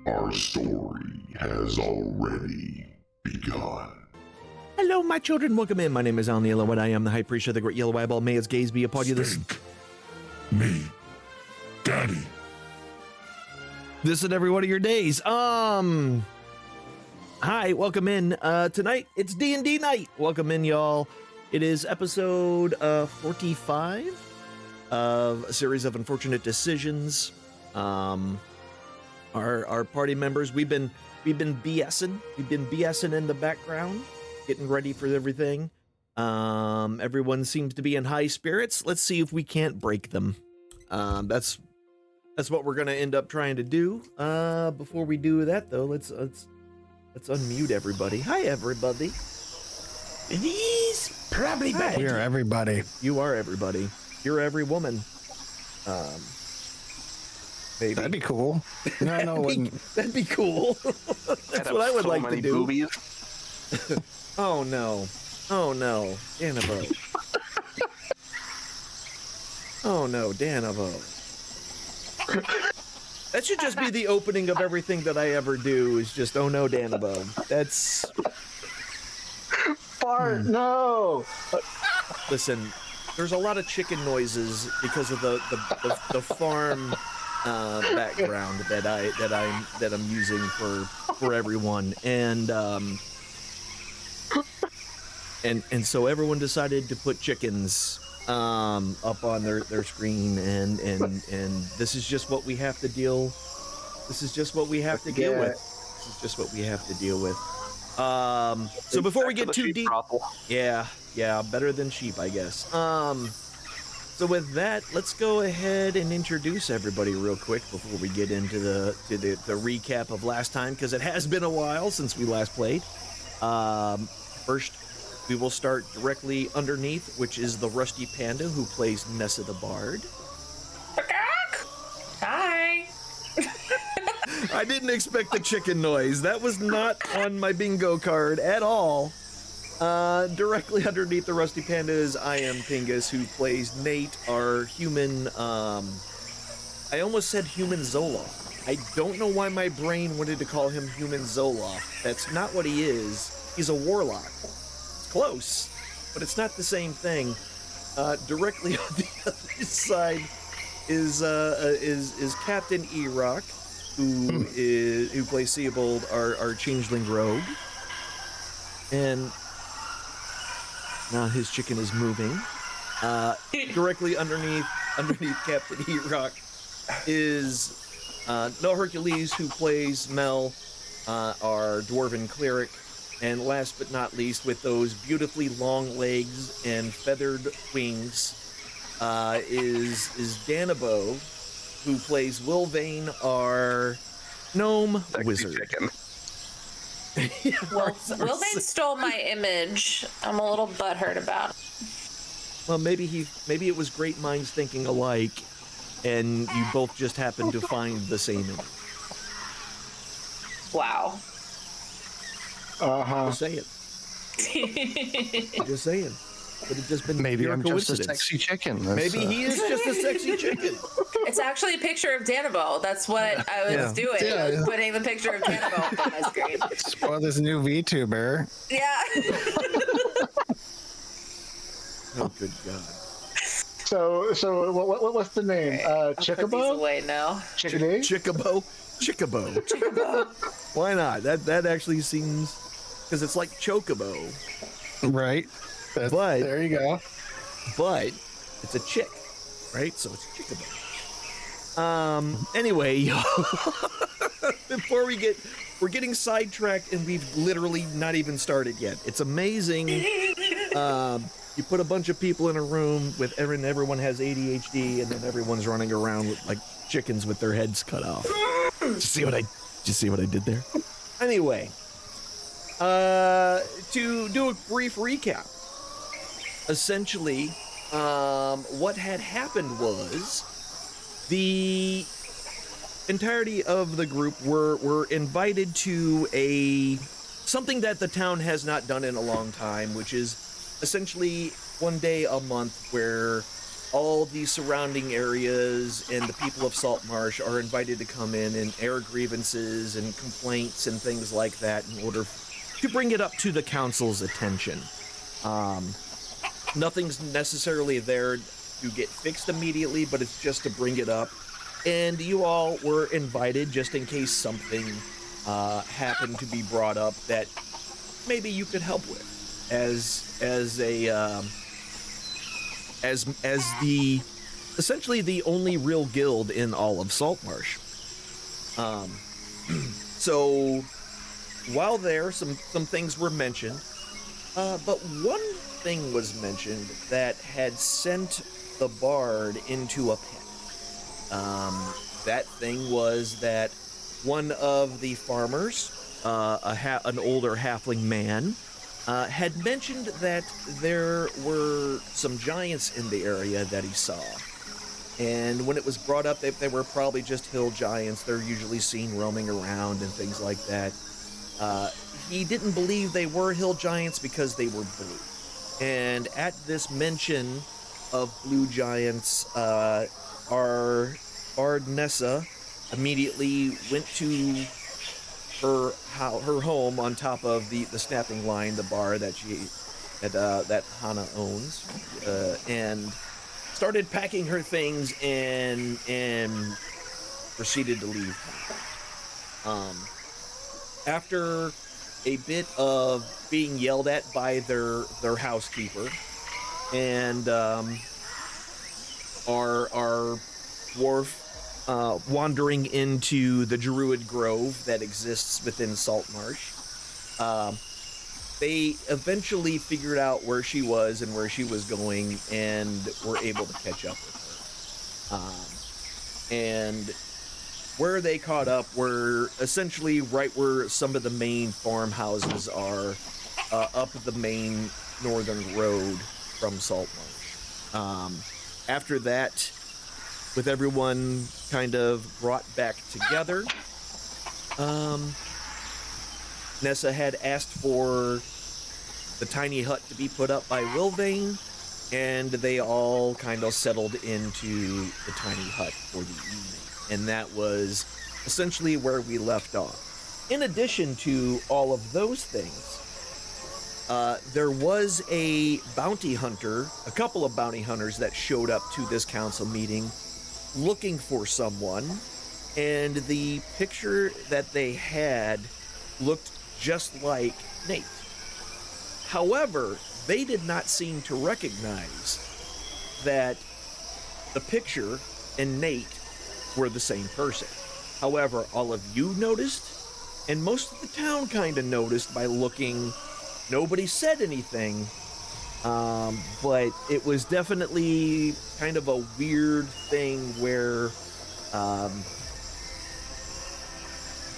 Our story has already begun. Hello, my children. Welcome in. My name is Alynn, and I am the High Priest of the Great Yellow Eyeball. May his gaze be upon you this... Me. Daddy. This and every one of your days. Hi, welcome in. Tonight, it's D&D night. Welcome in, y'all. It is episode 45 of a series of unfortunate decisions. Our party members, we've been BSing. We've been BSing in the background, getting ready for everything. Everyone seems to be in high spirits. Let's see if we can't break them. That's what we're gonna end up trying to do. Before we do that, though, let's unmute everybody. Hi, everybody. These probably bad. We are everybody. You are everybody. You're every woman. Maybe. That'd be cool. No, it wouldn't. That'd be cool. That's what I would like to do. Boobies. Oh no. Oh no. Danavo. Oh no, Danavo. That should just be the opening of everything that I ever do, is just, oh no, Danavo. That's... Fart, no! Listen, there's a lot of chicken noises because of the farm background that I'm using for everyone, and so everyone decided to put chickens up on their screen, and this is just what we have to deal. This is just what we have to deal with. This is just what we have to deal with. So before we get too deep, yeah, better than sheep, I guess. So with that, let's go ahead and introduce everybody real quick before we get into the recap of last time, because it has been a while since we last played. First, we will start directly underneath, which is the Rusty Panda, who plays Nessa the Bard. Hi. I didn't expect the chicken noise. That was not on my bingo card at all. Directly underneath the Rusty Panda is I Am Pingus, who plays Nate, our human, I almost said human Zoloft. I don't know why my brain wanted to call him human Zoloft. That's not what he is. He's a warlock. It's close, but it's not the same thing. Directly on the other side is Captain E-Rock, who plays Seabold, our changeling rogue. And now his chicken is moving. Directly underneath Captain E-Rock is No Hercules, who plays Mel, our dwarven cleric. And last but not least, with those beautifully long legs and feathered wings, is Danabo, who plays Wilvane, our gnome wizard. Chicken. Well, Wilvane stole my image. I'm a little butthurt about it. Well, maybe it was great minds thinking alike, and you both just happened to find the same image. Wow. Just saying. Just saying. But it's just been Maybe pure I'm just a coincidence. sexy chicken. Maybe he is just a sexy chicken. It's actually a picture of Danabo. That's what I was doing. Yeah. I was putting the picture of Danabo up on my screen. Spoil this new VTuber. Yeah. Oh, good God. So what's the name? He's Chickabo? away now. Chickadee? Chickabo. Why not? That actually seems, because it's like Chocobo. Right. But There you go. But it's a chick, right? So it's Chickabo. Anyway, y'all, before we're getting sidetracked, and we've literally not even started yet. It's amazing. You put a bunch of people in a room with everyone has ADHD, and then everyone's running around with, like chickens with their heads cut off. Did you see what I did there? Anyway, to do a brief recap. Essentially, what had happened was the entirety of the group were invited to something that the town has not done in a long time, which is essentially one day a month where all the surrounding areas and the people of Salt Marsh are invited to come in and air grievances and complaints and things like that in order to bring it up to the council's attention. Nothing's necessarily there to get fixed immediately, but it's just to bring it up. And you all were invited just in case something happened to be brought up that maybe you could help with as the essentially the only real guild in all of Saltmarsh. So while there, some things were mentioned, but one thing was mentioned that had sent the bard into a panic. That thing was that one of the farmers, an older halfling man, had mentioned that there were some giants in the area that he saw. And when it was brought up that they were probably just hill giants, they're usually seen roaming around and things like that. He didn't believe they were hill giants because they were blue. And at this mention of blue giants, our bard Nessa immediately went to her home on top of the snapping line, the bar that that Hana owns, and started packing her things and proceeded to leave. After a bit of being yelled at by their housekeeper and our dwarf wandering into the Druid Grove that exists within Saltmarsh, they eventually figured out where she was and where she was going and were able to catch up with her. And where they caught up were essentially right where some of the main farmhouses are, up the main northern road from Saltmarsh. After that, with everyone kind of brought back together, Nessa had asked for the tiny hut to be put up by Wilvane, and they all kind of settled into the tiny hut for the evening. And that was essentially where we left off. In addition to all of those things, there was a bounty hunter, a couple of bounty hunters that showed up to this council meeting looking for someone, and the picture that they had looked just like Nate. However, they did not seem to recognize that the picture and Nate were the same person. However, all of you noticed, and most of the town kind of noticed by looking. Nobody said anything, but it was definitely kind of a weird thing where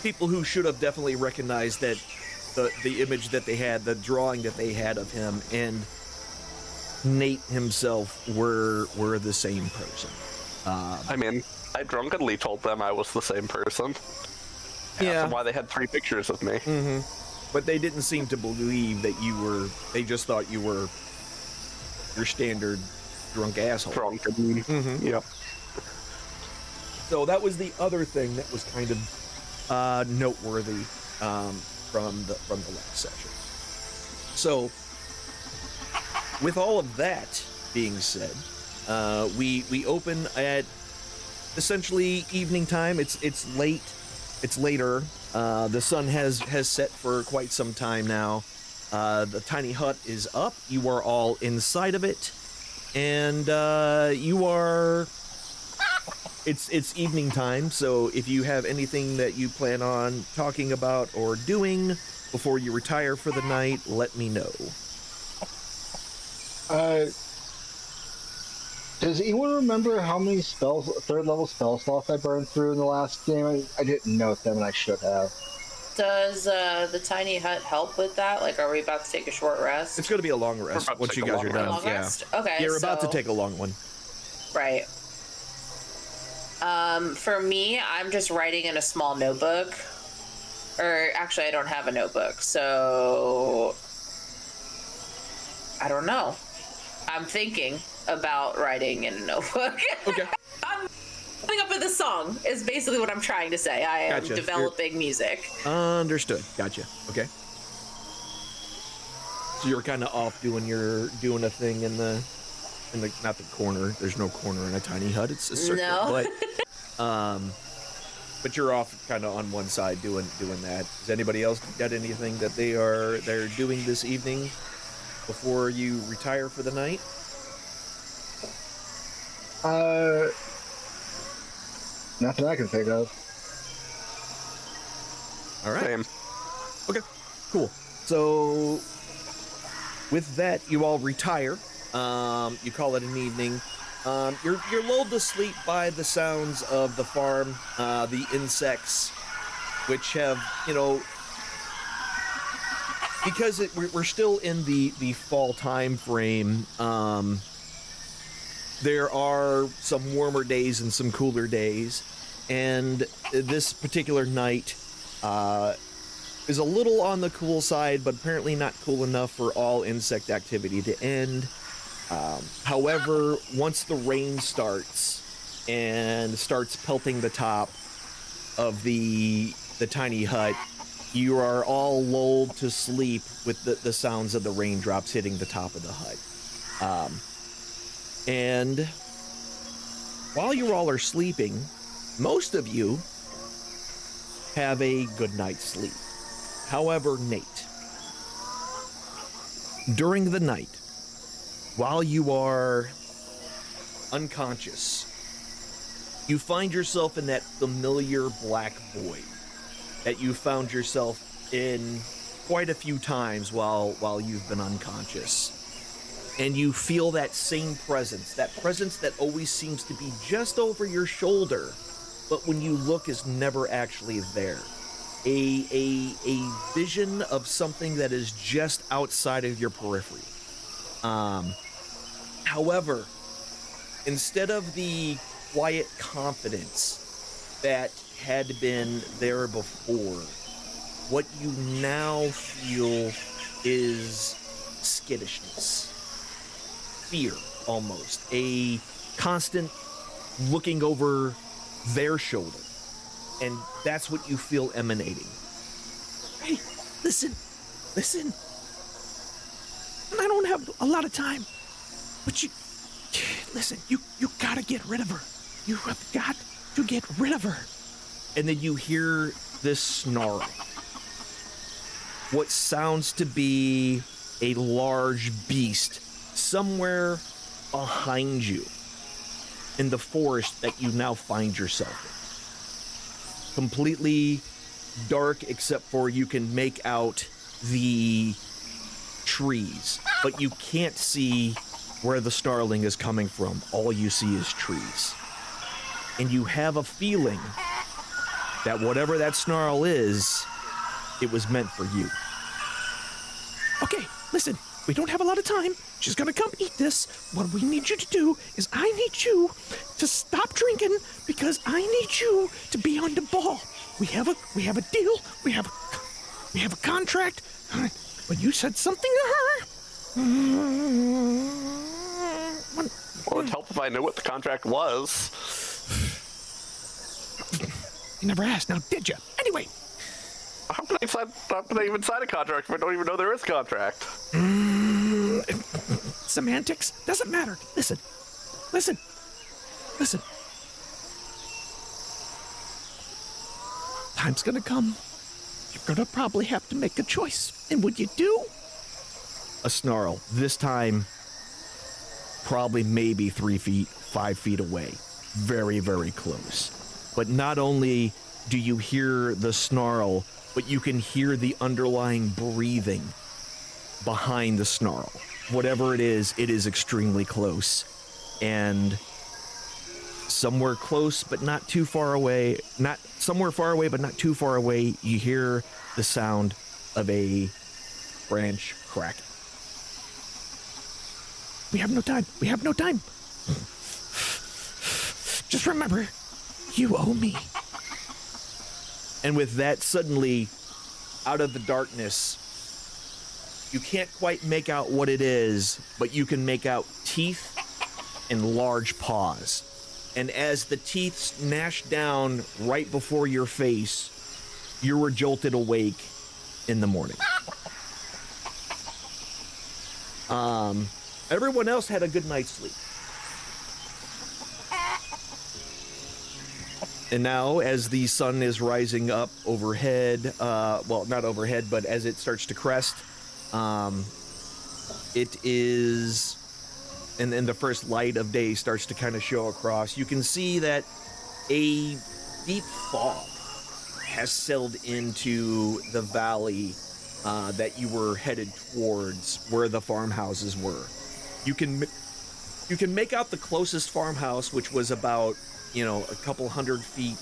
people who should have definitely recognized that the image that they had, the drawing that they had of him, and Nate himself were the same person. I mean, I drunkenly told them I was the same person. Yeah. That's why they had 3 pictures of me. Mm-hmm. But they didn't seem to believe that you were. They just thought you were your standard drunk asshole. Drunk. Mm-hmm. Yep. So that was the other thing that was kind of noteworthy from the last session. So, with all of that being said, we open at essentially evening time. It's late. It's later. The sun has set for quite some time now. The tiny hut is up. You are all inside of it, and you are. It's evening time, so if you have anything that you plan on talking about or doing before you retire for the night, let me know. Does anyone remember how many third level spell slots I burned through in the last game? I didn't note them, and I should have. Does the tiny hut help with that? Like, are we about to take a short rest? It's going to be a long rest once you guys are done. Long rest? Okay. You're about to take a long one. Right. For me, I'm just writing in a small notebook. Or actually, I don't have a notebook, so I don't know. I'm thinking. about writing in a notebook. Okay. I'm coming up with a song is basically what I'm trying to say. I am Gotcha. developing music. Understood. Gotcha. Okay. So you're kind of off doing a thing in the not the corner. There's no corner in a tiny hut. It's a circle. No. But you're off kind of on one side doing that. Has anybody else got anything that they're doing this evening before you retire for the night? Nothing I can think of. All right. Same. Okay, cool. So with that, you all retire. You call it an evening. You're lulled to sleep by the sounds of the farm, the insects, which have, because we're still in the fall time frame. There are some warmer days and some cooler days, and this particular night is a little on the cool side, but apparently not cool enough for all insect activity to end. However, once the rain starts and starts pelting the top of the tiny hut, you are all lulled to sleep with the sounds of the raindrops hitting the top of the hut. And while you all are sleeping, most of you have a good night's sleep. However, Nate, during the night, while you are unconscious, you find yourself in that familiar black void that you found yourself in quite a few times while you've been unconscious. And you feel that same presence, that presence that always seems to be just over your shoulder, but when you look is never actually there. A vision of something that is just outside of your periphery. However, instead of the quiet confidence that had been there before, what you now feel is skittishness. Fear, almost. A constant looking over their shoulder. And that's what you feel emanating. Hey, listen. I don't have a lot of time, but you gotta get rid of her. You have got to get rid of her. And then you hear this snarl. What sounds to be a large beast somewhere behind you in the forest that you now find yourself in. Completely dark, except for you can make out the trees, but you can't see where the snarling is coming from. All you see is trees. And you have a feeling that whatever that snarl is, it was meant for you. Okay, listen, we don't have a lot of time. She's gonna come eat this. What we need you to do is I need you to stop drinking because I need you to be on the ball. We have a deal. We have a contract. But you said something to her. Well, it'd help if I knew what the contract was. You never asked, now did you? Anyway. How can I even sign a contract if I don't even know there is a contract? Semantics doesn't matter. Listen. Time's gonna come. You're gonna probably have to make a choice. And what you do? A snarl. This time, probably maybe 3 feet, 5 feet away. Very, very close. But not only do you hear the snarl, but you can hear the underlying breathing behind the snarl. Whatever it is extremely close. And somewhere close, but not too far away, not somewhere far away, but not too far away, you hear the sound of a branch cracking. We have no time. Just remember, you owe me. And with that, suddenly, out of the darkness, you can't quite make out what it is, but you can make out teeth and large paws. And as the teeth gnash down right before your face, you were jolted awake in the morning. Everyone else had a good night's sleep. And now, as the sun is rising up overhead, well, not overhead, but as it starts to crest, it is, and then the first light of day starts to kind of show across. You can see that a deep fog has settled into the valley that you were headed towards, where the farmhouses were. You can make out the closest farmhouse, which was about, a couple 100 feet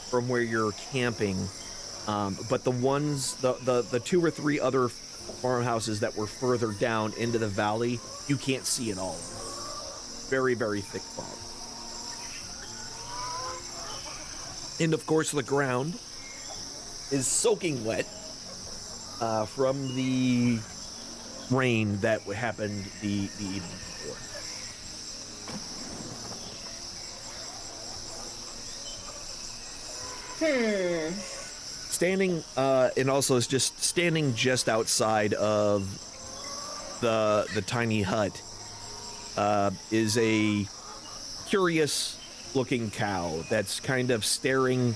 from where you're camping. But the ones, the 2 or 3 other farmhouses that were further down into the valley, you can't see at all. Very, very thick fog. And of course, the ground is soaking wet from the rain that happened the evening before. Standing, and also it's just standing just outside of the tiny hut is a curious looking cow that's kind of staring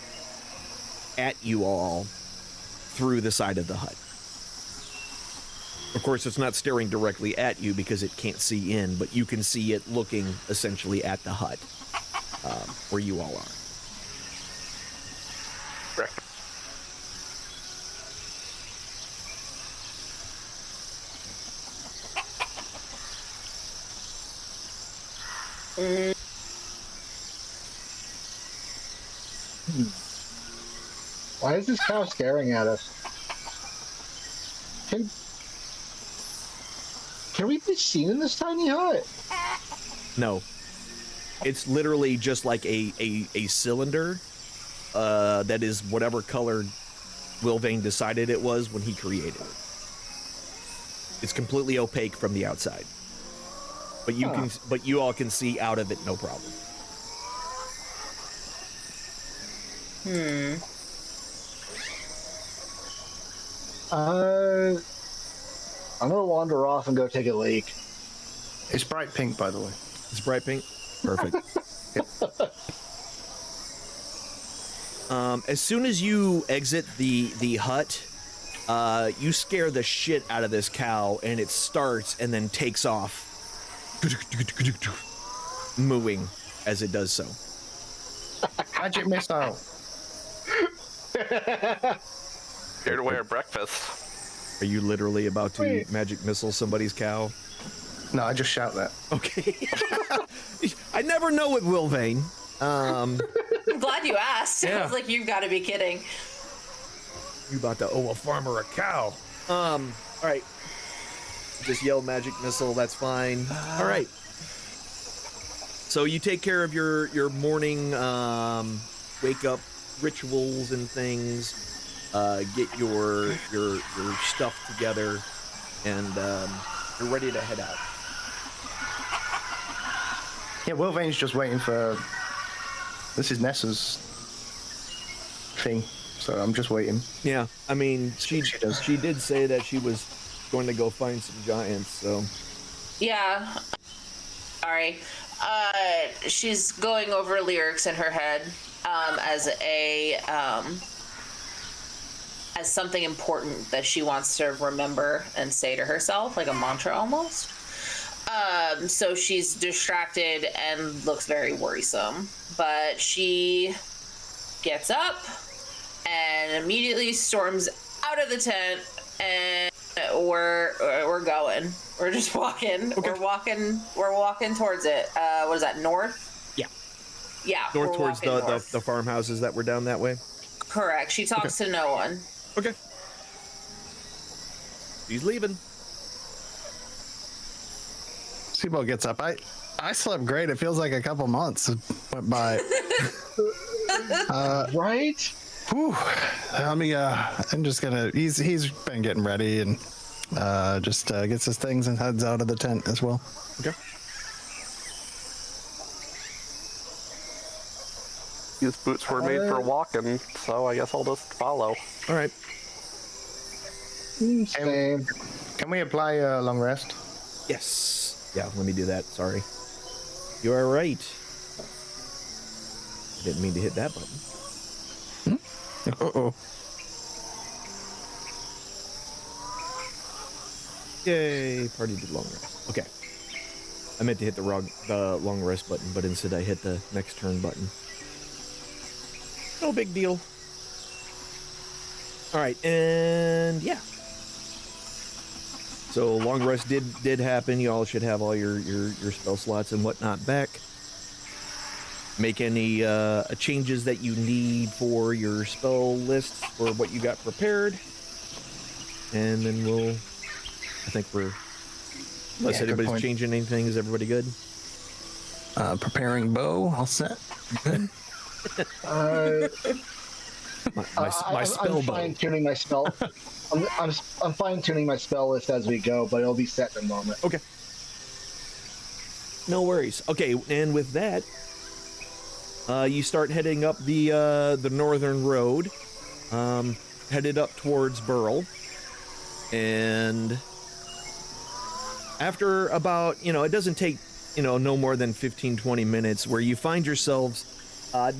at you all through the side of the hut. Of course, it's not staring directly at you because it can't see in, but you can see it looking essentially at the hut where you all are. Why is this cow staring at us? Can we be seen in this tiny hut? No. It's literally just like a cylinder that is whatever color Wilvane decided it was when he created it. It's completely opaque from the outside. But you all can see out of it, no problem. I'm gonna wander off and go take a leak. It's bright pink, by the way. It's bright pink? Perfect. As soon as you exit the hut, you scare the shit out of this cow, and it starts and then takes off, mooing as it does so. Magic missile. Here to wear breakfast. Are you literally about to magic missile somebody's cow? No, I just shout that. Okay. I never know with Wilvane. I'm glad you asked. Yeah. I was like, you've got to be kidding. You about to owe a farmer a cow. All right. Just yell magic missile, that's fine. All right. So you take care of your morning wake up rituals and things. Get your stuff together, and you're ready to head out. Yeah, Wilvane's just waiting for... This is Nessa's thing, so I'm just waiting. Yeah, I mean, she does. She did say that she was going to go find some giants, so... Yeah. Sorry. She's going over lyrics in her head as something important that she wants to remember and say to herself, like a mantra almost. So she's distracted and looks very worrisome. But she gets up and immediately storms out of the tent, and we're going. We're just walking. Okay. We're walking towards it. What is that, north? Yeah. Yeah. North towards north. the farmhouses that were down that way? Correct. She talks to no one. Okay. He's leaving. Sibo gets up. I slept great. It feels like a couple months went by. Right? Whew. I'm just gonna. He's been getting ready and just gets his things and heads out of the tent as well. Okay. These boots were made for walking, so I guess I'll just follow. All right. Same. Can we apply a long rest? Yes. Yeah, let me do that. Sorry. You are right. Didn't mean to hit that button. Uh-oh. Yay, party did long rest. Okay. I meant to hit the long rest button, but instead I hit the next turn button. No big deal. All right, and yeah. So long rest did happen. You all should have all your spell slots and whatnot back. Make any changes that you need for your spell lists for what you got prepared, and then we'll. I think we're. Unless anybody's changing anything, is everybody good? Preparing bow, all set. Good. My spell I'm fine tuning my spell. I'm fine tuning my spell list as we go, but it'll be set in a moment. Okay. No worries. Okay, and with that, you start heading up the northern road, headed up towards Burl, and after about, it doesn't take, no more than 15-20 minutes, where you find yourselves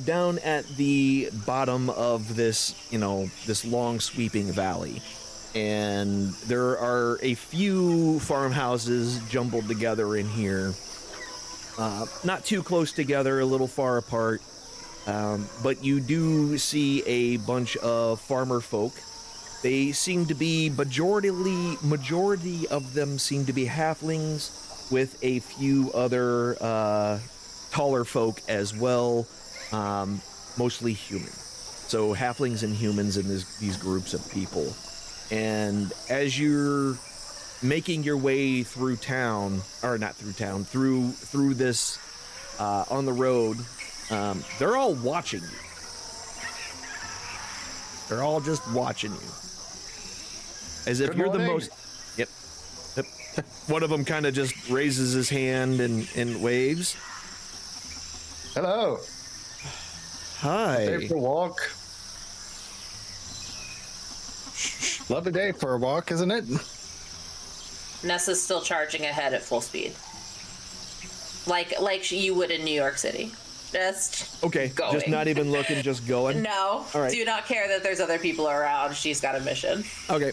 down at the bottom of this, this long sweeping valley. And there are a few farmhouses jumbled together in here. Not too close together, a little far apart. But you do see a bunch of farmer folk. They seem to be majority of them seem to be halflings, with a few other taller folk as well, mostly human. So halflings and humans in these groups of people. And as you're making your way through town, or not through town, through this on the road, they're all watching you. They're all just watching you. As if you're the most... Yep. One of them kind of just raises his hand and waves. Hello. Hi. Day for a walk. Love a day for a walk, isn't it? Nessa's still charging ahead at full speed. Like you would in New York City. Just okay, going. Just not even looking, just going. No. All right. Do not care that there's other people around. She's got a mission. Okay.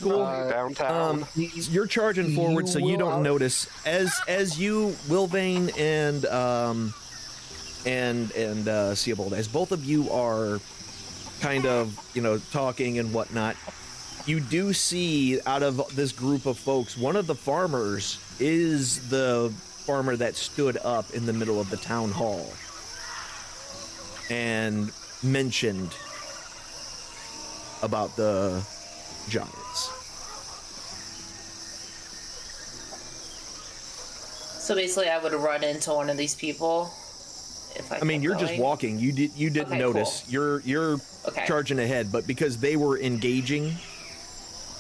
Cool. Downtown. You're charging forward, so you don't notice as you, Wilvane and Seabold, as both of you are kind of talking and whatnot. You do see out of this group of folks, one of the farmers is the farmer that stood up in the middle of the town hall and mentioned about the giants. So basically, I would run into one of these people. If I mean, you're just walking. You didn't Okay, notice. cool. You're Okay. charging ahead, but because they were engaging,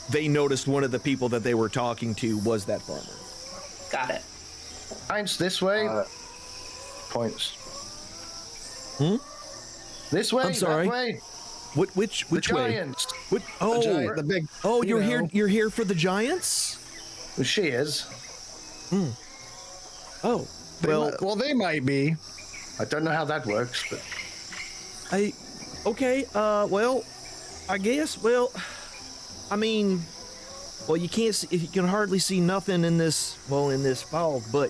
they noticed one of the people that they were talking to was that farmer. Got it. Points this way. Points. This way. I'm sorry. That way. Which The way? giants. What? Oh, Giant, the big. oh, you you're know. here. You're here for the giants. Well, she is. Oh, Well, they might be. I don't know how that works, but okay. Well, I guess. Well, I mean, well, you can't. See, you can hardly see nothing in this. Well, in this fog, but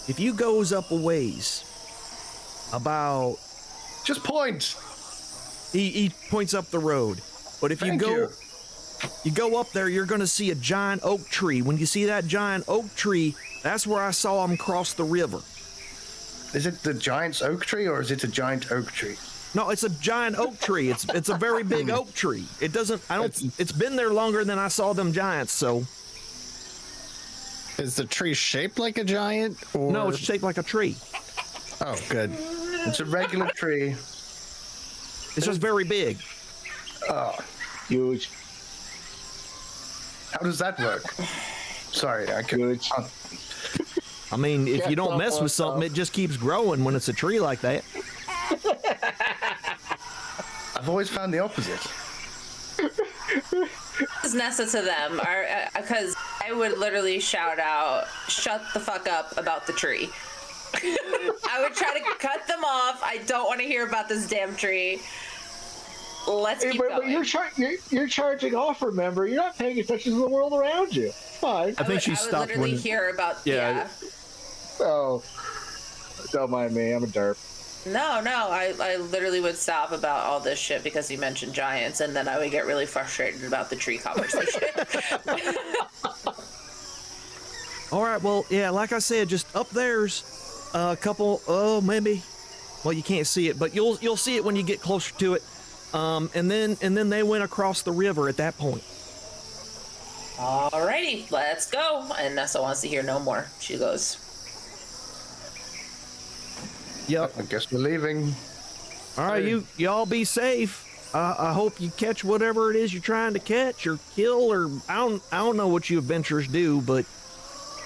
if you goes up a ways, about just point. he points up the road. But if Thank you go up there, you're gonna see a giant oak tree. When you see that giant oak tree, that's where I saw him cross the river. Is it the giant's oak tree or is it a giant oak tree? No, it's a giant oak tree. It's a very big oak tree. It doesn't. I don't. It's been there longer than I saw them giants. So Is the tree shaped like a giant? Or... no, it's shaped like a tree. Oh, good. It's a regular tree. It's just very big. Huge. How does that work? Sorry, I could. Huge. I mean, if Yeah, you don't mess with stuff. something, it just keeps growing when it's a tree like that. I've always found the opposite. Is Nessa to them, because I would literally shout out, "Shut the fuck up about the tree." I would try to cut them off. I don't want to hear about this damn tree. Let's keep going. But you're charging off. Remember, you're not paying attention to the world around you. Fine. I think she I stopped would literally when. hear about Yeah. Oh, don't mind me. I'm a derp. No, I literally would stop about all this shit because you mentioned giants, and then I would get really frustrated about the tree conversation. All right, well, yeah, like I said, just up there's a couple. Oh, maybe. Well, you can't see it, but you'll see it when you get closer to it. And then they went across the river at that point. Alrighty, let's go. And Nessa wants to hear no more. She goes, Yep. I guess we're leaving. All right, y'all be safe. I hope you catch whatever it is you're trying to catch or kill, or I don't know what you adventurers do, but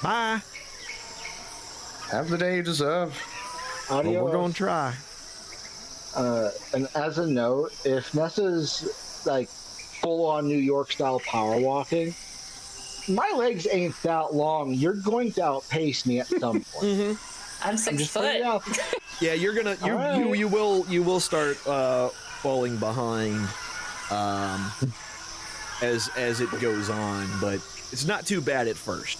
bye. Have the day you deserve. Well, we're gonna try. And as a note, if Nessa's like full-on New York style power walking, my legs ain't that long. You're going to outpace me at some point. I'm 6 foot. Yeah, you're gonna you will start falling behind as it goes on, but it's not too bad at first.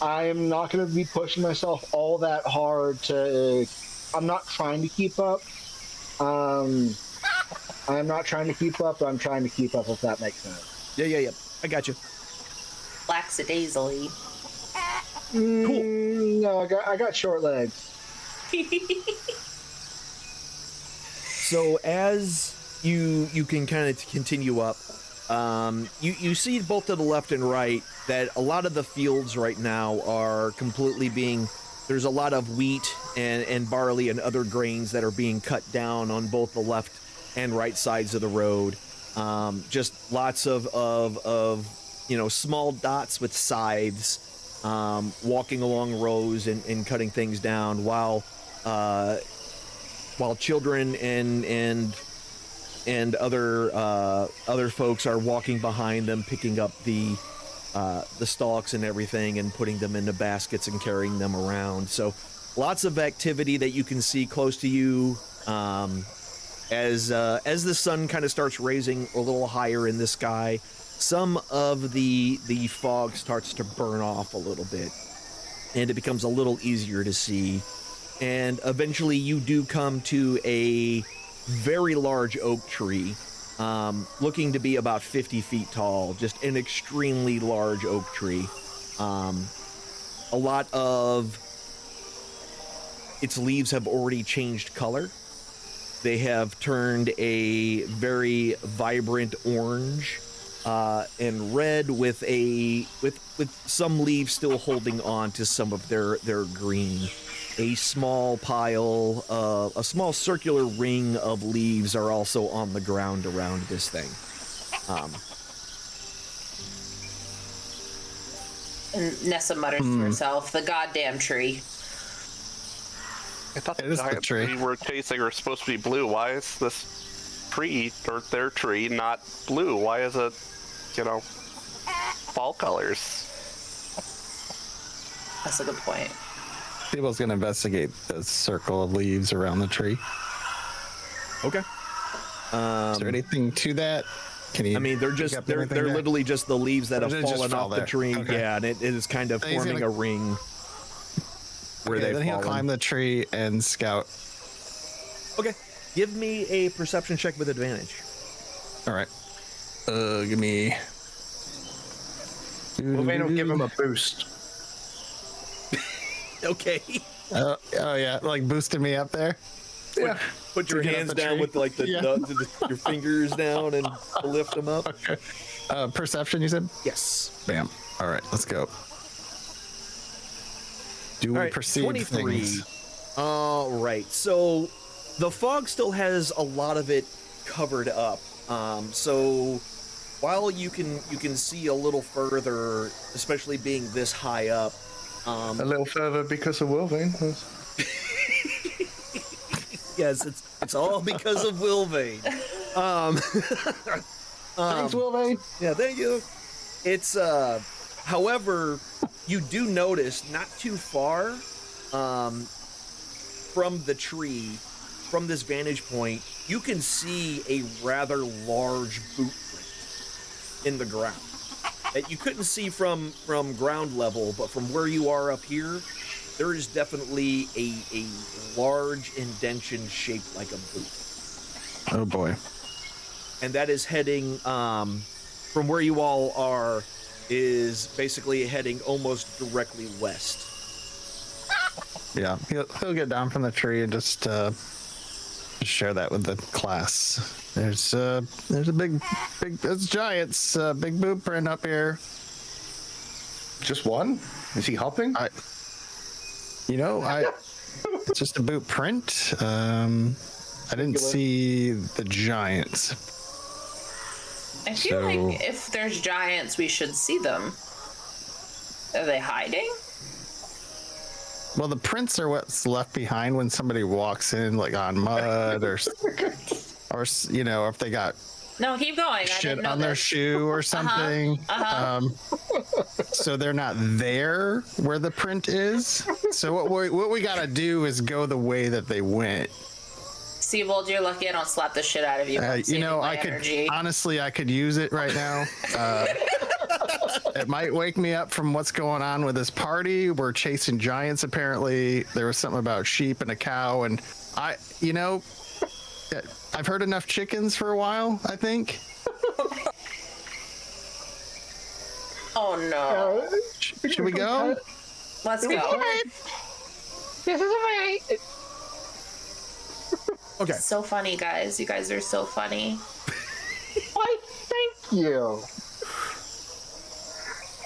I am not going to be pushing myself all that hard to. I'm not trying to keep up. I'm not trying to keep up. I'm trying to keep up, if that makes sense. Yeah. I got you. Lackadaisically. Cool. No, I got short legs. So as you can kind of continue up, you see both to the left and right that a lot of the fields right now are completely being. There's a lot of wheat and barley and other grains that are being cut down on both the left and right sides of the road. Just lots of small dots with scythes, walking along rows and cutting things down while children and other folks are walking behind them, picking up the stalks and everything and putting them into baskets and carrying them around. So lots of activity that you can see close to you as the sun kind of starts raising a little higher in the sky. Some of the fog starts to burn off a little bit and it becomes a little easier to see. And eventually you do come to a very large oak tree, looking to be about 50 feet tall, just an extremely large oak tree. A lot of its leaves have already changed color. They have turned a very vibrant orange and red with some leaves still holding on to some of their green. A small pile, a small circular ring of leaves are also on the ground around this thing. And Nessa mutters to herself, "The goddamn tree." I thought It is the tree. we were chasing are supposed to be blue. Why is this tree or their tree not blue? Why is it, fall colors? That's a good point. People's gonna investigate the circle of leaves around the tree. Okay. Is there anything to that? Can you? I mean, they're literally just the leaves that have They just fallen fall off the there. tree. Okay. Yeah, and it is kind of Then he's forming gonna- a ring where Okay, they've then he'll fallen. climb the tree and scout. Okay, give me a perception check with advantage. All right. Give me. Wolverine will give him a boost. Okay. Oh yeah, like boosting me up there. Yeah. Put your get up hands the down tree. with like your fingers down and lift them up. Okay. Perception, you said? Yes. Bam. All right, let's go. Do we All right, perceive 23. things? All right. So the fog still has a lot of it covered up. So while you can see a little further, especially being this high up, A little further because of Wolverine. Yes, it's all because of Wilvane. Thanks, Wilvane. Yeah, thank you. It's however, you do notice not too far from the tree, from this vantage point, you can see a rather large boot print in the ground that you couldn't see from ground level, but from where you are up here, there is definitely a large indention shaped like a boot. Oh boy. And that is heading from where you all are, is basically heading almost directly west. Yeah, he'll get down from the tree and just share that with the class. There's a big, it's giants, big boot print up here. Just one? Is he hopping? It's just a boot print. I didn't see the giants. I feel like if there's giants, we should see them. Are they hiding? Well, the prints are what's left behind when somebody walks in, like on mud or if they got No, keep going. I shit didn't know on their this. shoe or something. So they're not there where the print is. So what we gotta do is go the way that they went. Seabold, you're lucky I don't slap the shit out of you. I could use it right now. It might wake me up from what's going on with this party. We're chasing giants, apparently. There was something about sheep and a cow, and I've heard enough chickens for a while, I think. Oh no. Should we go? Let's go. This is alright. Okay. So funny, guys. You guys are so funny. Why, thank you.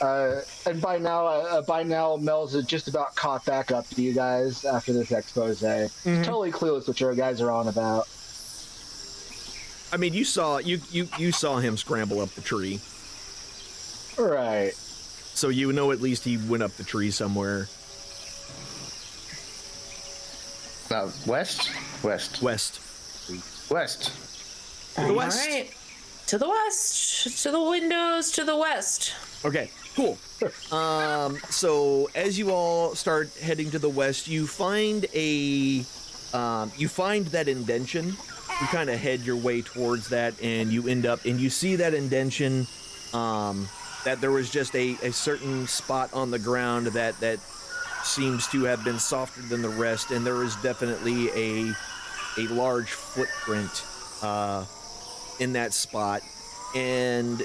And by now, Mel's has just about caught back up to you guys after this expose. Mm-hmm. Totally clueless what you guys are on about. I mean, you saw him scramble up the tree, Right. so you know at least he went up the tree somewhere. West? West. West. To the west. All right. To the west. To the windows. To the west. Okay, cool. So as you all start heading to the west, you find that indention. You kind of head your way towards that, and you end up, and you see that indention, that there was just a certain spot on the ground that seems to have been softer than the rest, and there is definitely a large footprint in that spot. And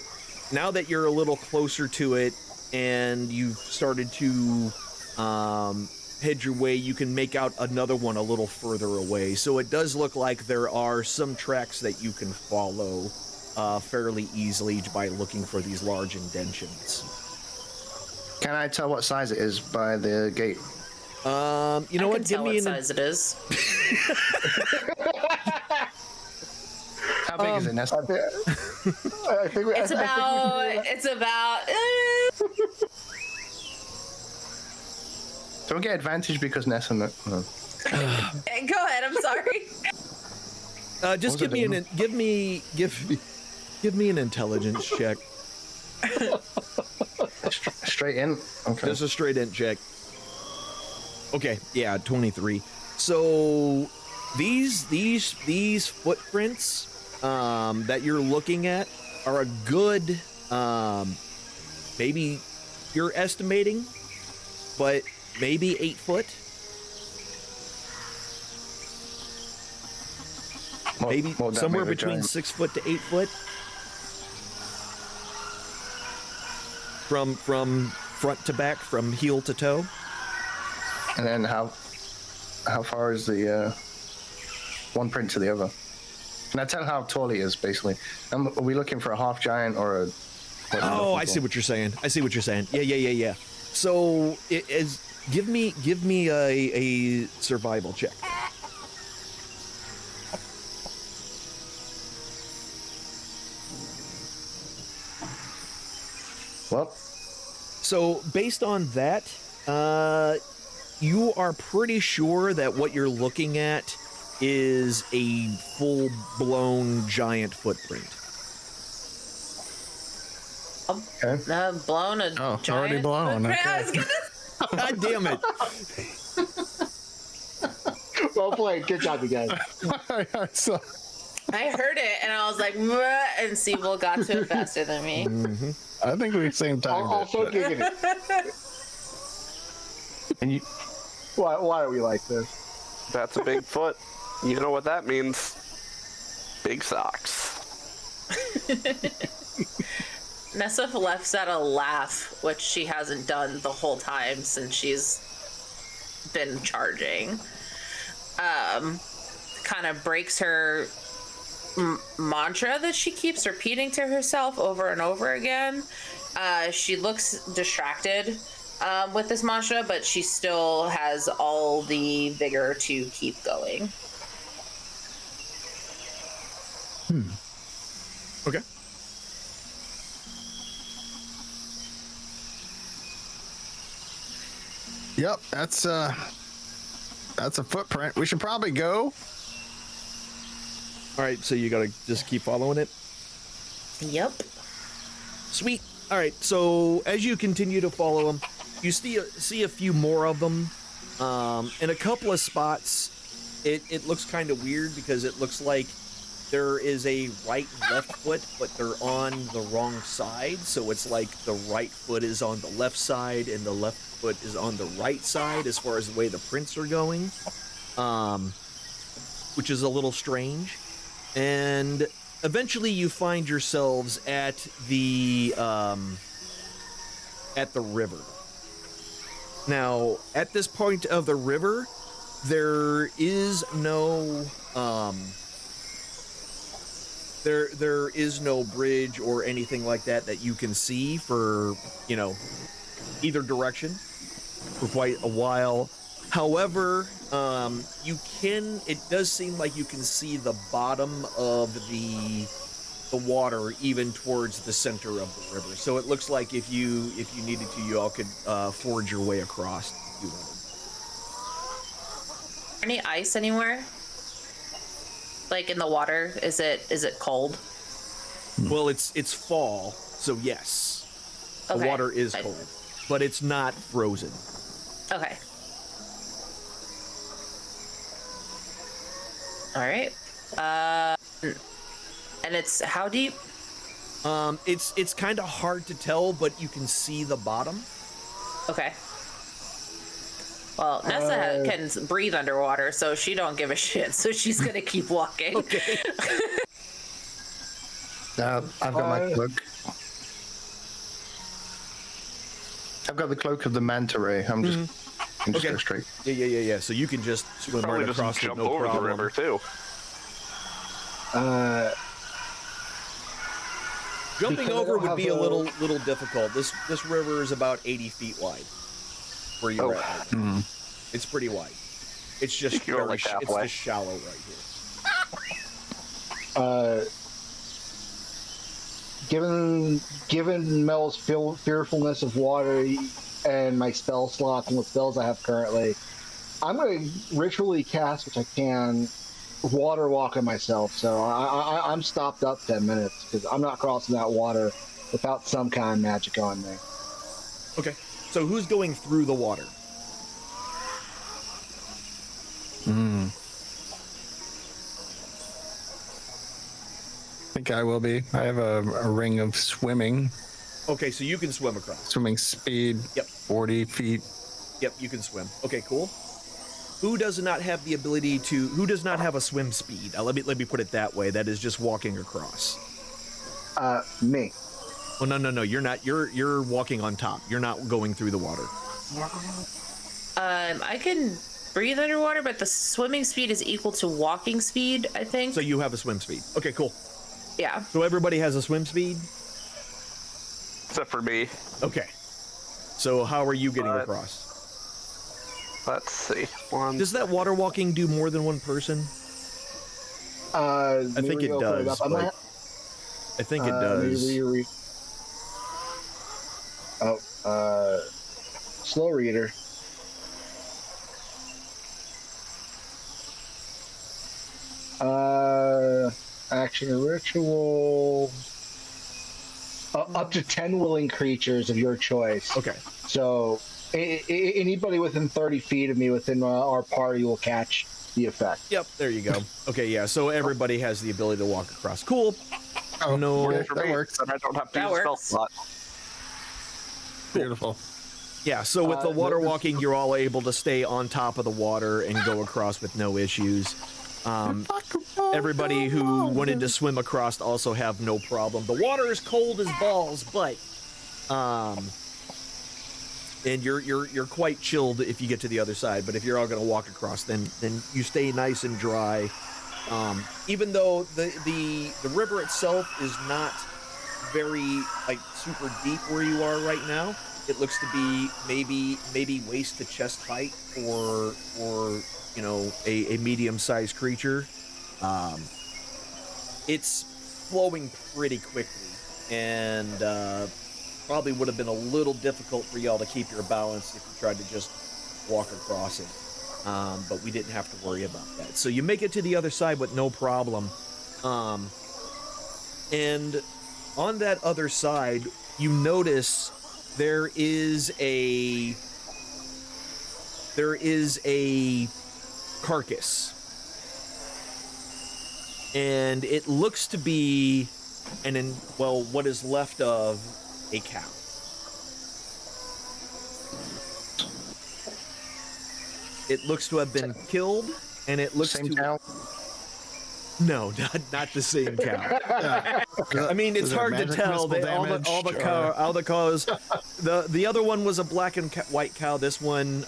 now that you're a little closer to it and you've started to head your way, you can make out another one a little further away. So it does look like there are some tracks that you can follow fairly easily by looking for these large indentions. Can I tell what size it is by the gate? You know I what? can tell what size it is. How big is it, Nessa? It's about. Don't get advantage because Nessa. No. Go ahead. I'm sorry. Just give me an intelligence check. Straight in. Okay. Just a straight int check. Okay, yeah, 23. So these footprints that you're looking at are a good, maybe you're estimating, but maybe 8 foot. Maybe somewhere between 6 foot to 8 foot. From front to back, from heel to toe. And then how far is the one print to the other? Can I tell how tall he is, basically? Are we looking for a half giant or a... Oh, I see what you're saying. Yeah. So it is. Give me a survival check. Well, So based on that, you are pretty sure that what you're looking at is a full-blown giant footprint. Okay. Blown a Oh, giant already blown. footprint? I Okay. was gonna God damn it! Well played. Good job, you guys. So, I heard it and I was like, "Mwah," and Siebel got to it faster than me. I think we same time. Also gigging it. And you, Why are we like this? That's a big foot. You know what that means? Big socks. Nessa lets out a laugh, which she hasn't done the whole time since she's been charging. Kind of breaks her mantra that she keeps repeating to herself over and over again. She looks distracted with this mantra, but she still has all the vigor to keep going. Okay. Yep, that's a footprint. We should probably go. All right, so you gotta just keep following it. Yep. Sweet. All right, so as you continue to follow them, you see a few more of them. In a couple of spots, it looks kind of weird because it looks like there is a right and left foot, but they're on the wrong side. So it's like the right foot is on the left side and the left foot is on the right side as far as the way the prints are going, which is a little strange. And eventually you find yourselves at the river. Now, at this point of the river, there is no there is no bridge or anything like that you can see for, either direction for quite a while. However, it does seem like you can see the bottom of the water even towards the center of the river. So it looks like if you needed to, you all could forge your way across if you wanted. Any ice anywhere? Like in the water? Is it cold? Well, it's fall, so yes. The Okay. water is cold, but it's not frozen. Okay. All right. And it's how deep? It's kind of hard to tell, but you can see the bottom. Okay. Well, Nessa can breathe underwater, so she don't give a shit. So she's gonna keep walking. Okay. I've got my cloak. I've got the cloak of the manta ray. I'm just, can just go straight. Yeah. So you can just swim Probably right just across it, jump no over problem. the river too. Jumping Because I over don't would be have a a- little difficult. This river is about 80 feet wide. Where you're at. It's pretty wide. It's just You're like it's halfway. just shallow right here. Given Mel's fearfulness of water and my spell slots and what spells I have currently, I'm going to ritually cast, which I can, water walk on myself. So I'm stopped up 10 minutes because I'm not crossing that water without some kind of magic on me. Okay. So who's going through the water? I think I will be. I have a ring of swimming. Okay, so you can swim across. Swimming speed. Yep. 40 feet. Yep, you can swim. Okay, cool. Who does not have the ability to? Who does not have a swim speed? Let me put it that way. That is just walking across. Me. Oh no, you're not. You're walking on top. You're not going through the water. I can breathe underwater, but the swimming speed is equal to walking speed, I think. So you have a swim speed. Okay, cool. Yeah. So everybody has a swim speed. Except for me. Okay. So how are you getting across? Let's see. Does that water walking do more than one person? I think it does, but- I think it does. Slow reader. Action or ritual. Up to 10 willing creatures of your choice. Okay. So anybody within 30 feet of me within our party will catch the effect. Yep, there you go. Okay, yeah, so everybody has the ability to walk across. Cool. Oh, No, yeah, that works. And I don't have to That use spell works. slot. Beautiful. Yeah, so with the water walking, you're all able to stay on top of the water and go across with no issues. Everybody who wanted to swim across also have no problem. The water is cold as balls, but and you're quite chilled if you get to the other side. But if you're all going to walk across, then you stay nice and dry. Even though the river itself is not very like super deep where you are right now, it looks to be maybe waist to chest height for you know a medium-sized creature. It's flowing pretty quickly, and probably would have been a little difficult for y'all to keep your balance if you tried to just walk across it. But we didn't have to worry about that. So you make it to the other side with no problem. And on that other side, you notice there is a carcass. And it looks to be what is left of a cow. It looks to have been killed, and it looks Same to cow? no, not the same cow. I mean, it's Is there hard to magic tell. missile All damage, the cows. The other one was a black and white cow. This one,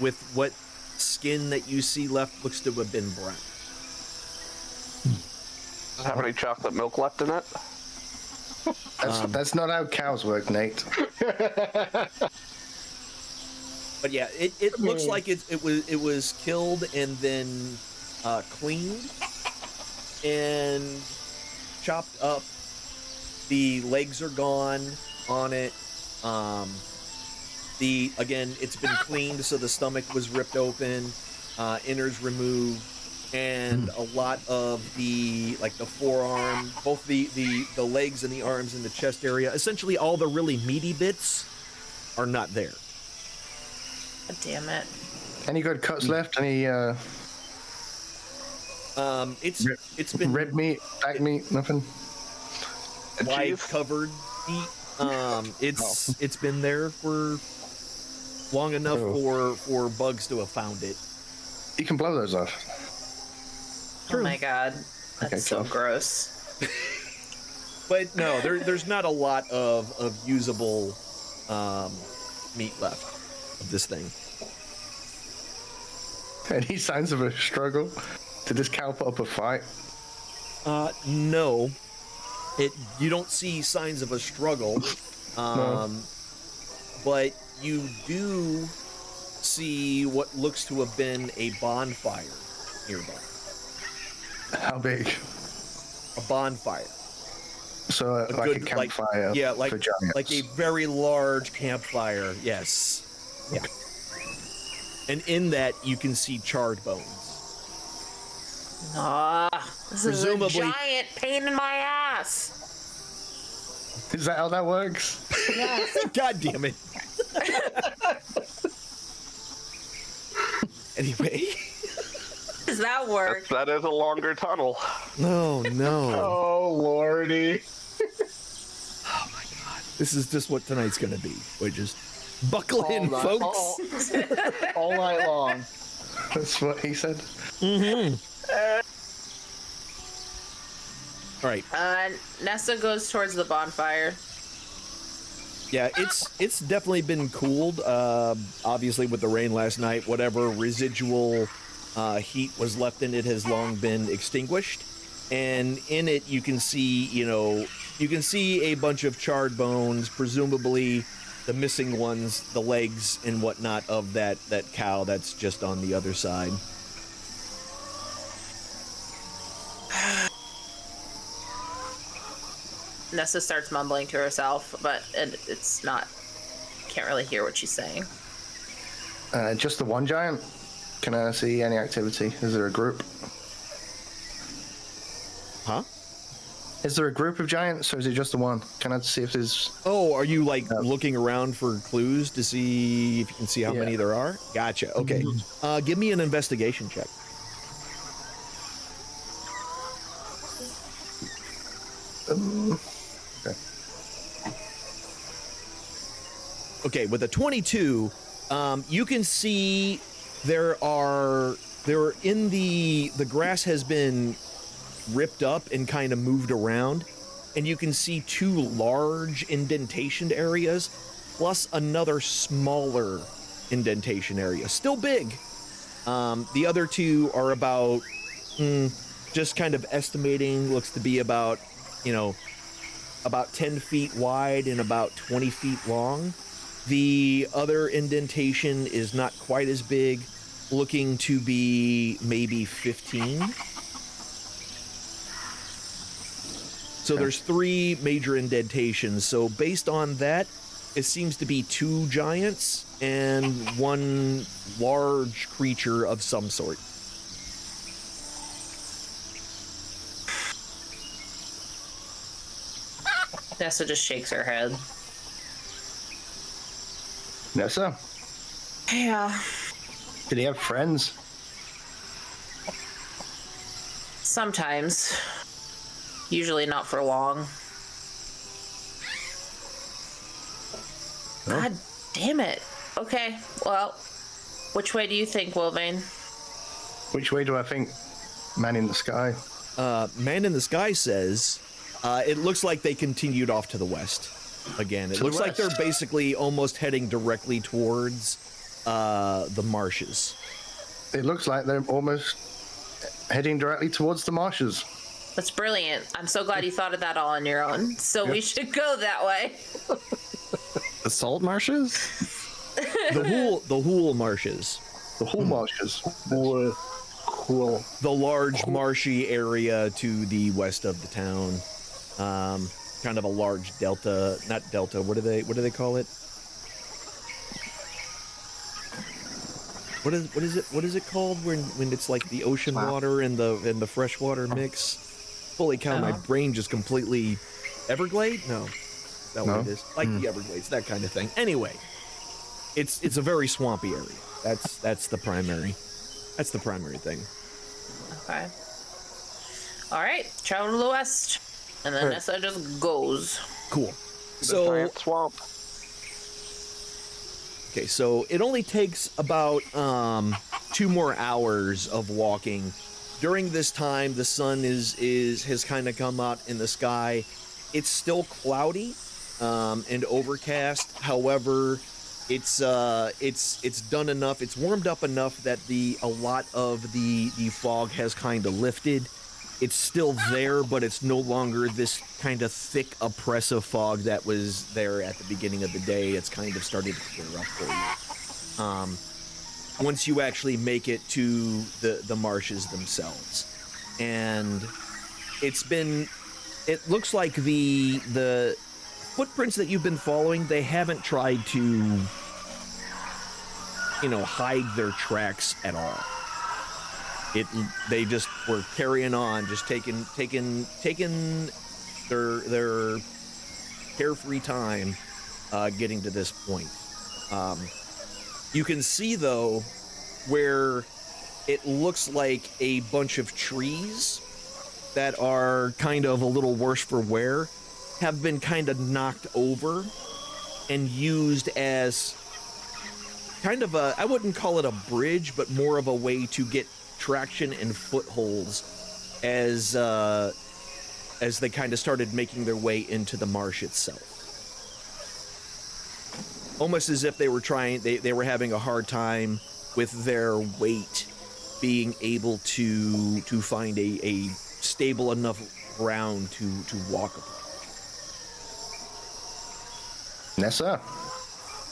with what skin that you see left, looks to have been brown. Does it have any chocolate milk left in it? That's not how cows work, Nate. But yeah, it looks like it was killed and then cleaned and chopped up. The legs are gone on it. It's been cleaned, so the stomach was ripped open, innards removed, and a lot of the forearm, both the legs and the arms and the chest area, essentially all the really meaty bits are not there. God damn it. Any good cuts left? Any It's been red meat, black meat, nothing? wide Cheese? covered meat. It's been there for long enough for bugs to have found it. You can blow those off. Oh my god. That's Okay, so cool. gross. But no, there's not a lot of usable meat left of this thing. Any signs of a struggle? Did this cow put up a fight? No. You don't see signs of a struggle. But you do see what looks to have been a bonfire nearby. How big? A bonfire. So like a campfire for giants. like a very large campfire. Yes. Yeah. And in that you can see charred bones. This is a Presumably- giant pain in my ass. Is that how that works? God damn it. Anyway. Does that work? That is a longer tunnel. No. Oh, lordy. This is just what tonight's gonna be. We just buckle in, folks. All night long. That's what he said. All right. Nessa goes towards the bonfire. Yeah, it's definitely been cooled. Obviously, with the rain last night, whatever residual heat was left in it has long been extinguished. And in it, you can see, a bunch of charred bones, presumably the missing ones, the legs and whatnot of that cow that's just on the other side. Nessa starts mumbling to herself, but it's not. Can't really hear what she's saying. Just the one giant? Can I see any activity? Is there a group? Huh? Is there a group of giants, or is it just the one? Can I see if there's... Oh, are you like looking around for clues to see if you can see how many there are? Gotcha. Okay. Give me an investigation check. Okay. Okay, with a 22, you can see there are in the grass has been ripped up and kind of moved around, and you can see 2 large indentation areas plus another smaller indentation area, still big. The other 2 are about just kind of estimating, looks to be about, about 10 feet wide and about 20 feet long. The other indentation is not quite as big, looking to be maybe 15. So there's 3 major indentations. So based on that, it seems to be 2 giants and 1 large creature of some sort. Nessa just shakes her head. Nessa? Yeah. Did he have friends? Sometimes. Usually not for long. God damn it. Okay, well, which way do you think, Wolvane? Which way do I think Man in the Sky? Man in the Sky says it looks like they continued off to the west again. It looks like they're basically almost heading directly towards the marshes. It looks like they're almost heading directly towards the marshes. That's brilliant. I'm so glad you thought of that all on your own. So we should go that way. The salt marshes? The Hool marshes. The Hool marshes. Cool. The large marshy area to the west of the town. Kind of a large delta, not delta. What do they call it? What is it called when it's like the ocean water and the fresh water mix? Holy cow, my brain just completely... Everglade? No. Is that what it is? Like the Everglades, that kind of thing. Anyway, it's a very swampy area. That's the primary thing. Okay. All right, travel to the west. And then Nessa just goes. Cool. The So giant swamp. okay, so it only takes about 2 more hours of walking. During this time, the sun has kind of come out in the sky. It's still cloudy and overcast. However, it's done enough. It's warmed up enough that a lot of the fog has kind of lifted. It's still there, but it's no longer this kind of thick, oppressive fog that was there at the beginning of the day. It's kind of started to clear up for you. Once you actually make it to the marshes themselves. And it looks like the footprints that you've been following, they haven't tried to, hide their tracks at all. They just were carrying on, just taking their carefree time getting to this point. You can see, though, where it looks like a bunch of trees that are kind of a little worse for wear have been kind of knocked over and used as kind of I wouldn't call it a bridge, but more of a way to get traction and footholds as they kind of started making their way into the marsh itself. Almost as if they were having a hard time with their weight being able to find a stable enough ground to walk upon. Nessa?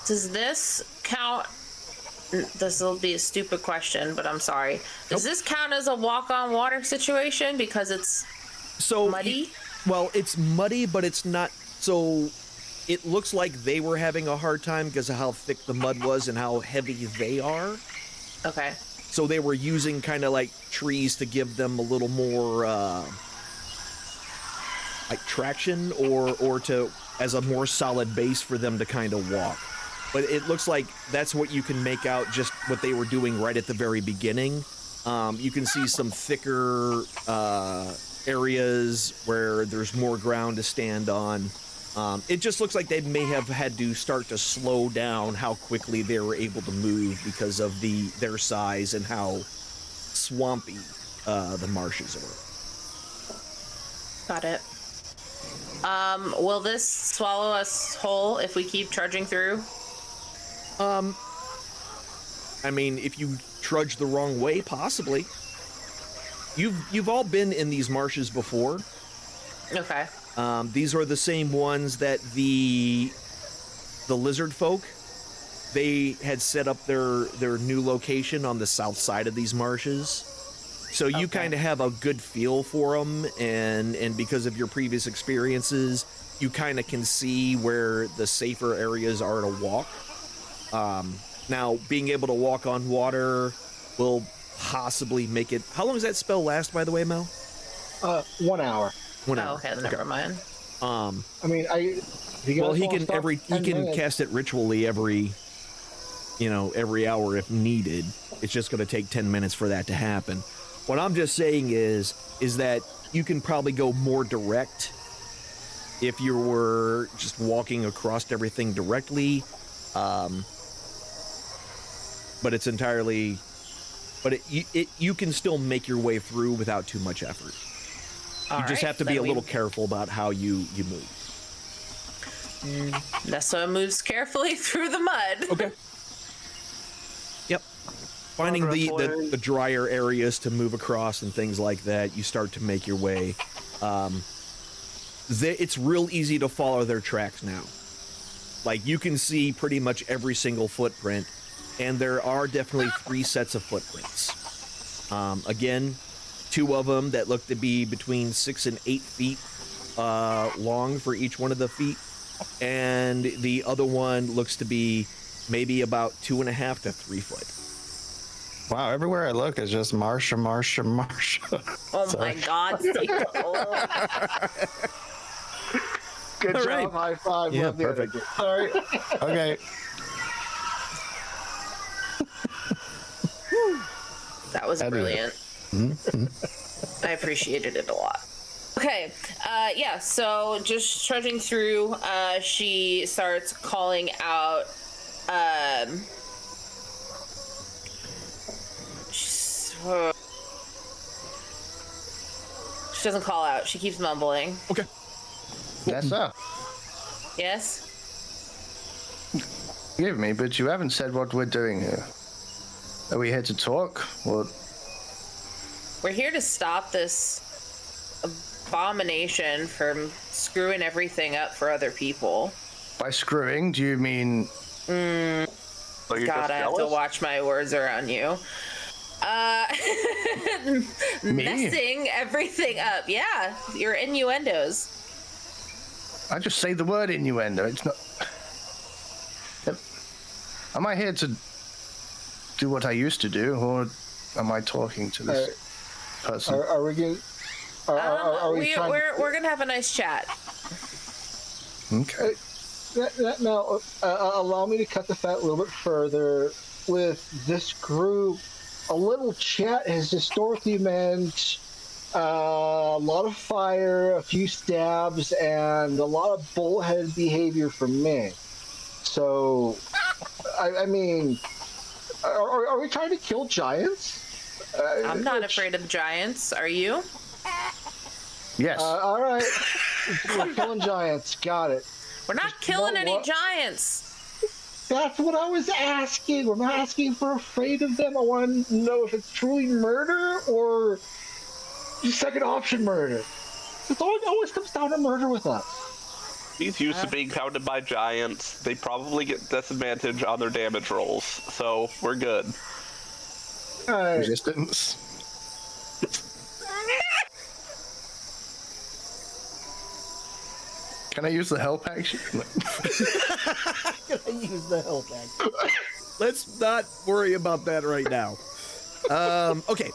Does this count? This will be a stupid question, but I'm sorry. Does this count as a walk-on water situation because it's muddy? Well, it's muddy, but it's not so... It looks like they were having a hard time because of how thick the mud was and how heavy they are. Okay. So they were using kind of like trees to give them a little more like traction or to as a more solid base for them to kind of walk. But it looks like that's what you can make out, just what they were doing right at the very beginning. You can see some thicker areas where there's more ground to stand on. It just looks like they may have had to start to slow down how quickly they were able to move because of their size and how swampy the marshes are. Got it. Will this swallow us whole if we keep trudging through? I mean, if you trudge the wrong way, possibly. You've all been in these marshes before. Okay. These are the same ones that the lizard folk, they had set up their new location on the south side of these marshes. So you kind of have a good feel for them, and because of your previous experiences, you kind of can see where the safer areas are to walk. Now, being able to walk on water will possibly make it... How long does that spell last, by the way, Mel? 1 hour. 1 hour. Oh, okay, never mind. I mean, He can cast it ritually every hour if needed. It's just going to take 10 minutes for that to happen. What I'm just saying is that you can probably go more direct if you were just walking across everything directly. But it's entirely... But you can still make your way through without too much effort. You just have to be a little careful about how you move. Nessa moves carefully through the mud. Okay. Yep. Finding the drier areas to move across and things like that, you start to make your way. It's real easy to follow their tracks now. Like, you can see pretty much every single footprint, and there are definitely 3 sets of footprints. Again, 2 of them that look to be between 6 and 8 feet long for each one of the feet, and the other one looks to be maybe about 2.5 to 3 foot. Wow, everywhere I look is just Marsha. Oh my God, Theo. Good All job, right. high five. Yeah, love the perfect. energy. Sorry. Okay. That was brilliant. I appreciated it a lot. Okay, yeah, so just trudging through, she starts calling out, she doesn't call out, she keeps mumbling. Okay. Nessa, Yes? forgive me, but you haven't said what we're doing here. Are we here to talk? Or We're here to stop this abomination from screwing everything up for other people. by screwing, do you mean... So you're God, just I have to jealous? watch my words around you. Messing everything up. Yeah, your innuendos. I just say the word innuendo. It's not... Am I here to do what I used to do, or am I talking to this person? Are we going? Are we trying? We're gonna have a nice chat. Okay. Now, allow me to cut the fat a little bit further. With this group, a little chat has historically meant a lot of fire, a few stabs, and a lot of bullhead behavior from me. So, I mean, are we trying to kill giants? I'm not afraid of giants. Are you? Yes. All right, we're killing giants. Got it. We're not killing know any what? giants. That's what I was asking. We're not asking if we're afraid of them. I want to know if it's truly murder or second option murder. It always comes down to murder with us. He's used to being pounded by giants. They probably get disadvantage on their damage rolls, so we're good. All right. Resistance. Can I use the help action? Can I use the help action? Let's not worry about that right now. Okay.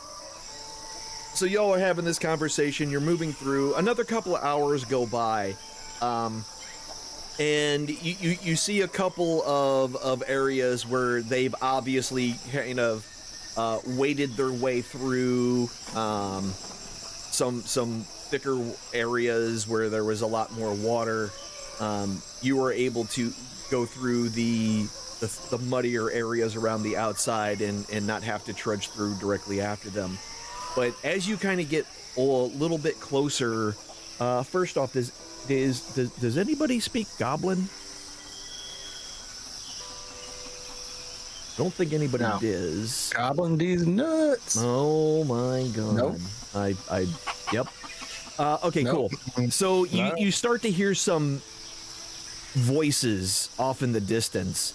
So y'all are having this conversation. You're moving through. Another couple of hours go by, and you see a couple of areas where they've obviously kind of waded their way through some thicker areas where there was a lot more water. You were able to go through the muddier areas around the outside and not have to trudge through directly after them. But as you kind of get a little bit closer, first off, does anybody speak Goblin? Don't think anybody does. Goblin D's nuts. Oh my god. Nope. Yep. Okay, Nope. cool. So you start to hear some voices off in the distance.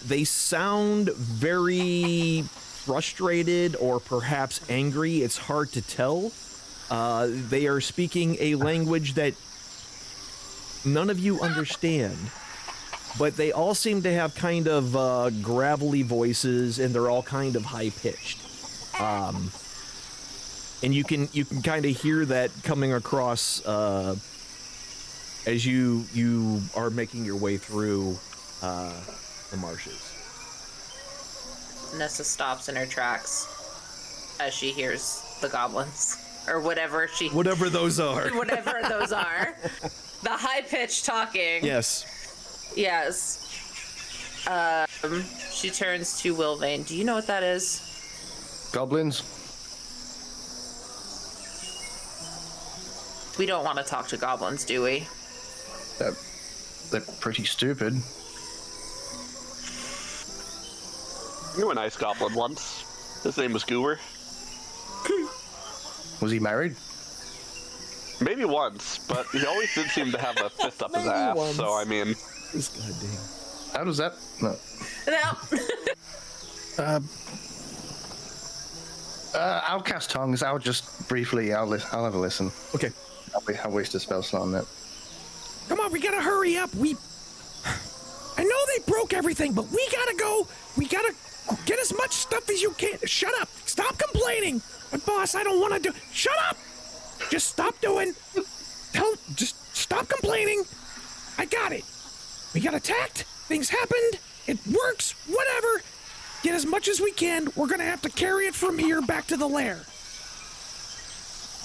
They sound very frustrated or perhaps angry. It's hard to tell. They are speaking a language that none of you understand, but they all seem to have kind of gravelly voices, and they're all kind of high-pitched. And you can kind of hear that coming across as you are making your way through the marshes. Nessa stops in her tracks as she hears the goblins, or whatever those are. whatever those are. The high-pitched talking. Yes. Yes. She turns to Wilvane. Do you know what that is? Goblins. We don't want to talk to goblins, do we? They're pretty stupid. You were a nice goblin once. His name was Goober. Was he married? Maybe once, but he always did seem to have a fist up his Maybe ass, once. so I mean... This goddamn. How does that? No. No. I'll cast tongues. I'll just briefly. I'll have a listen. Okay. I'll waste a spell slot on that. Come on, we gotta hurry up. I know they broke everything, but we gotta go. We gotta get as much stuff as you can. Shut up. Stop complaining. But boss, I don't want to do. Shut up. Just stop doing. Just stop complaining. I got it. We got attacked. Things happened. It works. Whatever. Get as much as we can. We're gonna have to carry it from here back to the lair.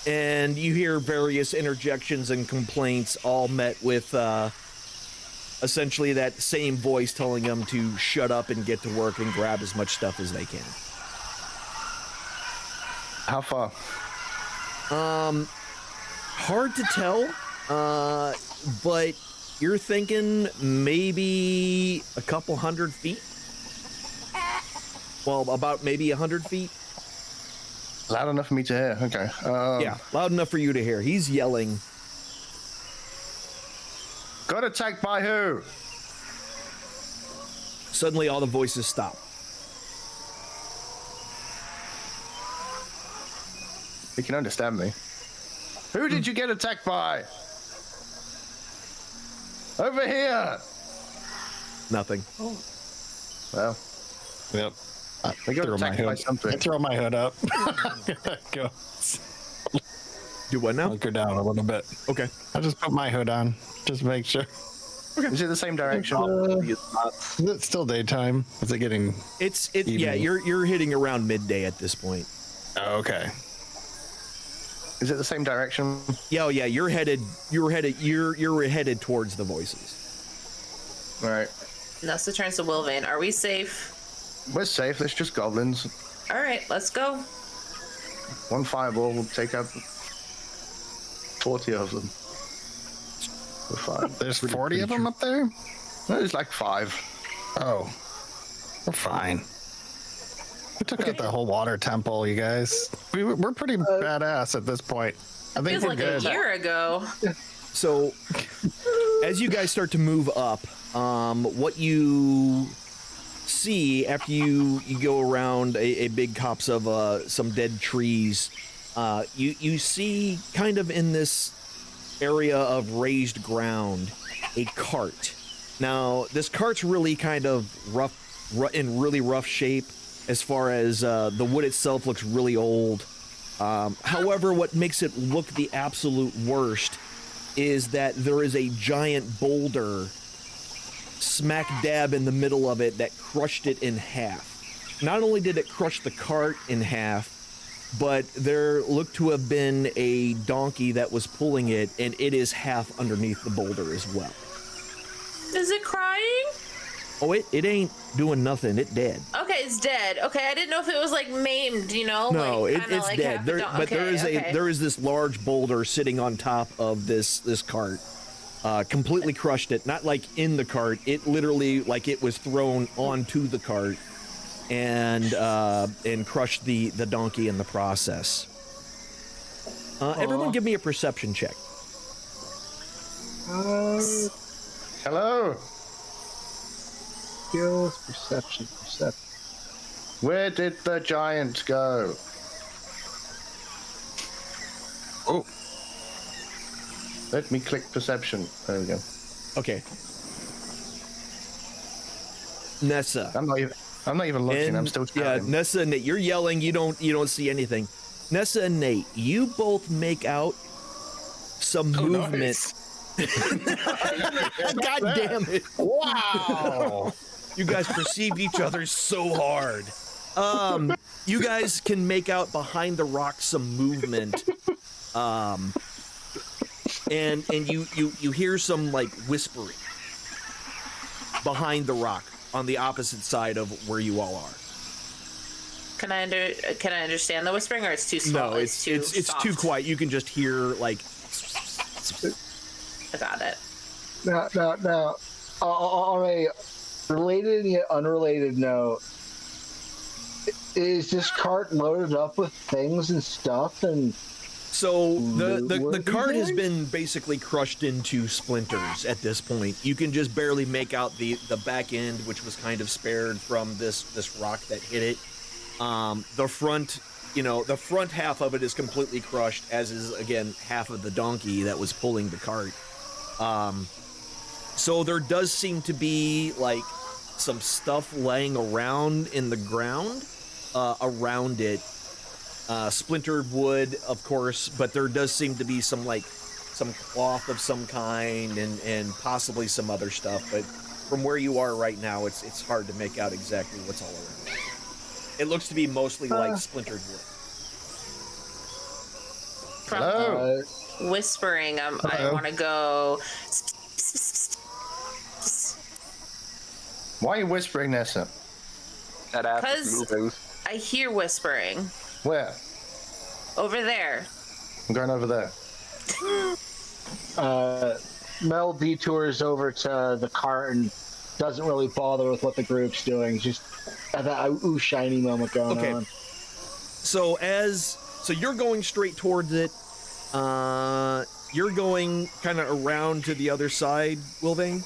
And you hear various interjections and complaints, all met with essentially that same voice telling them to shut up and get to work and grab as much stuff as they can. How far? Hard to tell, but you're thinking maybe a couple 100 feet? Well, about maybe 100 feet? Loud enough for me to hear. Okay. Yeah, loud enough for you to hear. He's yelling. Got attacked by who? Suddenly all the voices stop. You can understand me. Who did you get attacked by? Over here. Nothing. Well, Yep. we got Throw my attacked by hood. something. I throw my hood up. Go. Do what now? Hunker down a little bit. Okay. I'll just put my hood on, just to make sure. Is it the same direction? Is it still daytime? Is it getting? It's yeah, Evening. you're hitting around midday at this point. Oh, okay. Is it the same direction? Yeah, oh yeah, you're headed towards the voices. All right. Nessa turns to Wilvane. Are we safe? We're safe. There's just goblins. All right, let's go. One fireball will take out 40 of them. We're fine. There's 40 of them up there? There's like 5. Oh. We're fine. We took out the whole water temple, you guys. We're pretty badass at this point. I think Feels we're like good. a year ago. So, as you guys start to move up, what you see after you go around a big copse of some dead trees, you see kind of in this area of raised ground a cart. Now, this cart's really kind of in really rough shape as far as the wood itself looks really old. However, what makes it look the absolute worst is that there is a giant boulder smack dab in the middle of it that crushed it in half. Not only did it crush the cart in half, but there looked to have been a donkey that was pulling it, and it is half underneath the boulder as well. Is it crying? Oh, it ain't doing nothing. It dead. Okay, it's dead. Okay, I didn't know if it was like maimed, you know? No, like, it's like dead. But there is this large boulder sitting on top of this cart. Completely crushed it. Not like in the cart. It literally like it was thrown onto the cart and crushed the donkey in the process. Everyone, give me a perception check. Hello. Skills, perception. Where did the giant go? Oh. Let me click perception. There we go. Okay. Nessa. I'm not even looking. I'm still shouting. Yeah, Nessa and Nate, you're yelling. You don't see anything. Nessa and Nate, you both make out some movement. Nice. God damn it! Wow. You guys perceive each other so hard. You guys can make out behind the rock some movement. And you hear some like whispering behind the rock on the opposite side of where you all are. Can I understand the whispering, or it's too small? No, it's too quiet. You can just hear like. I got it. Now, on a related yet unrelated note, is this cart loaded up with things and stuff and? So the cart has been basically crushed into splinters at this point. You can just barely make out the back end, which was kind of spared from this rock that hit it. The front half of it is completely crushed, as is again half of the donkey that was pulling the cart. So there does seem to be like some stuff laying around in the ground around it. Splintered wood, of course, but there does seem to be some cloth of some kind and possibly some other stuff. But from where you are right now, it's hard to make out exactly what's all around. It looks to be mostly like splintered wood. Hello. Whispering. I want to go. Why are you whispering, Nessa? That ass is moving. I hear whispering. Where? Over there. I'm going over there. Mel detours over to the cart and doesn't really bother with what the group's doing. Just that ooh shiny moment going on. So you're going straight towards it. You're going kind of around to the other side, Wilvane?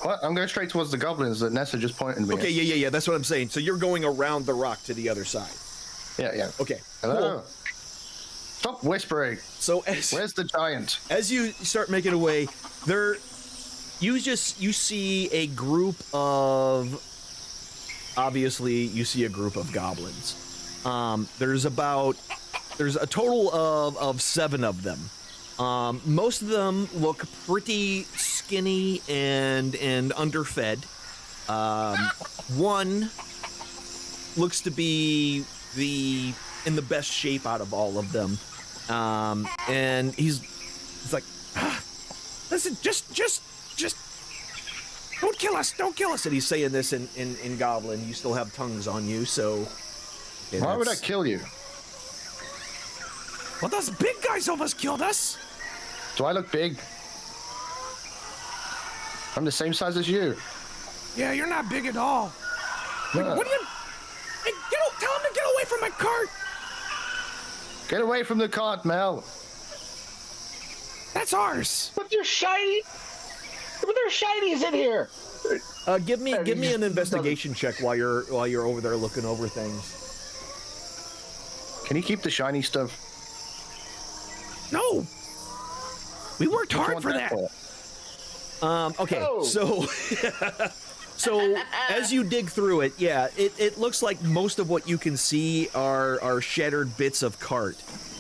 What? I'm going straight towards the goblins that Nessa just pointed me at. Okay, yeah. That's what I'm saying. So you're going around the rock to the other side. Yeah. Okay. Hello. Cool. Stop whispering. So where's the giant? As you start making your way, you see a group of. Obviously, you see a group of goblins. There's a total of 7 of them. Most of them look pretty skinny and underfed. One looks to be in the best shape out of all of them. And he's like, listen, just don't kill us. And he's saying this in Goblin. You still have tongues on you, so. Why would I kill you? Well, those big guys almost killed us. Do I look big? I'm the same size as you. Yeah, you're not big at all. No. Like, what do you? Hey, tell him to get away from my cart. Get away from the cart, Mel. That's ours. But there's shinies in here. Give me an investigation check while you're over there looking over things. Can you keep the shiny stuff? No. We worked hard for that. Okay, Oh. so So as you dig through it, yeah, it looks like most of what you can see are shattered bits of cart.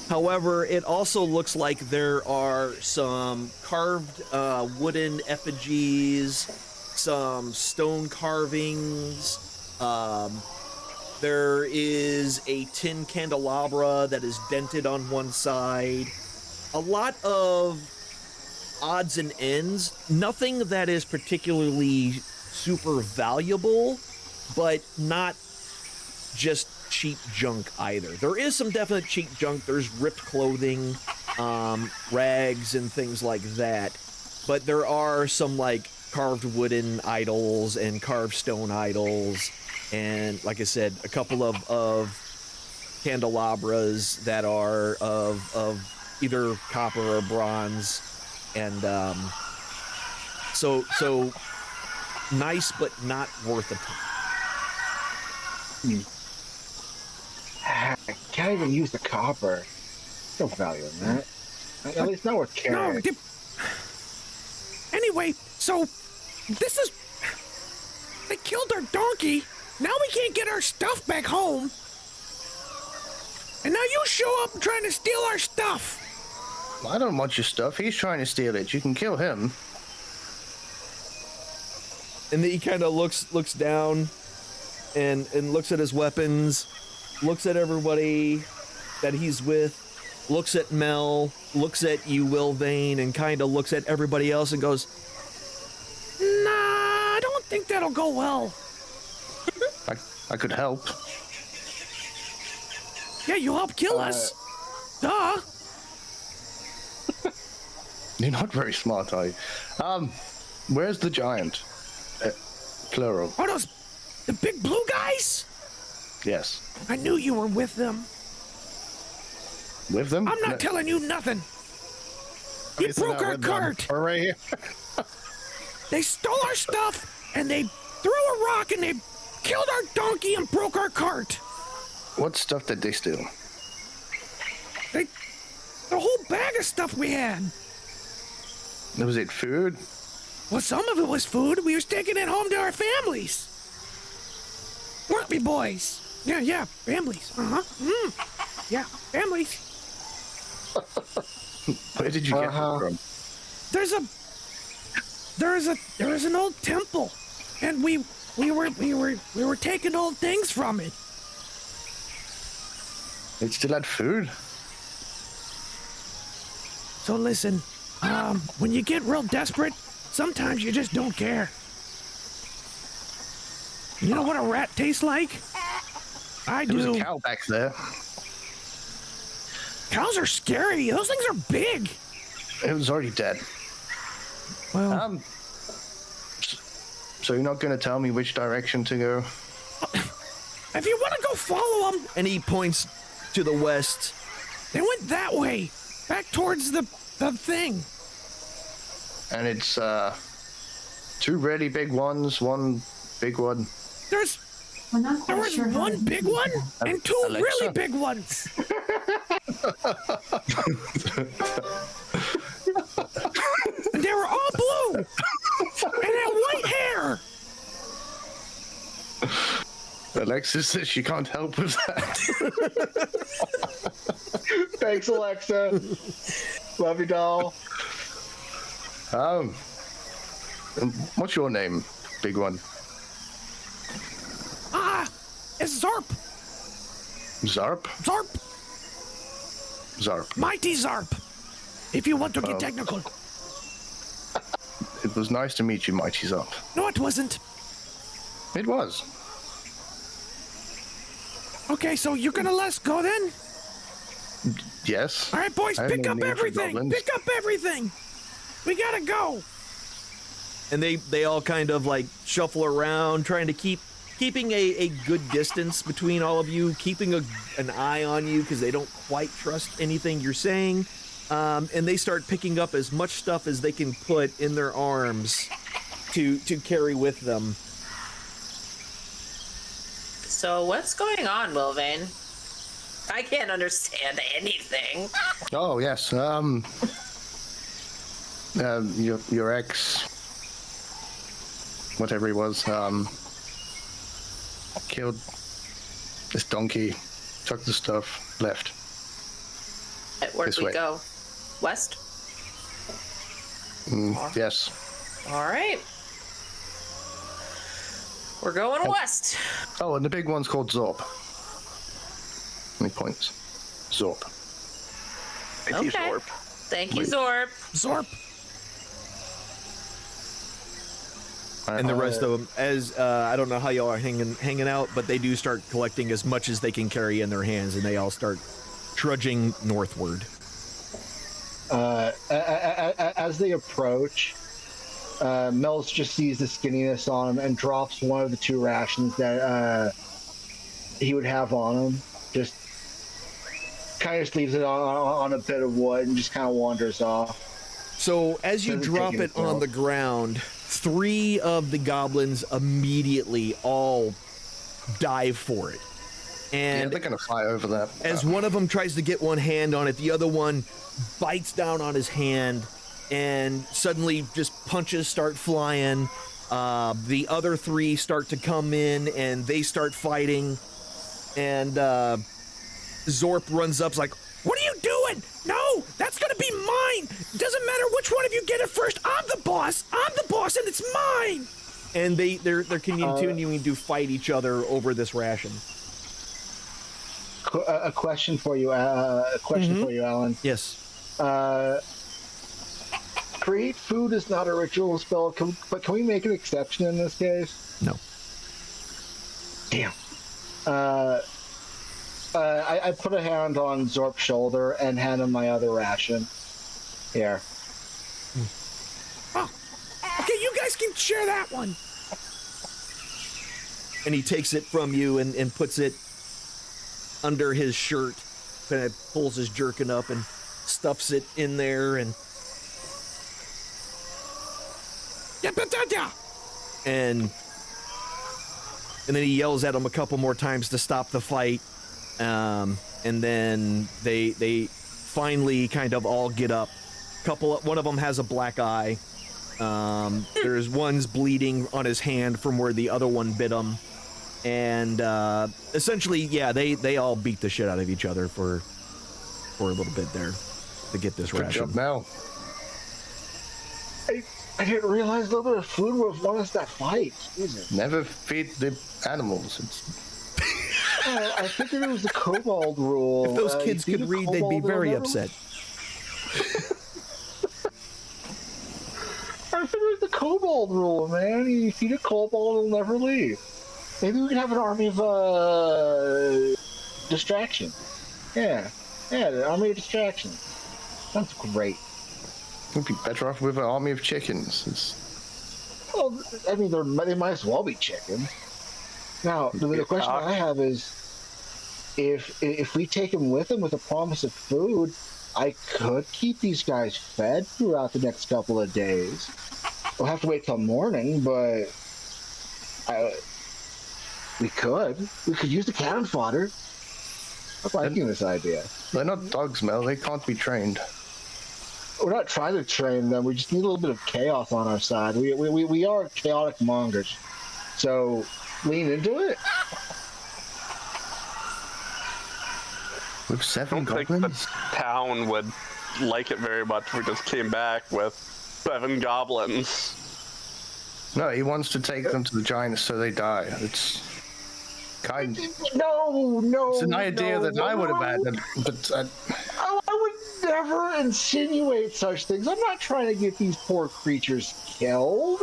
However, it also looks like there are some carved wooden effigies, some stone carvings. There is a tin candelabra that is dented on one side. A lot of odds and ends. Nothing that is particularly super valuable, but not just cheap junk either. There is some definite cheap junk. There's ripped clothing, rags, and things like that. But there are some like carved wooden idols and carved stone idols. And like I said, a couple of candelabras that are of either copper or bronze. And so nice, but not worth it. I can't even use the copper. No value in that. At least not worth carrying. No, anyway, so this is... They killed our donkey. Now we can't get our stuff back home. And now you show up trying to steal our stuff. I don't want your stuff. He's trying to steal it. You can kill him. And then he kind of looks down and looks at his weapons, looks at everybody that he's with, looks at Mel, looks at you, Wilvane, and kind of looks at everybody else and goes, Nah, I don't think that'll go well. I could help. Yeah, you help kill us. Duh. You're not very smart, are you? Where's the giant? Plural. Oh, those... The big blue guys? Yes. I knew you were with them. With them? I'm not telling you nothing. You broke our cart. We're right here. They stole our stuff, and they threw a rock, and they killed our donkey and broke our cart. What stuff did they steal? The whole bag of stuff we had. Was it food? Well, some of it was food. We was taking it home to our families. Weren't we, boys? Yeah, families. Yeah, families. Where did you get that from? There is an old temple, and we were taking old things from it. It still had food? So listen, when you get real desperate, sometimes you just don't care. You know what a rat tastes like? I do. There was a cow back there. Cows are scary. Those things are big. It was already dead. Well, so you're not going to tell me which direction to go? if you want to go follow them, and he points to the west. they went that way, back towards the thing. And it's two really big ones, one big one. There was one big one and two Alexa? really big ones. And they were all blue and had white hair. Alexis says she can't help with that. Thanks, Alexa. Love you, doll. What's your name, big one? It's Zarp. Zarp? Zarp. Zarp. Mighty Zarp. If you want to get Oh. technical. It was nice to meet you, Mighty Zarp. No, it wasn't. It was. Okay, so you're gonna let us go then? Yes. All right, boys, I have pick no up need for everything. goblins. Pick up everything. We gotta go. And they all kind of like shuffle around, trying to keeping a good distance between all of you, keeping an eye on you because they don't quite trust anything you're saying. And they start picking up as much stuff as they can put in their arms to carry with them. So what's going on, Wilvane? I can't understand anything. Oh, yes. Your ex whatever he was, killed this donkey, took the stuff, left. Where This do we way. go? West? Yes. All right. We're going west. Oh, and the big one's called Zorp. Any points? Zorp. Thank you, Okay. Zorp. Thank you, Zorp. Zorp. And the rest of them, as I don't know how y'all are hanging out, but they do start collecting as much as they can carry in their hands, and they all start trudging northward. As they approach, Mel's just sees the skinniness on him and drops one of the 2 rations that he would have on him. Just kind of just leaves it on a bit of wood and just kind of wanders off. So as you Doesn't drop take it any on fault. the ground, 3 of the goblins immediately all dive for it. Yeah, And they're gonna fly over that. as one of them tries to get one hand on it, the other one bites down on his hand, and suddenly just punches start flying. The other 3 start to come in, and they start fighting. And Zorp runs up's like, What are you doing? No, that's gonna be mine. Doesn't matter which one of you get it first. I'm the boss. I'm the boss, and it's mine. and they're continuing to fight each other over this ration. A question for you, Alan. Yes. Create food is not a ritual spell, but can we make an exception in this case? No. Damn. I put a hand on Zorp's shoulder and hand him my other ration. Here. Oh, okay, you guys can share that one. And he takes it from you and puts it under his shirt, kind of pulls his jerkin up and stuffs it in there, and and then he yells at him a couple more times to stop the fight, and then they finally kind of all get up. One of them has a black eye. There's one's bleeding on his hand from where the other one bit him. And essentially, yeah, they all beat the shit out of each other for a little bit there to get this Good ration. job, Mel. I didn't realize a little bit of food would have won us that fight. Jesus. Never feed the animals. It's I figured it was the kobold rule. If those You kids feed could a read, they'd be kobold, very they'll never- upset. I figured it was the kobold rule, man. You feed a kobold, it'll never leave. Maybe we can have an army of distraction. Yeah, the army of distraction. That's great. We'd be better off with an army of chickens. Well, I mean, they might as well be chickens. Now, the question I have is, if we take them with them with a promise of food, I could keep these guys fed throughout the next couple of days. We'll have to wait till morning, but we could use the cannon fodder. I'm liking this idea. They're not dogs, Mel. They can't be trained. We're not trying to train them. We just need a little bit of chaos on our side. We are chaotic mongers. So lean into it. With 7 I don't think goblins? the town would like it very much if we just came back with 7 goblins. No, he wants to take them to the giants so they die. It's kind. No. It's an idea that I would have had, but I would never insinuate such things. I'm not trying to get these poor creatures killed.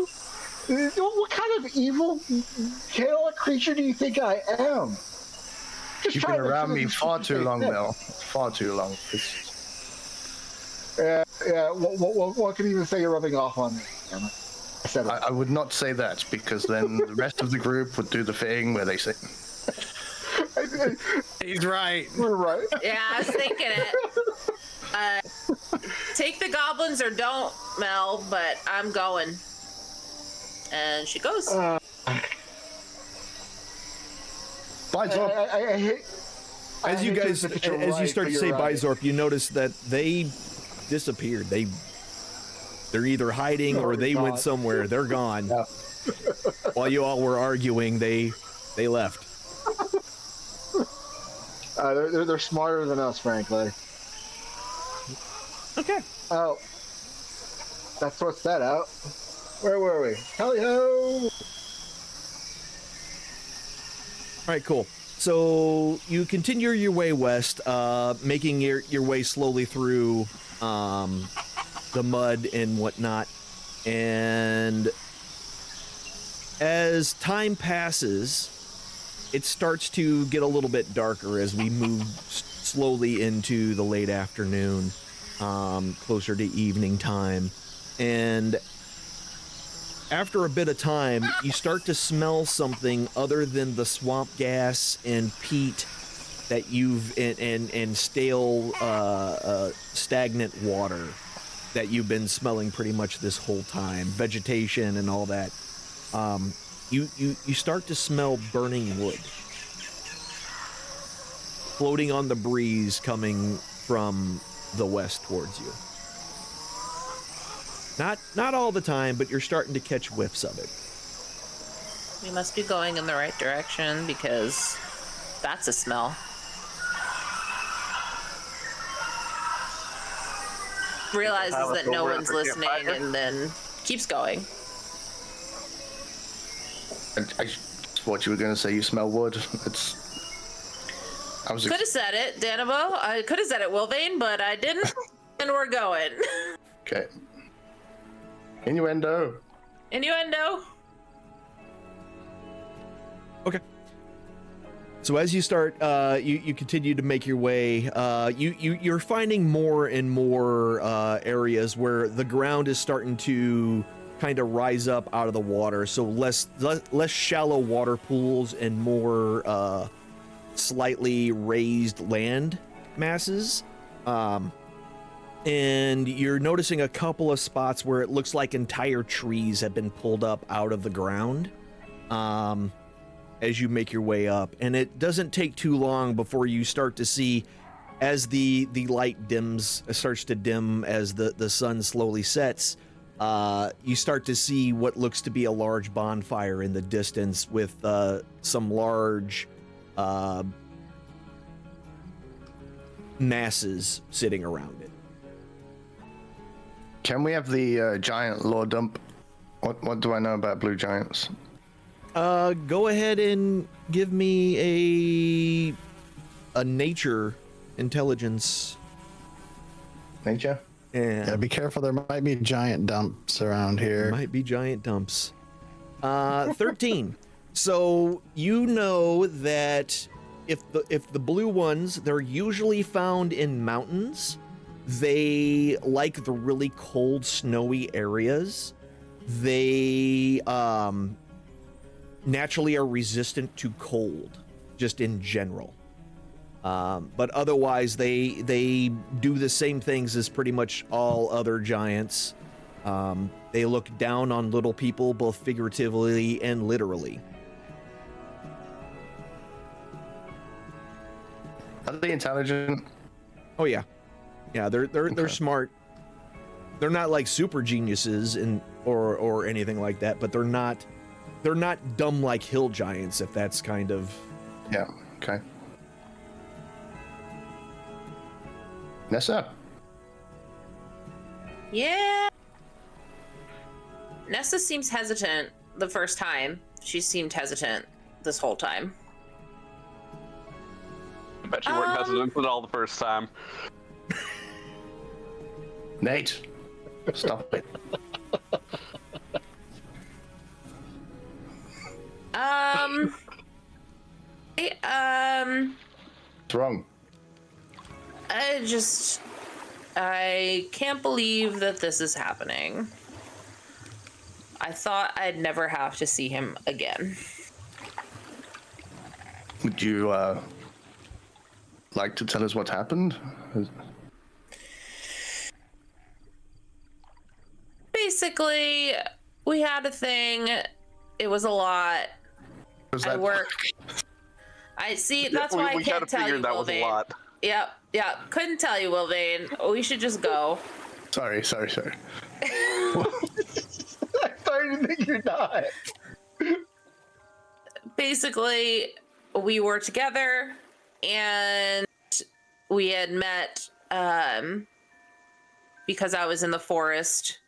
What kind of evil, chaotic creature do you think I am? Just you've trying been to around make me sure these far creatures too stay long, fed. Mel. Far too long. Yeah. One could even say you're rubbing off on me. Damn it. I said it. I would not say that because then the rest of the group would do the thing where they say, He's right. We're right. Yeah, I was thinking it. Take the goblins or don't, Mel, but I'm going. And she goes. "Bye, Zorp." I hate. As you guys, as you start to say bye, Zorp, you notice that they disappeared. They They're either hiding or they went somewhere. They're gone. Yeah. While you all were arguing, they left. They're smarter than us, frankly. Okay. Oh, that sorts that out. Where were we? Tally ho! All right, cool. So you continue your way west, making your way slowly through the mud and whatnot. And as time passes, it starts to get a little bit darker as we move slowly into the late afternoon, closer to evening time. And after a bit of time, you start to smell something other than the swamp gas and peat that and stale, stagnant water that you've been smelling pretty much this whole time. Vegetation and all that. You start to smell burning wood floating on the breeze coming from the west towards you. Not all the time, but you're starting to catch whiffs of it. We must be going in the right direction because that's a smell. Realizes that no one's listening and then keeps going. I thought you were going to say you smell wood. I was Could have said it, Danabo. I could have said it, Wilvane, but I didn't. And we're going. Okay. Innuendo. Innuendo. Okay. So as you start, you continue to make your way. You're finding more and more areas where the ground is starting to kind of rise up out of the water. So less shallow water pools and more slightly raised land masses. And you're noticing a couple of spots where it looks like entire trees have been pulled up out of the ground. As you make your way up, and it doesn't take too long before you start to see, as the light starts to dim as the sun slowly sets, you start to see what looks to be a large bonfire in the distance with some large masses sitting around it. Can we have the giant lore dump? What do I know about blue giants? Go ahead and give me a nature intelligence. Nature? Yeah, be careful. There might be giant dumps around here. Might be giant dumps. 13. So you know that if the blue ones, they're usually found in mountains. They like the really cold, snowy areas. They naturally are resistant to cold, just in general. But otherwise, they do the same things as pretty much all other giants. They look down on little people, both figuratively and literally. Are they intelligent? Oh yeah, they're smart. They're not like super geniuses or anything like that, but they're not dumb like hill giants, if that's kind of. Yeah. Okay. Nessa. Yeah. Nessa seems hesitant the first time. She seemed hesitant this whole time. I bet you weren't hesitant at all the first time. Nate. Stop it. What's wrong? I can't believe that this is happening. I thought I'd never have to see him again. Would you like to tell us what happened? Basically, we had a thing. It was a lot. I work. I see. That's why I can't tell you, that was a lot. Yep. Couldn't tell you, Wilvane. We should just go. Sorry. pretending you're not. Basically, we were together and we had met because I was in the forest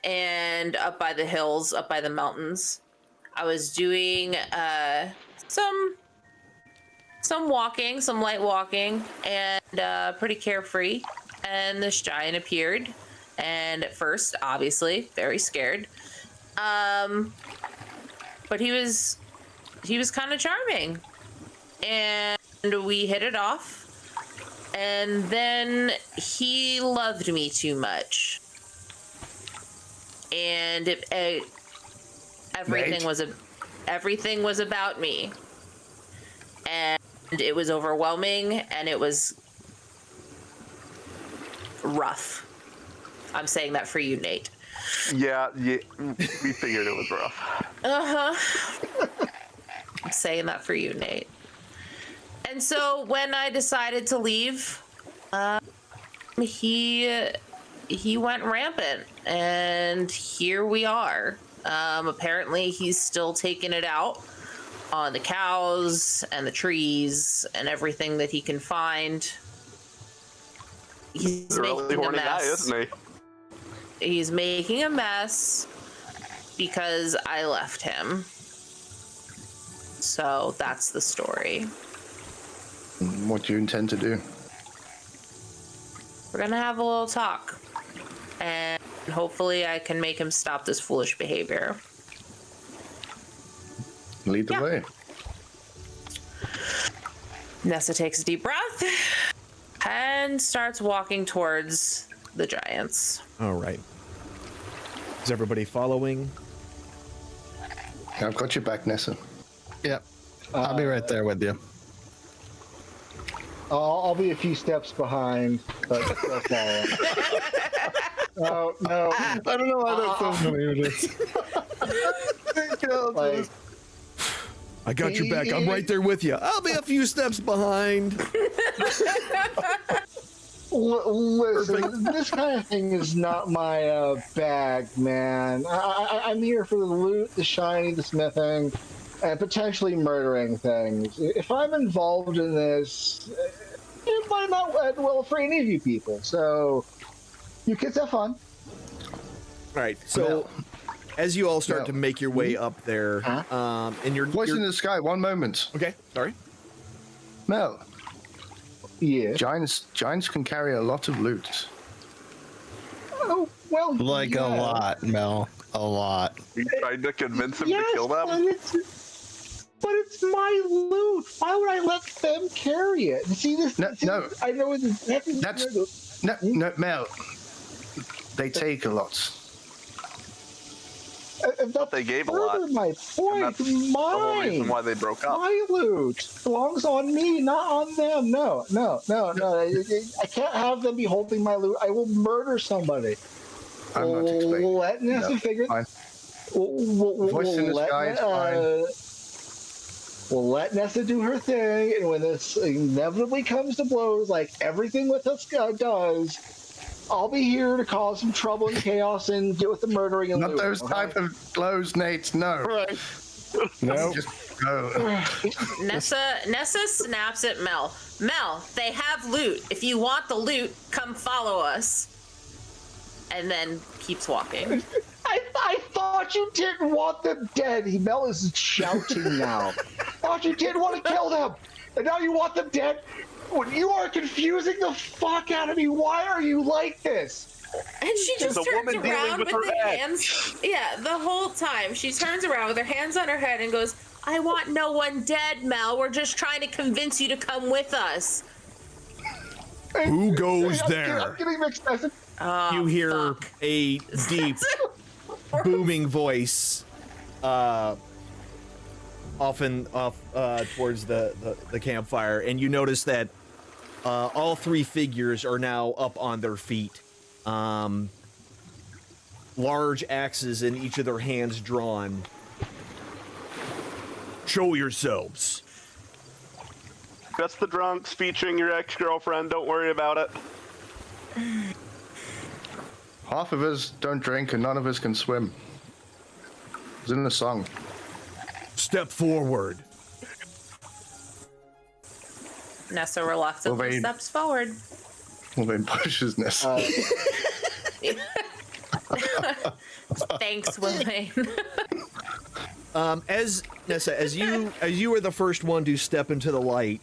and up by the hills, up by the mountains. I was doing some walking, some light walking, and pretty carefree. And this giant appeared, and at first, obviously, very scared. But he was kind of charming, and we hit it off. And then he loved me too much, and everything was about me, and it was overwhelming, and it was rough. I'm saying that for you, Nate. Yeah, we figured it was rough. I'm saying that for you, Nate. And so when I decided to leave, he went rampant, and here we are. Apparently he's still taking it out on the cows and the trees and everything that he can find. He's Really making a horny guy, mess. isn't he? He's making a mess because I left him. So that's the story. What do you intend to do? We're gonna have a little talk, and hopefully I can make him stop this foolish behavior. Lead the way. Nessa takes a deep breath and starts walking towards the giants. All right. Is everybody following? I've got your back, Nessa. Yep. I'll be right there with you. I'll be a few steps behind, but still following. No. I don't know why that's so funny. Like, I got your back. I'm right there with you. I'll be a few steps behind. listen, this kind of thing is not my bag, man. I'm here for the loot, the shiny, the smithing, and potentially murdering things. If I'm involved in this, it might not end well for any of you people. So, you kids have fun. All right. So, as you all start to make your way up there, and you're Voice in the sky, one moment. okay. Sorry. Mel, Yeah. giants can carry a lot of loot. Oh, well. Like yeah. a lot, Mel. A lot. You tried to convince him Yes, to kill them? but it's my loot. Why would I let them carry it? See this? No. I know that's No, Mel. They take a lot. They gave a lot. My And point. that's the whole reason Mine. why they broke up. My loot belongs on me, not on them. No. I can't have them be holding my loot. I will murder somebody. I'm not explaining. Let Nessa No, figure. fine. Voice in the sky is fine. We'll let Nessa do her thing, and when this inevitably comes to blows, like everything with us does, I'll be here to cause some trouble and chaos and get with the murdering and Not looting, those type of blows, Nate. No. Right. No. Just go. Nessa snaps at Mel. Mel, they have loot. If you want the loot, come follow us. And then keeps walking. I thought you didn't want them dead. Mel is shouting now. Thought you didn't want to kill them, and now you want them dead. When you are confusing the fuck out of me. Why are you like this? And she just The turns woman dealing around with with her the head. hands. Yeah, the whole time. She turns around with her hands on her head and goes, I want no one dead, Mel. We're just trying to convince you to come with us. Who goes I'm there? getting mixed messages. You hear fuck. a deep, booming voice, often off towards the campfire, and you notice that all three figures are now up on their feet. Large axes in each of their hands drawn. Show yourselves. Just the drunks featuring your ex-girlfriend. Don't worry about it. Half of us don't drink and none of us can swim. was in the song. Step forward. Nessa reluctantly Wolverine. steps forward. Wolverine pushes Nessa. Thanks, William. As Nessa, as you are the first one to step into the light,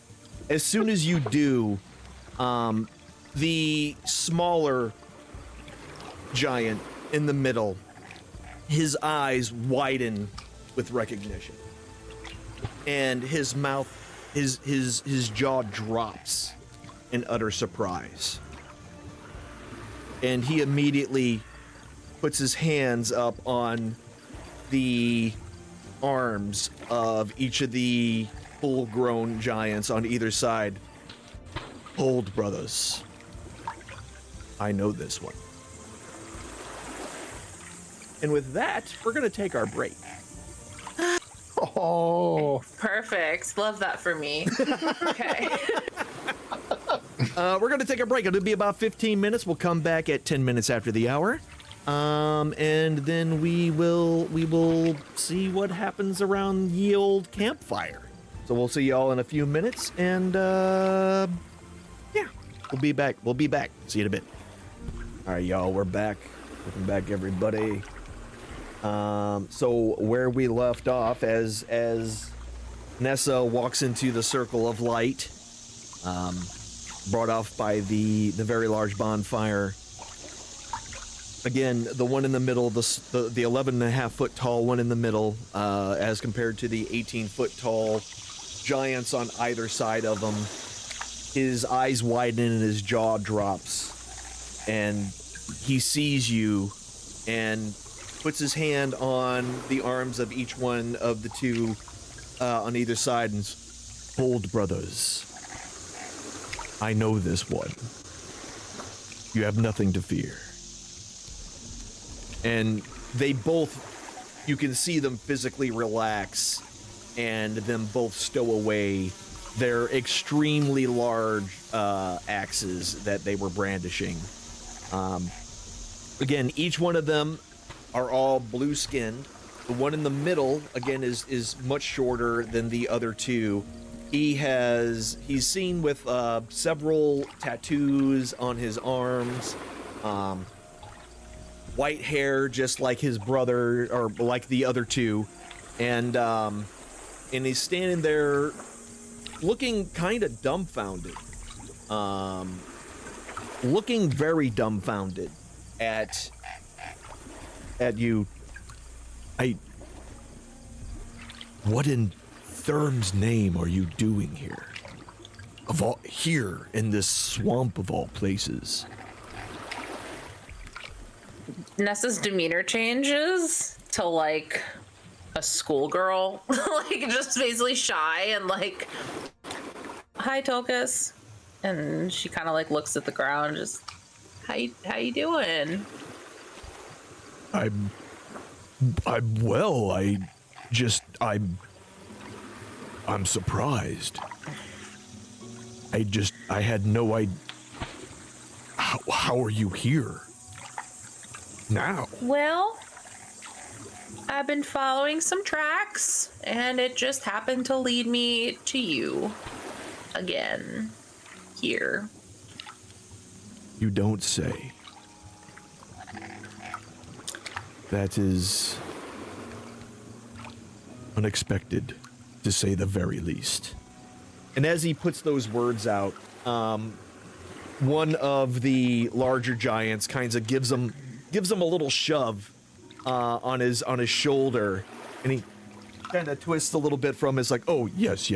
as soon as you do, the smaller giant in the middle, his eyes widen with recognition, and his mouth, his jaw drops in utter surprise, and he immediately puts his hands up on the arms of each of the full-grown giants on either side. Hold, brothers. I know this one. And with that, we're going to take our break. Oh, Perfect. Love that for me. Okay. We're going to take a break. It'll be about 15 minutes. We'll come back at 10 minutes after the hour. And then we will see what happens around ye old campfire. So we'll see y'all in a few minutes, and yeah, we'll be back. See you in a bit. All right, y'all, we're back. Welcome back, everybody. So where we left off, as Nessa walks into the circle of light, brought off by the very large bonfire. Again, the one in the middle, the 11.5-foot tall one in the middle, as compared to the 18-foot tall giants on either side of him. His eyes widen and his jaw drops, and he sees you and puts his hand on the arms of each one of the two on either side and hold, brothers. I know this one. You have nothing to fear. And they both, you can see them physically relax and them both stow away their extremely large axes that they were brandishing. Again, each one of them are all blue-skinned. The one in the middle, again, is much shorter than the other two. He's seen with several tattoos on his arms. White hair, just like his brother, or like the other two, and he's standing there, looking kind of dumbfounded, looking very dumbfounded at you. What in Therm's name are you doing here? Here in this swamp of all places. Nessa's demeanor changes to like a schoolgirl, like just basically shy and like, "Hi, Tokus," and she kind of like looks at the ground, just, how you doing?" I'm well. I'm surprised. I had no idea. How are you here now? Well, I've been following some tracks, and it just happened to lead me to you again here. You don't say. That is unexpected, to say the very least. And as he puts those words out, one of the larger giants kind of gives him a little shove on his shoulder, and he kind of twists a little bit from his, like, "Oh yes,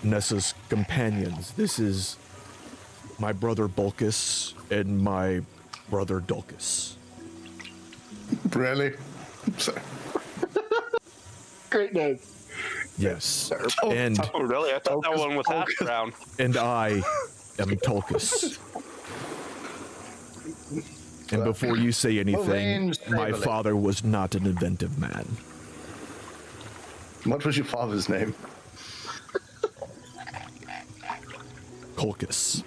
Nessa's companions. This is my brother Bulkus and my brother Dulcus." Really? Sorry. Great name. Yes. And Oh, really? I thought that one was half brown. and I am Tulkus. And before you say anything, Wolverine's my Maybelline. father was not an inventive man. What was your father's name? Colchis.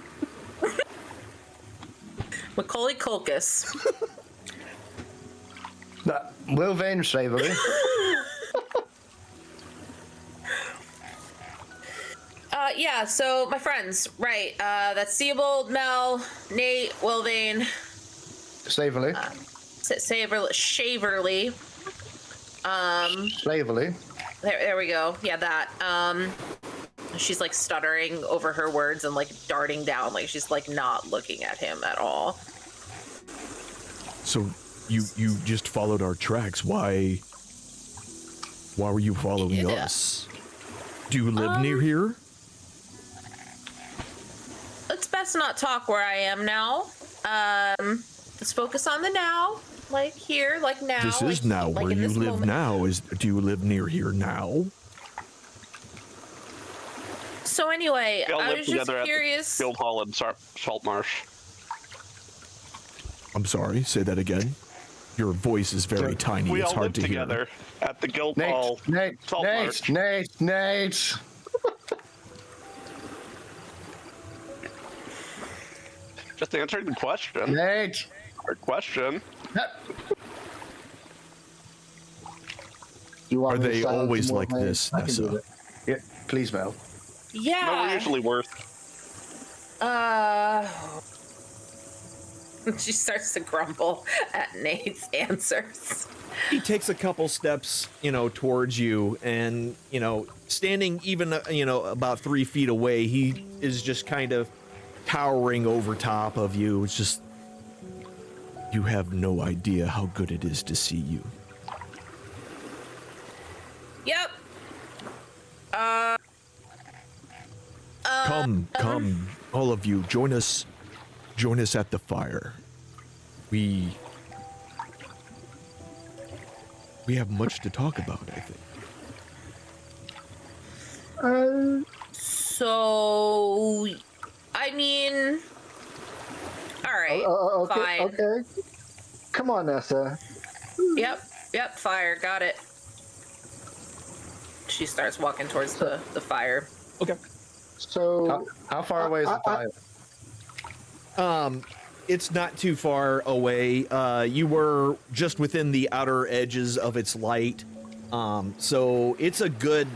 Macaulay Culkin. Will Vane Slavery. Yeah, so my friends, right, that's Theobald, Mel, Nate, Wilvane, Slavery. Shaverly. Slavery. There we go. Yeah, that. She's like stuttering over her words and like darting down, like she's like not looking at him at all. So you just followed our tracks. Why were you following us? Do you live near here? It's best not talk where I am now. Let's focus on the now. Like here, like now. This is now like where in you this live moment. now. Do you live near here now? So anyway, We all I live was just together curious. at the Guild Hall in Saltmarsh. I'm sorry, say that again. Your voice is very tiny. We It's all hard live to together at the Guild Nate, Hall. Nate, Saltmarsh. Nate. Just answering the question. Nate. Hard question. You want Are me to they silence always him more, like man? this, I can do Nessa? that. Yeah, please, Mel. No, we're Yeah. usually worse. She starts to grumble at Nate's answers. He takes a couple steps, towards you, and, standing even, about 3 feet away, he is just kind of towering over top of you. It's just, You have no idea how good it is to see you. Yep. Come, all of you, join us at the fire. We have much to talk about, I think. So, I mean, all right, Okay, fine. okay. Come on, Nessa. Yep, fire, got it. She starts walking towards the fire. okay. So, How far away is the fire? It's not too far away. You were just within the outer edges of its light. So it's a good,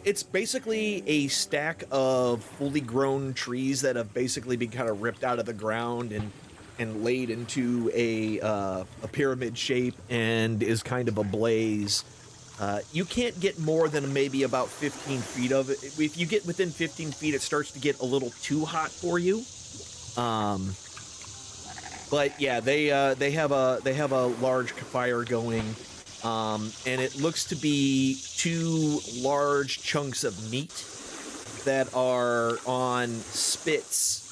it's basically a stack of fully grown trees that have basically been kind of ripped out of the ground and laid into a pyramid shape and is kind of ablaze. You can't get more than maybe about 15 feet of it. If you get within 15 feet, it starts to get a little too hot for you. But yeah, they have a large fire going, and it looks to be 2 large chunks of meat that are on spits,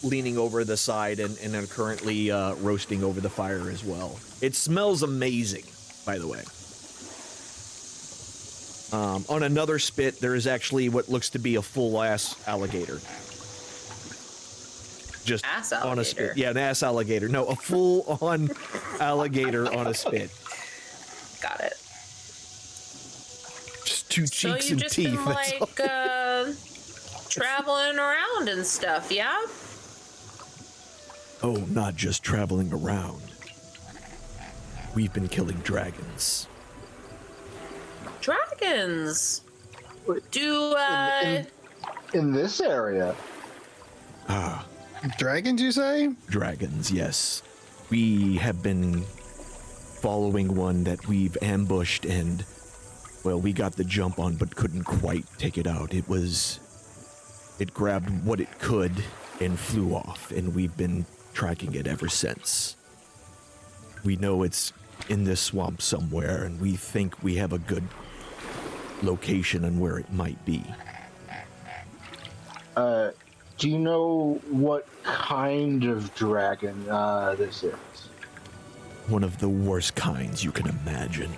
leaning over the side and are currently roasting over the fire as well. It smells amazing, by the way. On another spit, there is actually what looks to be a full-ass alligator. Just Ass on a alligator. spit. Yeah, an ass alligator. No, a full-on alligator on a spit. Got it. Just 2 So cheeks you've and just teeth. been that's all. like traveling around and stuff, yeah? Oh, not just traveling around. We've been killing dragons. Dragons. Wait, Do in this area, Dragons, you say? Dragons, yes. We have been following one that we've ambushed and, well, we got the jump on but couldn't quite take it out. It grabbed what it could and flew off, and we've been tracking it ever since. We know it's in this swamp somewhere, and we think we have a good location on where it might be. do you know what kind of dragon this is? One of the worst kinds you can imagine.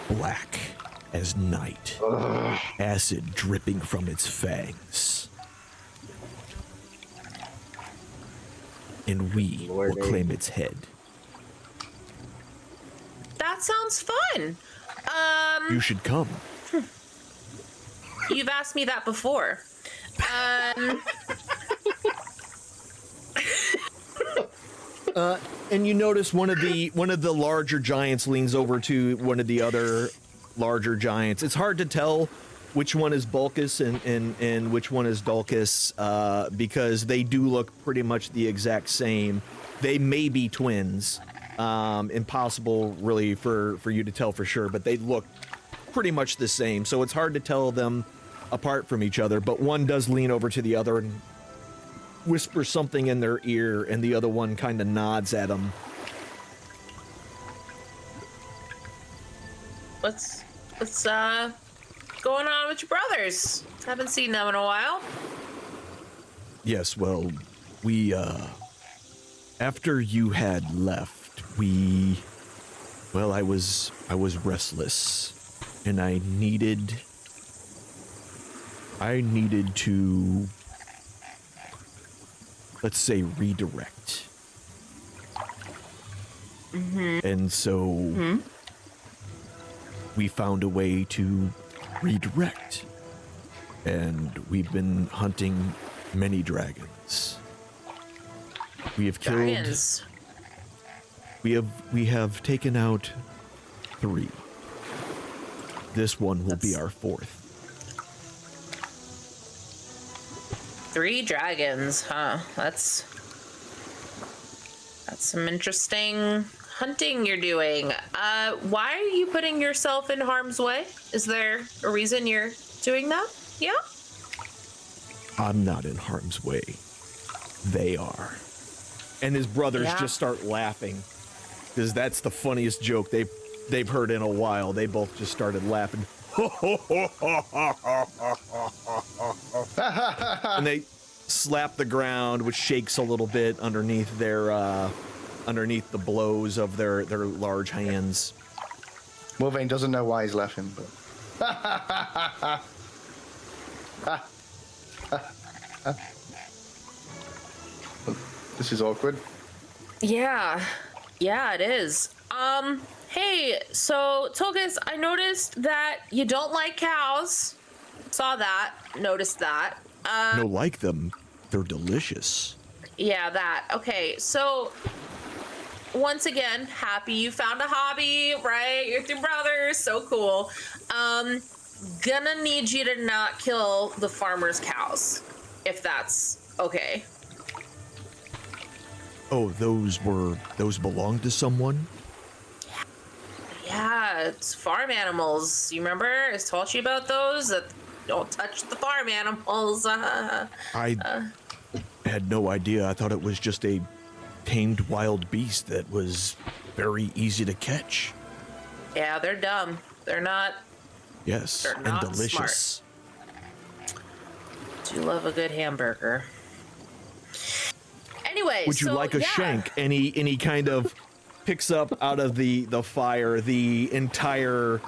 Black as night. Acid dripping from its fangs. And we Lord will claim its head. that sounds fun. You should come. You've asked me that before. And you notice one of the larger giants leans over to one of the other larger giants. It's hard to tell which one is Bulkus and which one is Dulcus, because they do look pretty much the exact same. They may be twins. Impossible really for you to tell for sure, but they look pretty much the same. So it's hard to tell them apart from each other, but one does lean over to the other and whisper something in their ear, and the other one kind of nods at them. What's going on with your brothers? Haven't seen them in a while. Yes, well, we, after you had left, I was restless, and I needed to, let's say, redirect. And so we found a way to redirect, and we've been hunting many dragons. We have killed. Dragons. We have taken out 3. This one will be our 4th. 3 dragons, huh? That's some interesting hunting you're doing. Why are you putting yourself in harm's way? Is there a reason you're doing that? Yeah? I'm not in harm's way. They are. And his brothers Yeah. just start laughing, because that's the funniest joke they've heard in a while. They both just started laughing. And they slap the ground, which shakes a little bit underneath underneath the blows of their large hands. Mulvane doesn't know why he's laughing, but this is awkward. Yeah, it is. Hey, so Tulkas, I noticed that you don't like cows. Saw that, noticed that. No, like them. They're delicious. Yeah, that. Okay, so once again, happy you found a hobby, right? You're with your brothers, so cool. Gonna need you to not kill the farmer's cows, if that's okay. Oh, those belong to someone? Yeah, it's farm animals. You remember? I told you about those. That don't touch the farm animals. I had no idea. I thought it was just a tamed wild beast that was very easy to catch. Yeah, they're dumb. They're not. Yes, They're and not delicious. Do love a good hamburger. Anyway, Would you like a shank? Any kind of picks up out of the fire the entire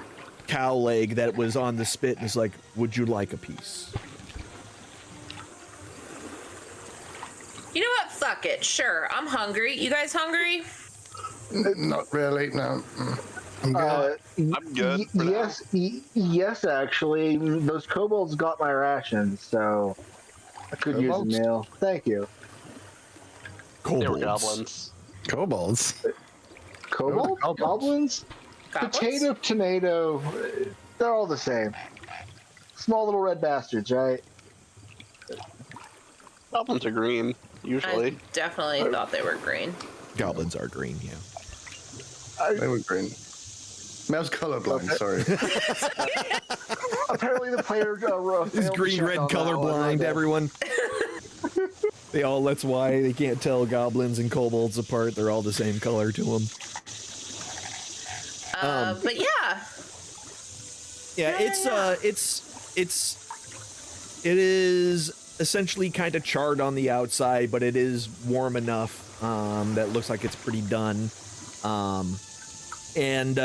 cow leg that was on the spit and is like, would you like a piece? You know what? Fuck it. Sure, I'm hungry. You guys hungry? Not really, no. I'm good. I'm good for now. Yes, actually, those kobolds got my rations, so I could use a Kobolds? meal. Thank you. They were Kobolds. goblins. Kobolds. Kobold? Kobolds. Goblins? Goblins? Potato, tomato, they're all the same. Small little red bastards, right? Goblins are green, usually. I definitely thought they were green. Goblins are green, yeah. They were green. Mel's colorblind, sorry. Apparently the player Is failed to green check red on that one, colorblind, right? everyone. That's why they can't tell goblins and kobolds apart. They're all the same color to them. But yeah. Yeah, it is essentially kind of charred on the outside, but it is warm enough that looks like it's pretty done. And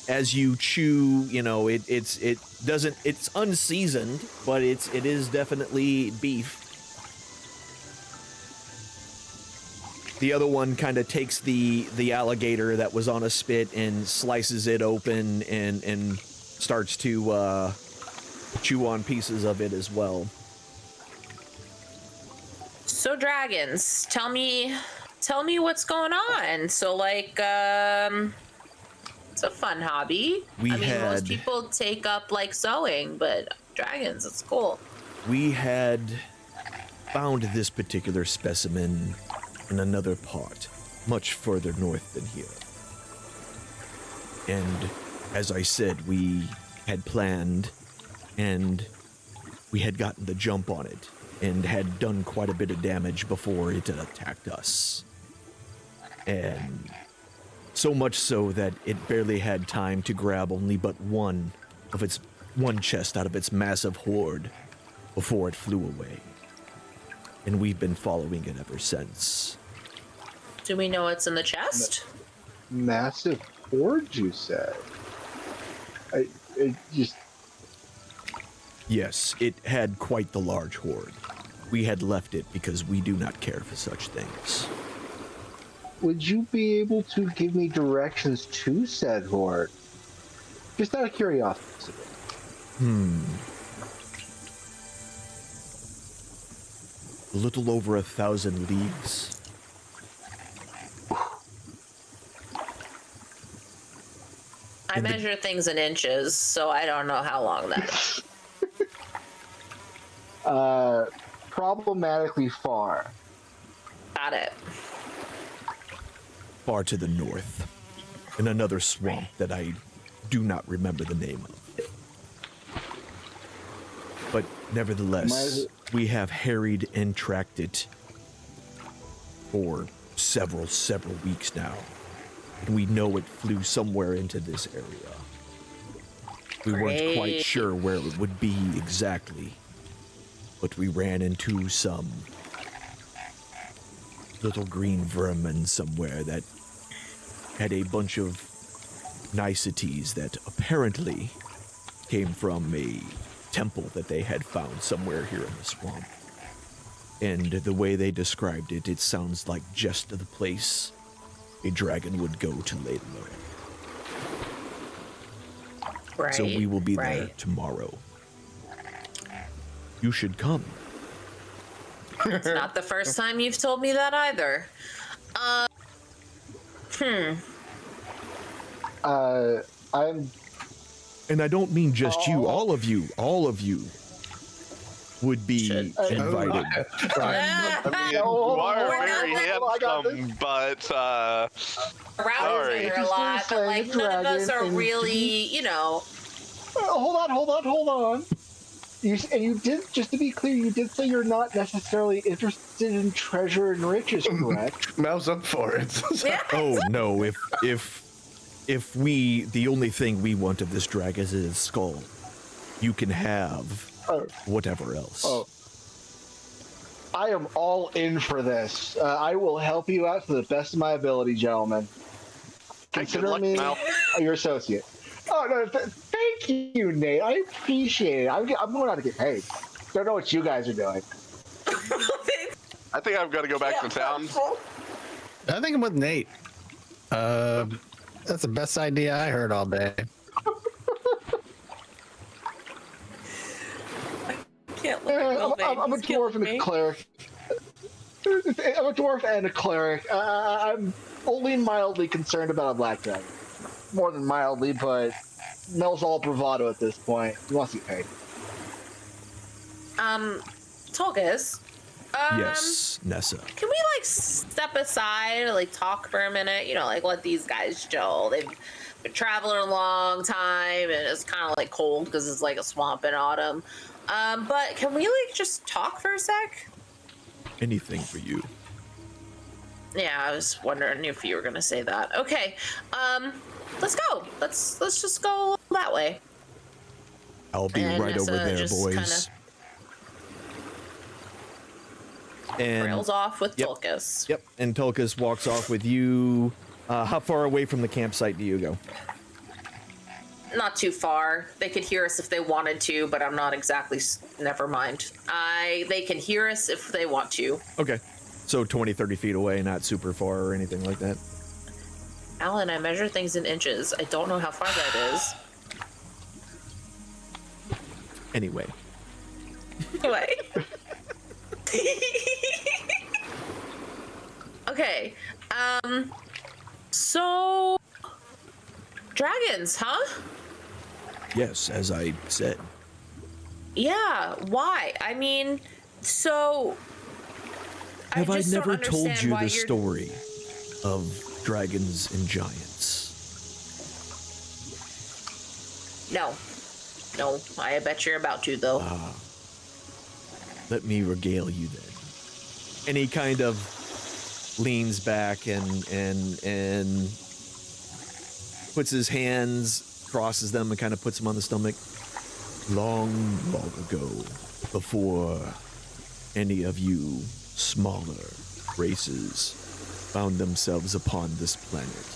as you chew, it's unseasoned, but it is definitely beef. The other one kind of takes the alligator that was on a spit and slices it open and starts to chew on pieces of it as well. So dragons, tell me tell me what's going on. So, like, it's a fun hobby. Most people take up, like, sewing, but dragons, it's cool. We had found this particular specimen in another part, much further north than here. And as I said, we had planned and we had gotten the jump on it and had done quite a bit of damage before it attacked us. And so much so that it barely had time to grab only but one chest out of its massive hoard before it flew away. And we've been following it ever since. Do we know what's in the chest? Massive hoard, you said? Yes, it had quite the large hoard. We had left it because we do not care for such things. Would you be able to give me directions to said hoard? Just out of curiosity. A little over 1,000 leagues. I measure things in inches, so I don't know how long that is. Problematically far. Got it. Far to the north, in another swamp that I do not remember the name of. But nevertheless, we have harried and tracked it for several weeks now. And we know it flew somewhere into this area. We weren't quite sure where it would be exactly, but we ran into some little green vermin somewhere that had a bunch of niceties that apparently came from a temple that they had found somewhere here in the swamp. And the way they described it, it sounds like just the place a dragon would go to lay low. Right. So we will be there tomorrow. You should come. It's not the first time you've told me that either. I'm... And I don't mean just you, all of you would be invited. I mean, you are very handsome, but Around here a lot, but like none of us are really, you know. Hold on. You did, just to be clear, you did say you're not necessarily interested in treasure and riches, correct? Mel's up for it. Oh no, if we, the only thing we want of this dragon is its skull, you can have whatever else. I am all in for this. I will help you out to the best of my ability, gentlemen. Consider me your associate. Oh, no, thank you, Nate. I appreciate it. I'm going out to get paid. Don't know what you guys are doing. I think I've got to go back to town. I think I'm with Nate. That's the best idea I heard all day. I'm a dwarf and a cleric. I'm a dwarf and a cleric. I'm only mildly concerned about a black dragon. More than mildly, but Mel's all bravado at this point. He wants to get paid. Tulkas. Yes, Nessa. Can we like step aside, like talk for a minute? You know, like let these guys chill. They've been traveling a long time, and it's kind of like cold because it's like a swamp in autumn. But can we like just talk for a sec? Anything for you. Yeah, I was wondering if you were gonna say that. Okay, let's go. Let's just go that way. I'll be right Nessa over there, just boys. And trails off with Tulkas. Yep, and Tulkas walks off with you. How far away from the campsite do you go? Not too far. They could hear us if they wanted to, but I'm not exactly. Never mind. They can hear us if they want to. Okay. So 20, 30 feet away, not super far or anything like that. Alan, I measure things in inches. I don't know how far that is. Anyway. What? Okay, Okay. So dragons, huh? Yes, as I said. Yeah. Why? I mean, so. Have I just don't never told understand you why the you're- story of dragons and giants? No. No, I bet you're about to, though. Let me regale you then. And he kind of leans back and puts his hands, crosses them, and kind of puts them on the stomach. Long, long ago, before any of you smaller races found themselves upon this planet,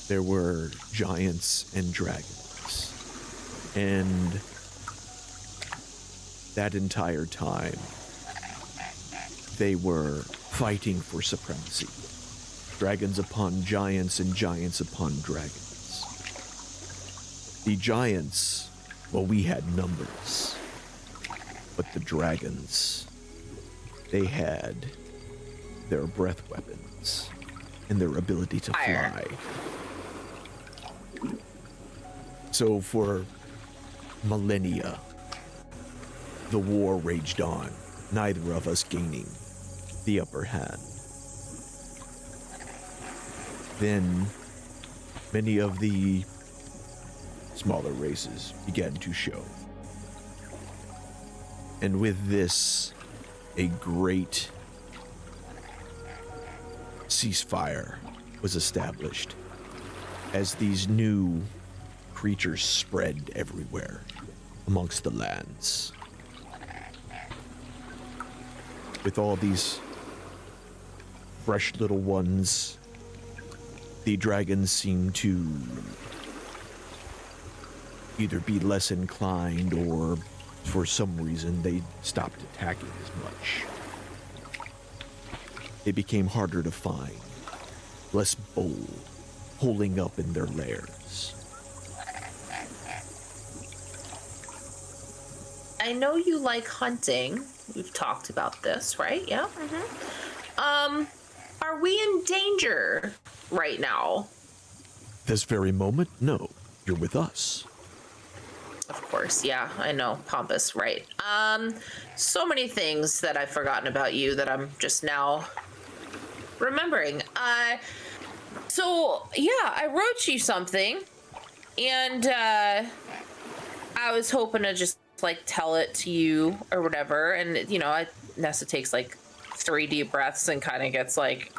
there were giants and dragons. And that entire time, they were fighting for supremacy. Dragons upon giants and giants upon dragons. The giants, well, we had numbers. But the dragons, they had their breath weapons and their ability to fly. So for millennia, the war raged on, neither of us gaining the upper hand. Then many of the smaller races began to show. And with this, a great ceasefire was established as these new creatures spread everywhere amongst the lands. With all these fresh little ones, the dragons seem to either be less inclined or for some reason they stopped attacking as much. They became harder to find, less bold, holing up in their lairs. I know you like hunting. We've talked about this, right? Yeah. Are we in danger right now? This very moment, no, you're with us. Of course, yeah, I know, pompous, right? So many things that I've forgotten about you that I'm just now remembering. So yeah, I wrote you something, and I was hoping to just like tell it to you or whatever, and you know, Nessa takes like 3 deep breaths and kind of gets like,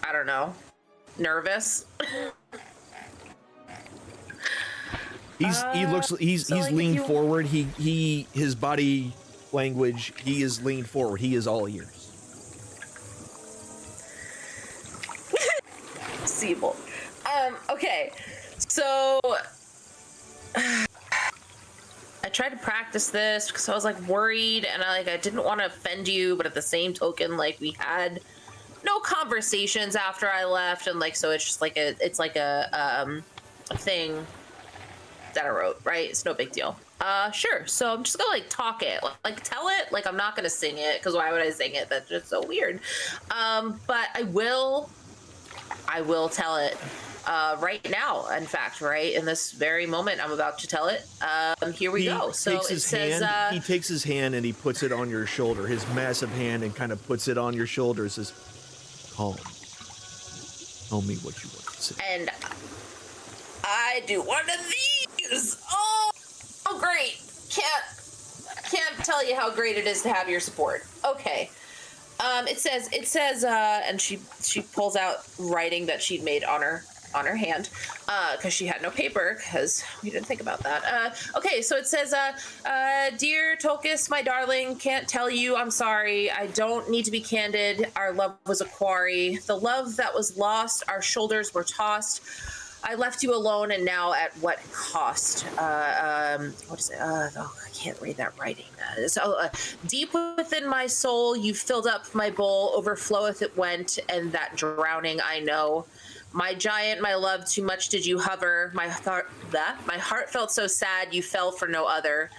I don't know, nervous. He's like, leaned forward. His body language, he is leaned forward. He is all ears. Siebel. Okay, so I tried to practice this because I was like worried, and I didn't want to offend you, but at the same token, like we had no conversations after I left, and like so it's just like a thing that I wrote, right? It's no big deal. Sure. So I'm just gonna like talk it, like tell it. Like I'm not gonna sing it because why would I sing it? That's just so weird. But I will tell it right now. In fact, right in this very moment, I'm about to tell it. Here we go. So it says he takes his hand and he puts it on your shoulder, his massive hand, and kind of puts it on your shoulder. Says, "Calm. Tell me what you want to say." And I do one of these. Oh, great. Can't tell you how great it is to have your support. Okay. It says, and she pulls out writing that she'd made on her hand, because she had no paper, because we didn't think about that. Okay, so it says, Dear Tolkis, my darling, can't tell you I'm sorry. I don't need to be candid. Our love was a quarry. The love that was lost, our shoulders were tossed. I left you alone, and now at what cost? What is it? I can't read that writing. So deep within my soul, you filled up my bowl, overfloweth it went, and that drowning I know. My giant, my love, too much did you hover. My heart felt so sad, you fell for no other.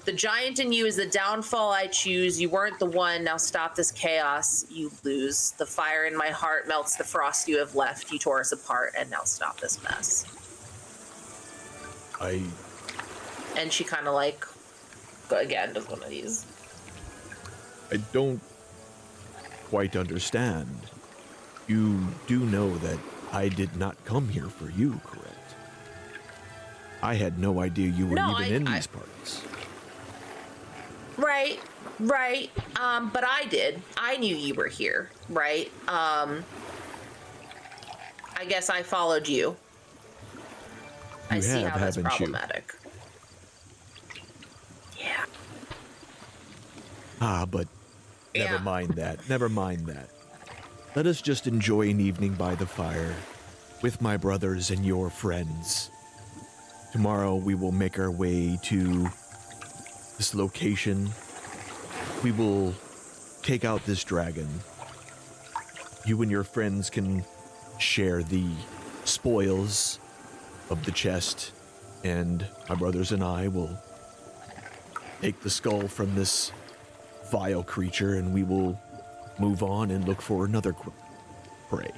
The giant in you is the downfall I choose. You weren't the one. Now stop this chaos. You lose. The fire in my heart melts the frost you have left. You tore us apart, and now stop this mess. And she kind of like, again, does one of these. I don't quite understand. You do know that I did not come here for you, correct? I had no idea you were in these parts. Right. But I did. I knew you were here, right? I guess I followed you. I see how that's problematic. Yeah. But never mind that. Never mind that. Let us just enjoy an evening by the fire with my brothers and your friends. Tomorrow we will make our way to this location. We will take out this dragon. You and your friends can share the spoils of the chest, and my brothers and I will take the skull from this vile creature, and we will move on and look for another prey.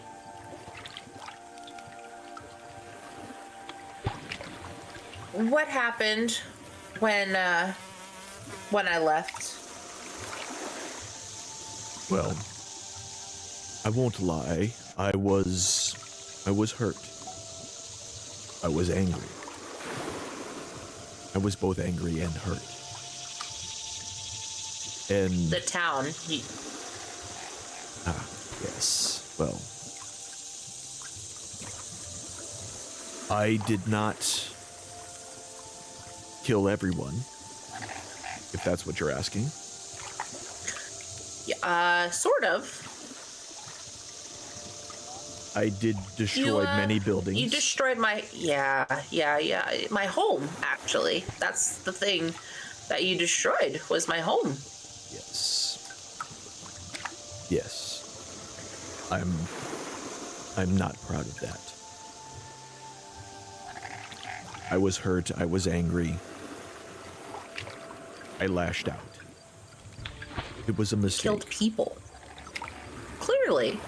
What happened when I left? Well, I won't lie. I was hurt. I was angry. I was both angry and hurt. And The town. yes. Well, I did not kill everyone, if that's what you're asking. Sort of. I did destroy many buildings. You destroyed my my home, actually. That's the thing that you destroyed, was my home. Yes. I'm not proud of that. I was hurt, I was angry. I lashed out. It was a mistake. Killed people. Clearly.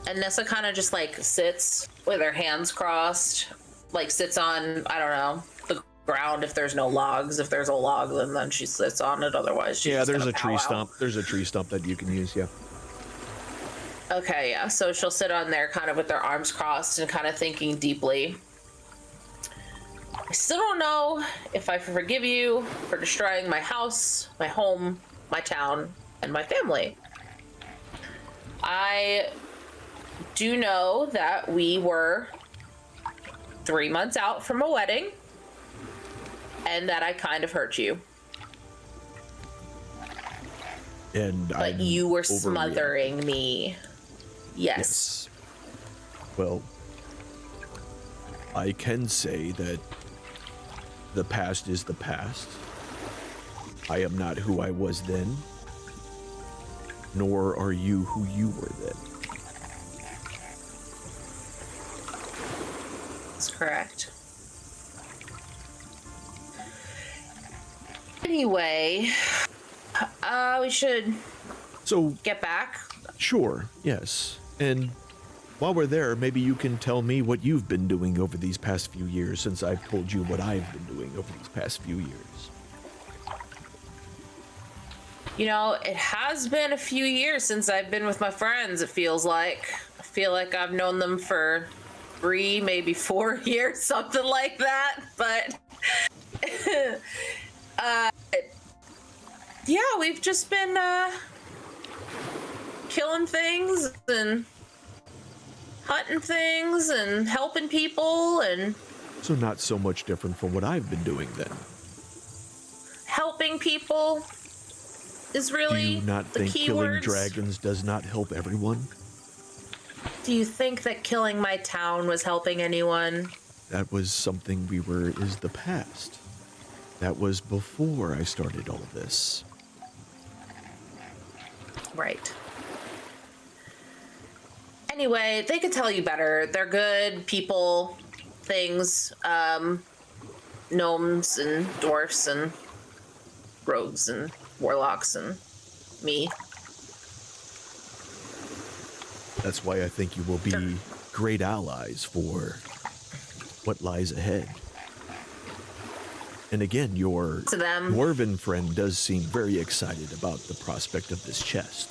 And Nessa kind of just like sits with her hands crossed, like sits on, I don't know, the ground if there's no logs. If there's a log, then she sits on it. Otherwise, she's just there's gonna a tree pow stump. out. There's a tree stump that you can use, yeah. Okay, yeah. So she'll sit on there kind of with her arms crossed and kind of thinking deeply. I still don't know if I forgive you for destroying my house, my home, my town, and my family. I do know that we were 3 months out from a wedding and that I kind of hurt you. But you were smothering me. Yes. Well, I can say that the past is the past. I am not who I was then, nor are you who you were then. That's correct. Anyway, we should get back. Sure, yes. And while we're there, maybe you can tell me what you've been doing over these past few years, since I've told you what I've been doing over these past few years. You know, it has been a few years since I've been with my friends, it feels like. I feel like I've known them for 3, maybe 4 years, something like that. But, yeah, we've just been, killing things and hunting things and helping people and... So not so much different from what I've been doing then. Helping people is really Do you not the think key killing words? dragons does not help everyone? Do you think that killing my town was helping anyone? That was something is the past. That was before I started all this. Right. Anyway, they could tell you better. They're good people, things. gnomes and dwarfs and rogues and warlocks and me. That's why I think you will be great allies for what lies ahead. And again, your To them. dwarven friend does seem very excited about the prospect of this chest.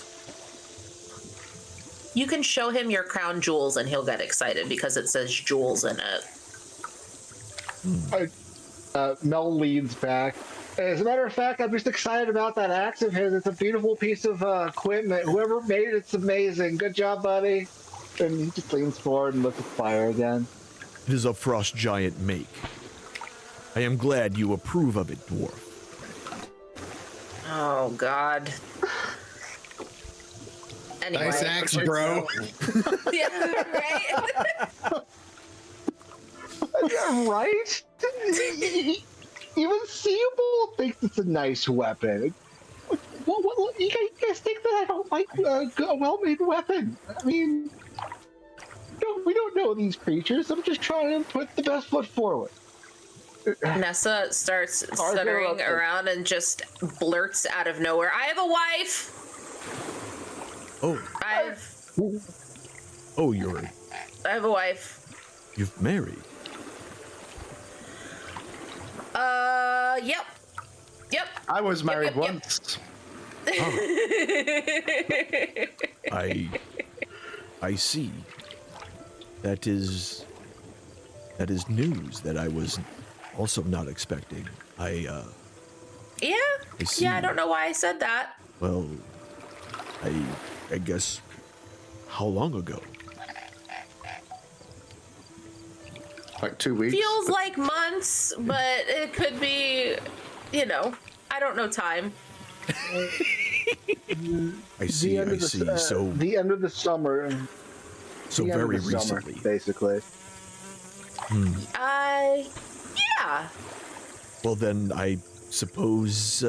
You can show him your crown jewels and he'll get excited because it says jewels in it. Mel leans back. As a matter of fact, I'm just excited about that axe of his. It's a beautiful piece of equipment. Whoever made it, it's amazing. Good job, buddy. And he just leans forward and looks at the fire again. It is a frost giant make. I am glad you approve of it, dwarf. Oh, God. Anyway. Nice axe, bro. Yeah, right? Right? Even Seable thinks it's a nice weapon. What, you guys think that I don't like a well-made weapon? I mean, we don't know these creatures. I'm just trying to put the best foot forward. Nessa starts stuttering around and just blurts out of nowhere, I have a wife! Oh, I have a wife. you've married. Yep. Yep. I was married yep. once. I see. That is news that I was also not expecting. Yeah. I see. Yeah, I don't know why I said that. Well, I guess, how long ago? Like 2 weeks. Feels like months, but it could be, I don't know time. I see. So the end of the summer. So the end of very the summer, recently, basically. Yeah. Well, then I suppose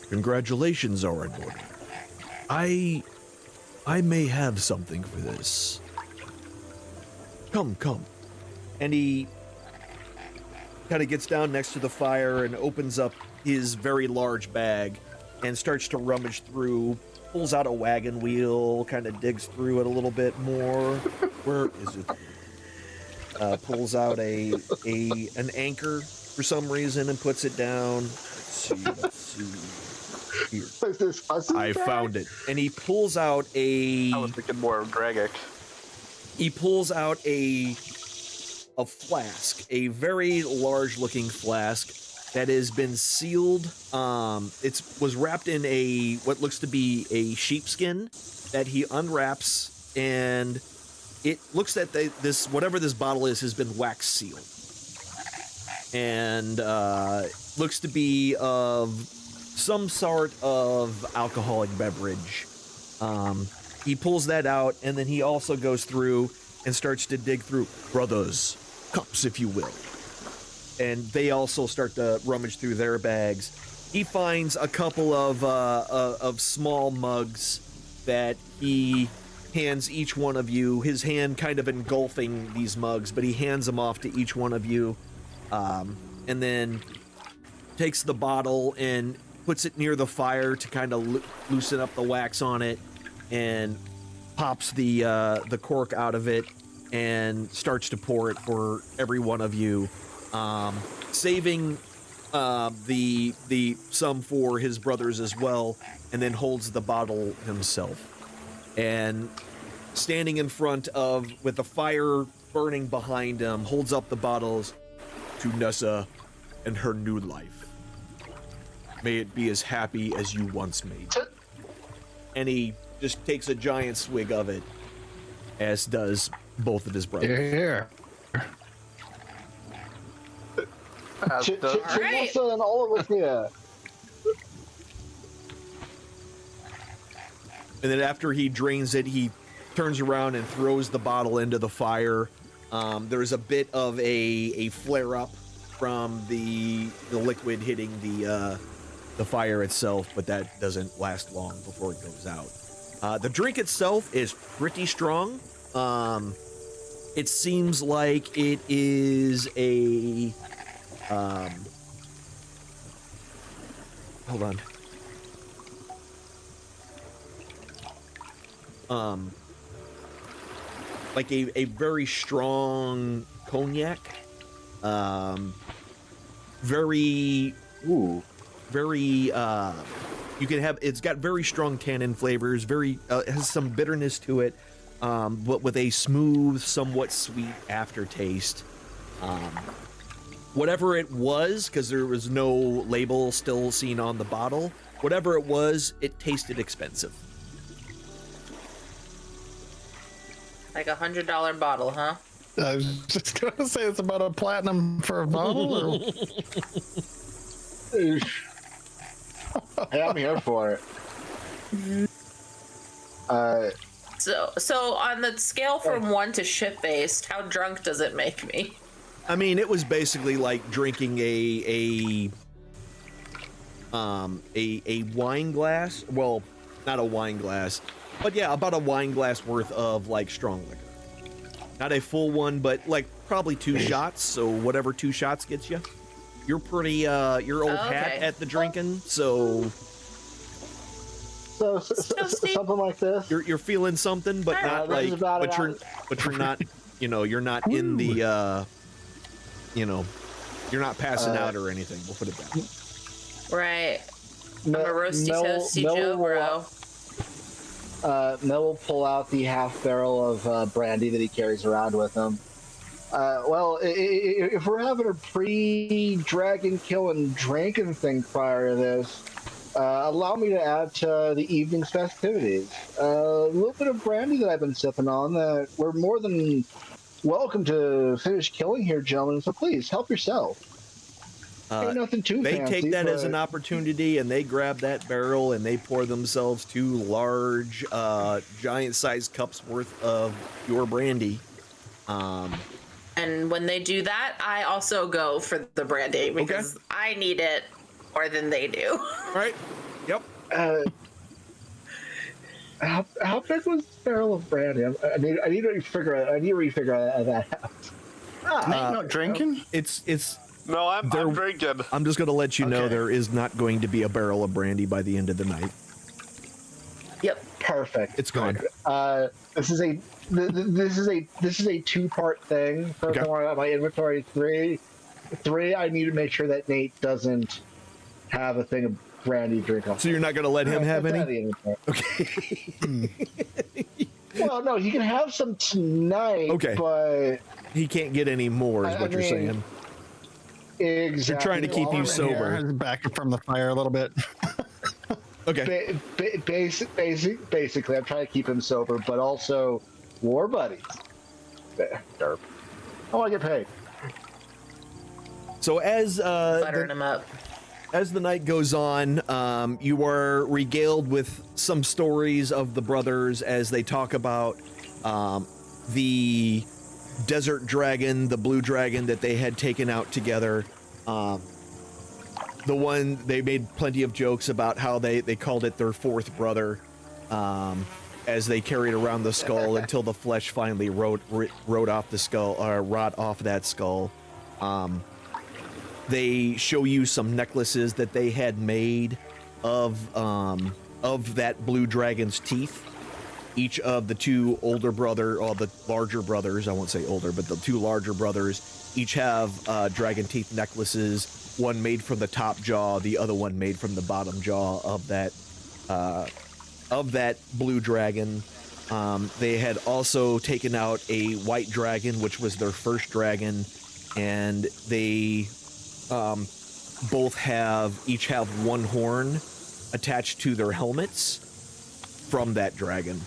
congratulations are in order. I may have something for this. Come. And he kind of gets down next to the fire and opens up his very large bag and starts to rummage through, pulls out a wagon wheel, kind of digs through it a little bit more. Where is it? Pulls out an anchor for some reason and puts it down. Let's see. Here. Is this Huss's I bag? found it. And he pulls out a... I was thinking more of Dragic. He pulls out a flask, a very large-looking flask that has been sealed. It was wrapped in what looks to be a sheepskin that he unwraps, and it looks that whatever this bottle is has been wax sealed, and looks to be of some sort of alcoholic beverage. He pulls that out, and then he also goes through and starts to dig through brothers' cups, if you will. And they also start to rummage through their bags. He finds a couple of small mugs that he hands each one of you, his hand kind of engulfing these mugs, but he hands them off to each one of you, and then takes the bottle and puts it near the fire to kind of loosen up the wax on it, and pops the cork out of it and starts to pour it for every one of you, saving the some for his brothers as well, and then holds the bottle himself. And standing in front of, with the fire burning behind him, holds up the bottles to Nessa and her new life. May it be as happy as you once made. And he just takes a giant swig of it, as does both of his brothers. Here. Right. And all of us, yeah. And then after he drains it, he turns around and throws the bottle into the fire. There's a bit of a flare up from the liquid hitting the fire itself, but that doesn't last long before it goes out. The drink itself is pretty strong. It seems like it is Hold on. Like a very strong cognac. Very you can have, it's got very strong tannin flavors, very it has some bitterness to it, but with a smooth, somewhat sweet aftertaste. Whatever it was, because there was no label still seen on the bottle, whatever it was, it tasted expensive. Like $100 bottle, huh? I was just gonna say it's about a platinum for a bottle. Or... Hey, I'm here for it. So on the scale from 1 to shit-faced, how drunk does it make me? I mean, it was basically like drinking a wine glass. Well, not a wine glass, but yeah, about a wine glass worth of like strong liquor. Not a full one, but like probably 2 shots. So whatever 2 shots gets you, you're pretty your old hat at the drinking. So something like this. You're feeling something, but not like, but you're not, you're not in the, you're not passing out or anything. We'll put it that way. Right. I'm a roasty toasty Joe bro. Mel will pull out the half barrel of brandy that he carries around with him. Well, if we're having a pre-dragon killing drinking thing prior to this, allow me to add to the evening's festivities. A little bit of brandy that I've been sipping on that we're more than welcome to finish killing here, gentlemen, so please, help yourself. Ain't nothing too they fancy, take that as an opportunity, and they grab that barrel and they pour themselves 2 large, giant-sized cups worth of pure brandy. And when they do that, I also go for the brandy because I need it more than they do. All right. Yep. How big was the barrel of brandy? I need to refigure that out. Nate not drinking? It's. No, I'm drinking. I'm just going to let you know there is not going to be a barrel of brandy by the end of the night. Yep. Perfect. It's gone. This is a 2-part thing. First, I want my inventory 3. I need to make sure that Nate doesn't have a thing of brandy to drink off. So you're not going to let him have any? Okay. Well, no, he can have some tonight. Okay. But he can't get any more, is what you're saying. Exactly. They're trying to keep you sober. Back from the fire a little bit. Okay. Basically, I'm trying to keep him sober, but also war buddies. Derp. I want to get paid. So as buttering him up. As the night goes on, you are regaled with some stories of the brothers as they talk about the desert dragon, the blue dragon that they had taken out together. The one, they made plenty of jokes about how they called it their 4th brother, as they carried around the skull until the flesh finally rot off the skull, or rot off that skull. They show you some necklaces that they had made of that blue dragon's teeth. Each of the 2 older brother, or the larger brothers, I won't say older, but the 2 larger brothers, each have dragon teeth necklaces. One made from the top jaw, the other one made from the bottom jaw of that blue dragon. They had also taken out a white dragon, which was their first dragon, and they each have 1 horn attached to their helmets from that dragon.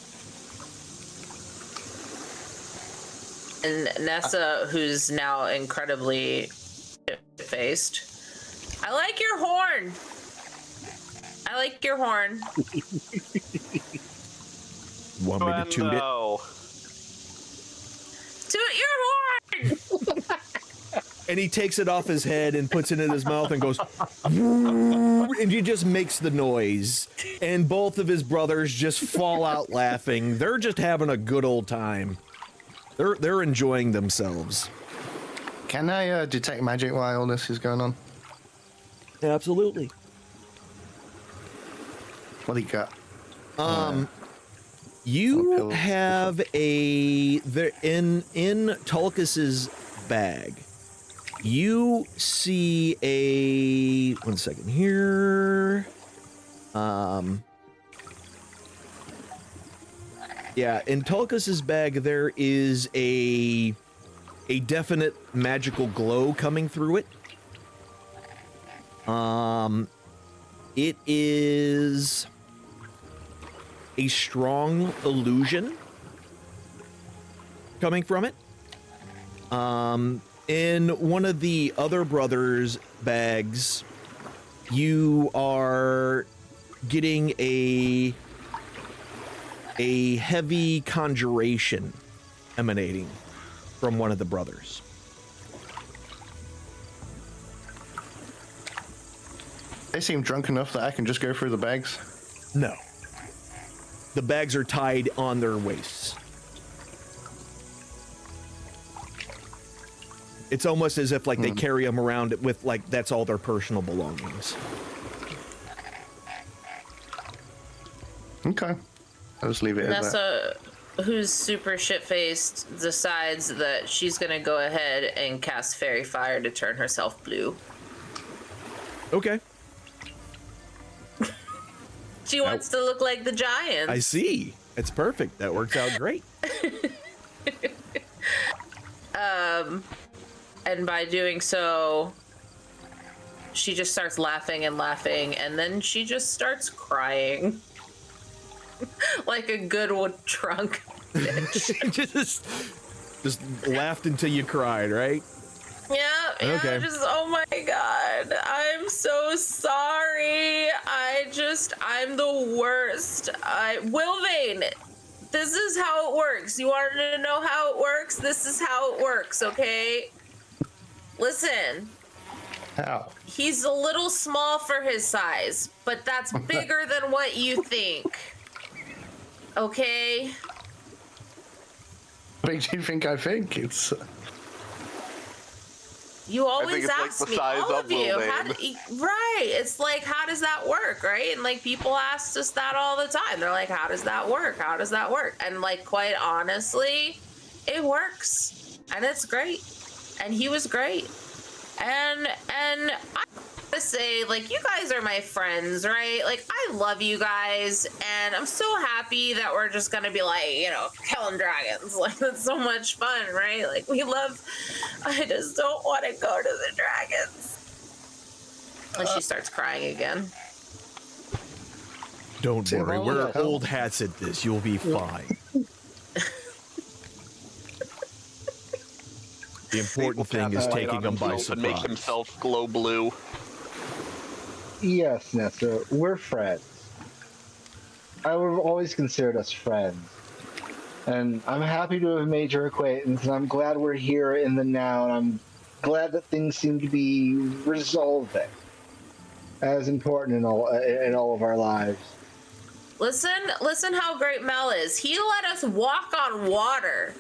And Nessa, who's now incredibly faced, I like your horn. I like your horn. Want me to toot it? Toot your horn! And he takes it off his head and puts it in his mouth and goes, and he just makes the noise. And both of his brothers just fall out laughing. They're just having a good old time. They're enjoying themselves. Can I detect magic while all this is going on? Absolutely. What do you got? You have in Tulkus's bag. You see a 1 second here. Yeah, in Tulkus's bag there is a definite magical glow coming through it. It is a strong illusion coming from it. In one of the other brothers' bags, you are getting a heavy conjuration emanating from one of the brothers. They seem drunk enough that I can just go through the bags. No. The bags are tied on their waists. It's almost as if like they carry them around with like that's all their personal belongings. Okay. I'll just leave it as that. Nessa, who's super shit-faced, decides that she's gonna go ahead and cast Fairy Fire to turn herself blue. Okay. She wants to look like the Giants. I see. It's perfect. That works out great. And by doing so, she just starts laughing and laughing, and then she just starts crying. Like a good drunk bitch. just laughed until you cried, right? Yeah, Okay. just, oh my god, I'm so sorry. I'm the worst. Wilvain, this is how it works. You wanted to know how it works? This is how it works, okay? Listen. How? He's a little small for his size, but that's bigger than what you think. Okay? What makes you think I think? It's... You always it's ask like the me, size all of of you, Wilvain. right? It's like, how does that work, right? And like people ask us that all the time. They're like, how does that work? How does that work? And like, quite honestly, it works, and it's great. And he was great, and I gotta say, like, you guys are my friends, right? Like, I love you guys, and I'm so happy that we're just gonna be like, you know, killing dragons. Like, that's so much fun, right? Like, I just don't want to go to the dragons. And she starts crying again. Don't worry, we're old hats at this. You'll be fine. The important thing is taking them by and make surprise. himself glow blue. Yes, Nessa, we're friends. I would have always considered us friends. And I'm happy to have made your acquaintance, and I'm glad we're here in the now, and I'm glad that things seem to be resolving. As important in all of our lives. Listen how great Mel is. He let us walk on water.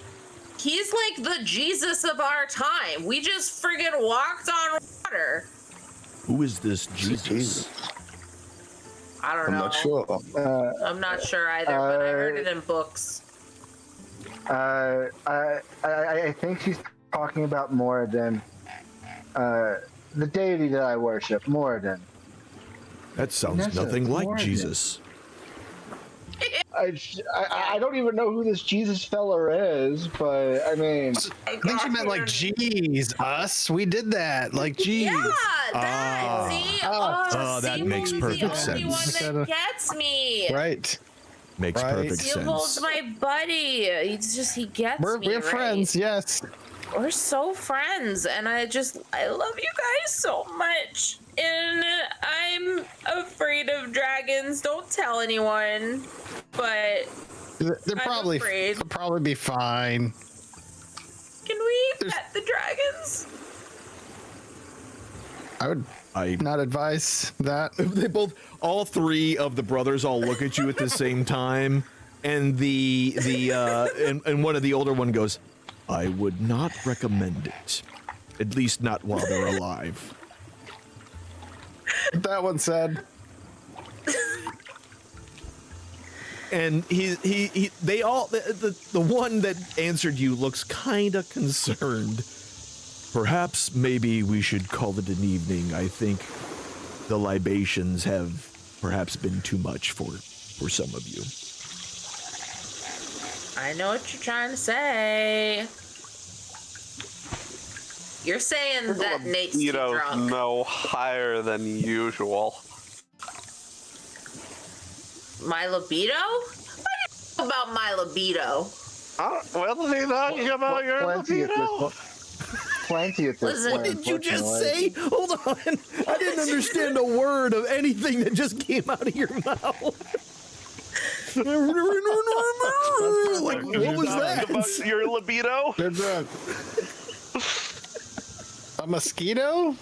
He's like the Jesus of our time. We just friggin' walked on water. Who is this Jesus? I don't know. I'm not sure. I'm not sure either, but I heard it in books. I think she's talking about Moradin. The deity that I worship, Moradin. That sounds Nessa, nothing like Moradin. Jesus. I don't even know who this Jesus fella is, but I mean... I think she meant like, geez, us. We did that. Like, geez. Yeah, that. See? that see, makes he's perfect the only sense. one that gets me. Right. Makes perfect Theobald's sense. my buddy. He gets me. We're right? friends, yes. We're so friends, and I love you guys so much. And I'm afraid of dragons. Don't tell anyone, but They'll probably afraid. they'll probably be fine. Can we pet the dragons? I would not advise that. They both, all three of the brothers, all look at you at the same time, and and one of the older one goes, "I would not recommend it." At least not while they're alive. That one said. And they all, the one that answered you looks kind of concerned. Perhaps maybe we should call it an evening. I think the libations have perhaps been too much for some of you. I know what you're trying to say. You're saying that Nate's too drunk. No higher than usual. My libido? What do you know about my libido? What are you talking about your libido? Plenty at this Listen, point. What did you just say? unfortunately. Hold on. I didn't understand a word of anything that just came out of your mouth. Like, what was that? About your libido? Good job. A mosquito?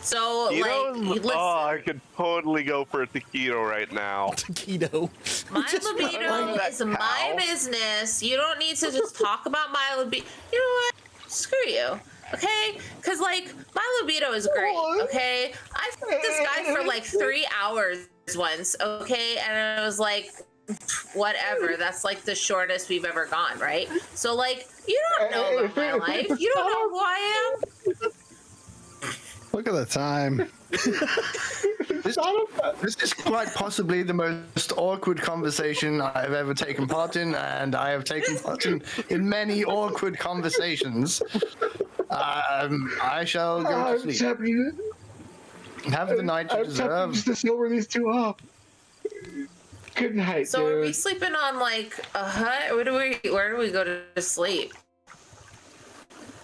So, like, listen, I could totally go for a taquito right now. Taquito. my libido is my business. You don't need to just talk about my libido. You know what? Screw you. Okay? Because, like, my libido is great. Okay? I fucked this guy for like 3 hours once. Okay? And it was like, whatever. That's like the shortest we've ever gone, right? So, like, you don't know about my life. You don't know who I am. Look at the time. This is quite possibly the most awkward conversation I've ever taken part in, and I have taken part in many awkward conversations. I shall go to sleep. Have the night you deserve. Just to see where these two up. Good night, So dude. are we sleeping on like a hut? Where do we go to sleep?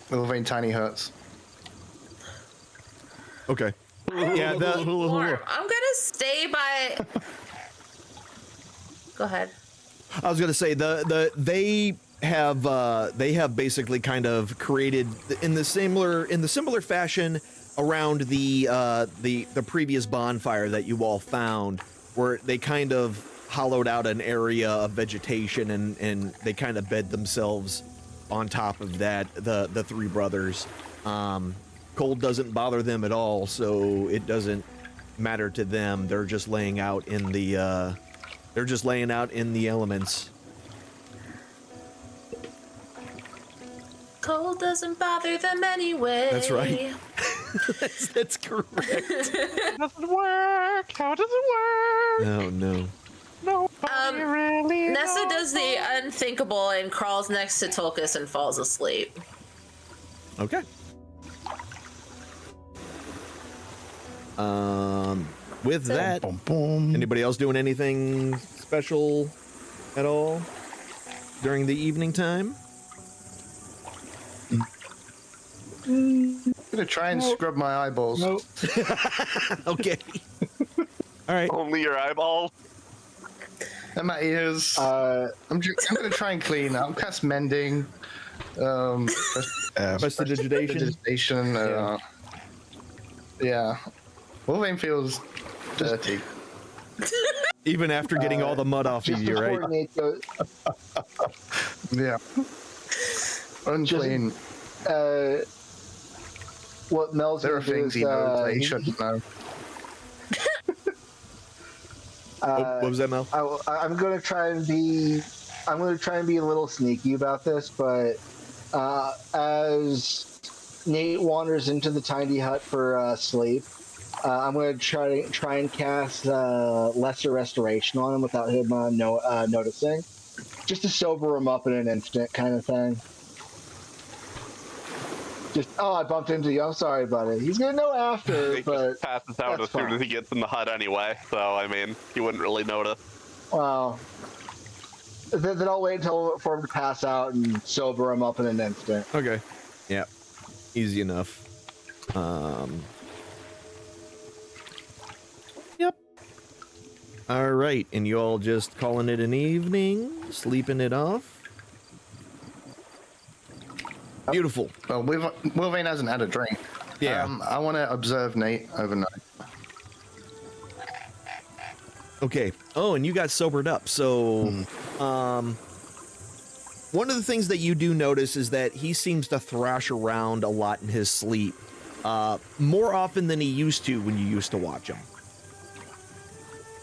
Little vein tiny huts. Okay. Yeah, Warm. I'm gonna stay by. Go ahead. I was gonna say they have basically kind of created in the similar fashion around the previous bonfire that you all found, where they kind of hollowed out an area of vegetation and they kind of bed themselves on top of that. The three brothers. Cold doesn't bother them at all, so it doesn't matter to them. They're just laying out in the elements. Cold doesn't bother them anyway. That's right. that's correct. Doesn't work. How does it work? Oh no. Nobody really Nessa knows. does the unthinkable and crawls next to Tulkas and falls asleep. Okay. With that, Boom, boom. anybody else doing anything special at all during the evening time? I'm gonna try and scrub my eyeballs. Nope. Okay. All right. Only your eyeballs. And my ears. I'm gonna try and clean. I'll cast mending. Prestidigitation. Prestidigitation. Yeah. Wolverine feels dirty. Even after getting all the mud off of Just you, right? before Nate goes, Yeah. Unclean. what Mel's There are gonna do things is, he knows that he shouldn't know. What was that, Mel? I'm gonna try and be a little sneaky about this, but as Nate wanders into the tiny hut for sleep, I'm gonna try and cast lesser restoration on him without him noticing, just to sober him up in an instant, kind of thing. I bumped into you. I'm sorry, buddy. He's gonna know after, He but just passes out as that's soon as fine. he gets in the hut anyway. So I mean, he wouldn't really notice. Well, then I'll wait for him to pass out and sober him up in an instant. Okay. Yeah. Easy enough. Yep. All right, and you all just calling it an evening, sleeping it off. Beautiful. Well, Wolverine hasn't had a drink. Yeah. I want to observe Nate overnight. Okay. Oh, and you got sobered up. So, One of the things that you do notice is that he seems to thrash around a lot in his sleep, more often than he used to when you used to watch him.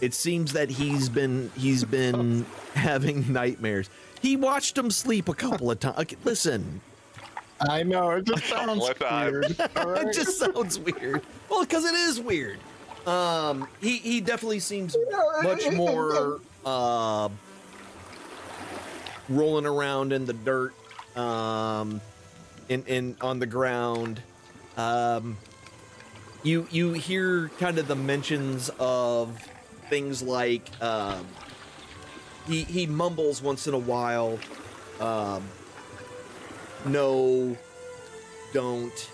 It seems that he's been having nightmares. He watched him sleep a couple of times. Okay, listen, I know, it just sounds What time? weird. it just sounds weird. Well, because it is weird. He definitely seems much more rolling around in the dirt, in on the ground. You hear kind of the mentions of things like he mumbles once in a while, no, don't,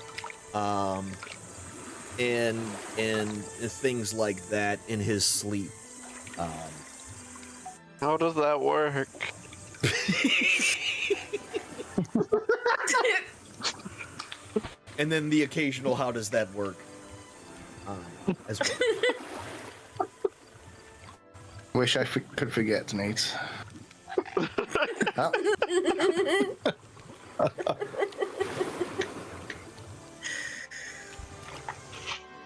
and things like that in his sleep. How does that work? And then the occasional "how does that work?" As well. Wish I could forget, Nate. Oh.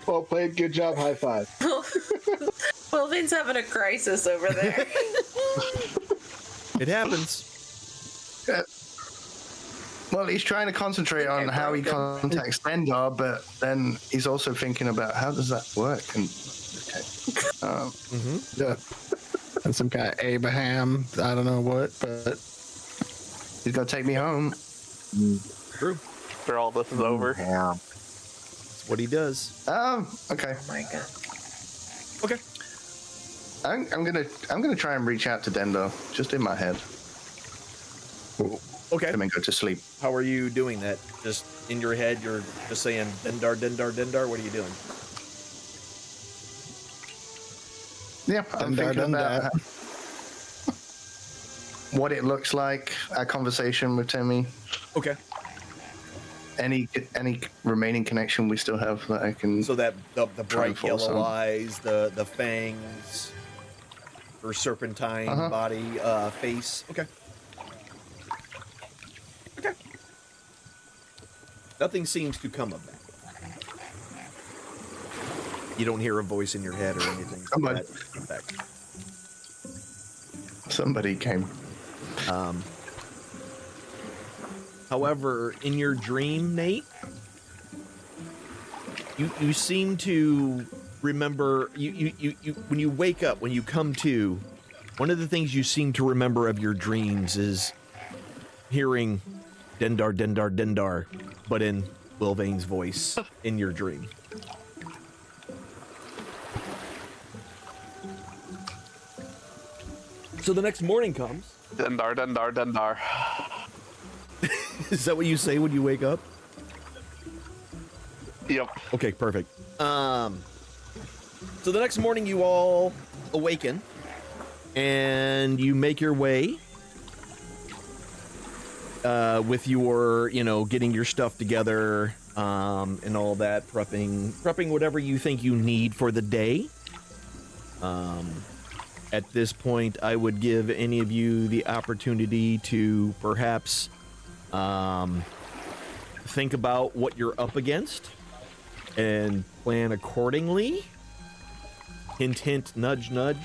Well played. Good job. High five. Wilvin's having a crisis over there. It happens. Well, he's trying to concentrate on how he contacts Dendar, but then he's also thinking about how does that work? And Yeah. And some guy Abraham, I don't know what, but he's gonna take me home. True. After all this is over. Yeah. That's what he does. Okay. Oh my god. Okay. I'm gonna try and reach out to Dendar, just in my head. Okay. And then go to sleep. How are you doing that? Just in your head, you're just saying Dendar, Dendar, Dendar? What are you doing? Yeah, I'm Dendar, thinking about Dendar. what it looks like, our conversation with Timmy, Okay. any remaining connection we still have that I can. So that the Try and bright force yellow him. eyes, the fangs, or serpentine body, face. Okay. Okay. Nothing seems to come of that. You don't hear a voice in your head or anything to Somebody. that effect. Somebody came. However, in your dream, Nate, you seem to remember you when you wake up, when you come to, one of the things you seem to remember of your dreams is hearing Dendar, Dendar, Dendar, but in Wilvain's voice in your dream. So the next morning comes. Dendar, Dendar, Dendar. Is that what you say when you wake up? Yep. Okay, perfect. So the next morning you all awaken and you make your way with your, getting your stuff together and all that, prepping whatever you think you need for the day. At this point, I would give any of you the opportunity to perhaps think about what you're up against and plan accordingly. Hint, hint, nudge, nudge.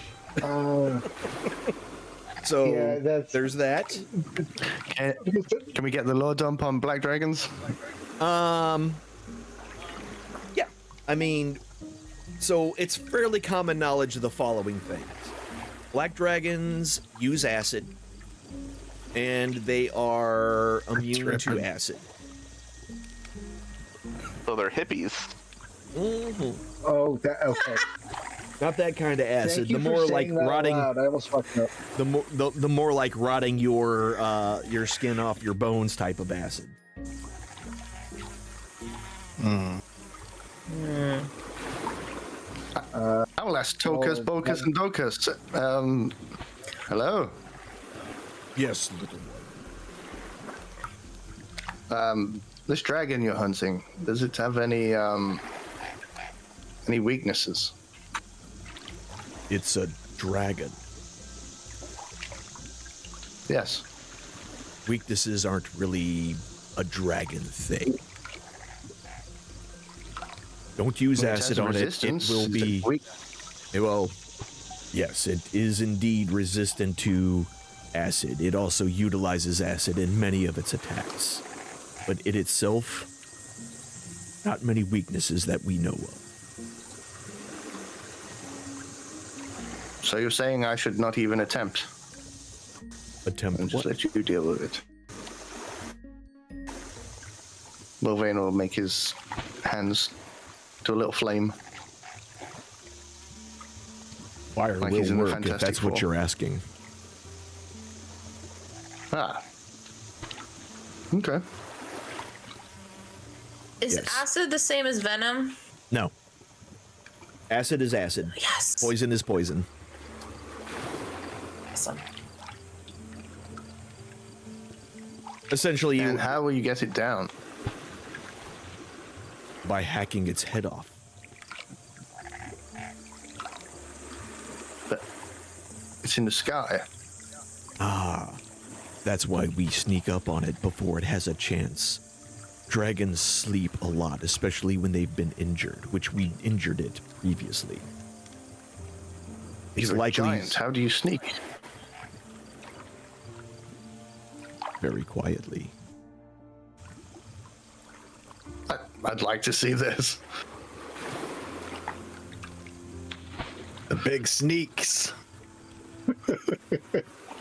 So Yeah, there's that. Can we get the law dump on black dragons? Yeah, I mean, so it's fairly common knowledge of the following things. Black dragons use acid, and they are immune to tripping. acid. So they're hippies. Oh, that, okay. Not that kind of acid. Thank you The for more saying like that rotting, aloud. I almost fucked up. the more like rotting your skin off your bones type of acid. I'll ask Tokus, Bokus, and Dokus. Hello. Yes, little one. This dragon you're hunting, does it have any weaknesses? It's a dragon. Yes. weaknesses aren't really a dragon thing. Don't use acid on it. It will be. Well, yes, it is indeed resistant to acid. It also utilizes acid in many of its attacks. But it itself, not many weaknesses that we know of. So you're saying I should not even attempt? Attempt And just what? let you deal with it. Mulvane will make his hands to a little flame. Fire Like he's will in the work if Fantastic that's what Four. you're asking. Ah. Okay. Is Yes. acid the same as venom? No. Acid is acid. Yes. Poison is poison. Awesome. Essentially, you And how will you get it down? by hacking its head off. But it's in the sky. That's why we sneak up on it before it has a chance. Dragons sleep a lot, especially when they've been injured, which we injured it previously. It's You're a likely giant. How do you sneak? very quietly. I'd like to see this. The big sneaks.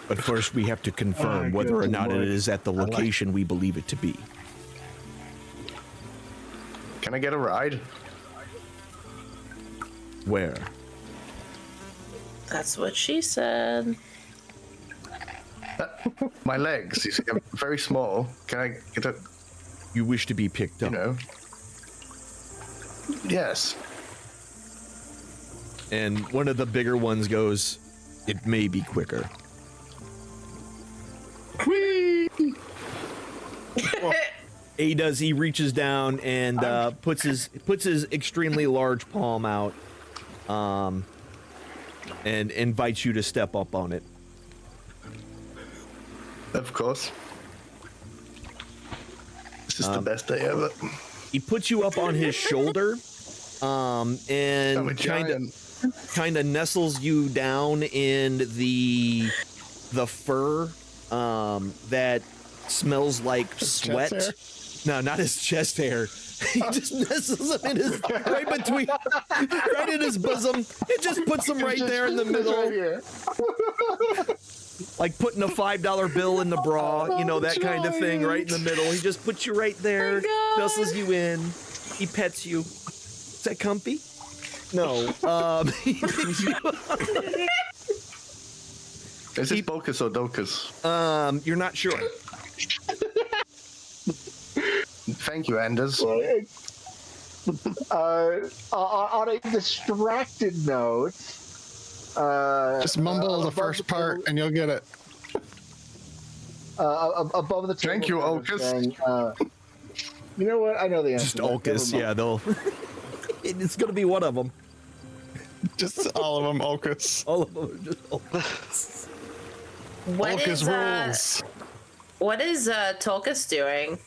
But first, we have to confirm whether or not it is at the location we believe it to be. Can I get a ride? Where? That's what she said. My legs, you see, are very small. Can I get a, You wish to be picked you up. know? Yes. And one of the bigger ones goes, it may be quicker. He does. He reaches down and puts his extremely large palm out, and invites you to step up on it. Of course. This is the best day ever. He puts you up on his shoulder, I'm a and giant. kind of nestles you down in the fur that smells like sweat. hair? No, not his chest hair. He just nestles him in his right between, right in his bosom. It just puts him right there in the middle, like putting a $5 bill in the bra, you know, that kind of thing, right in the middle. He just puts you right there, nestles you in. He pets you. Is that comfy? No. Is it Bocus or Docus? You're not sure. Thank you, Anders. On a distracted note, Just mumble the above first part and you'll get it. above the table. Thank you, Ulcus. saying, you know what? I know the answer. Just to that. Ulcus, Never yeah, they'll. It's gonna be one of them. Just all of them, Ulcus. All of them are just Ulcus. What Ulcus is rules. what is Tolkis doing?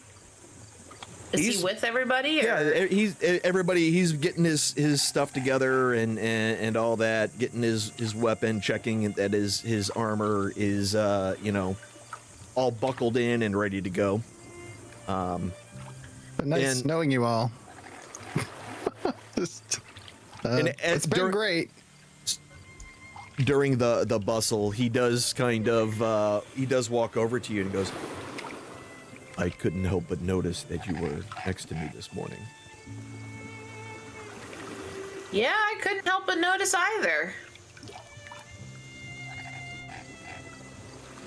Is He's- he with everybody? Or? Yeah, he's everybody. He's getting his stuff together and all that. Getting his weapon, checking that his armor is all buckled in and ready to go. But nice and- knowing you all. Just, And it's been dur- great. During the bustle, he does kind of he does walk over to you and goes, I couldn't help but notice that you were next to me this morning. Yeah, I couldn't help but notice either.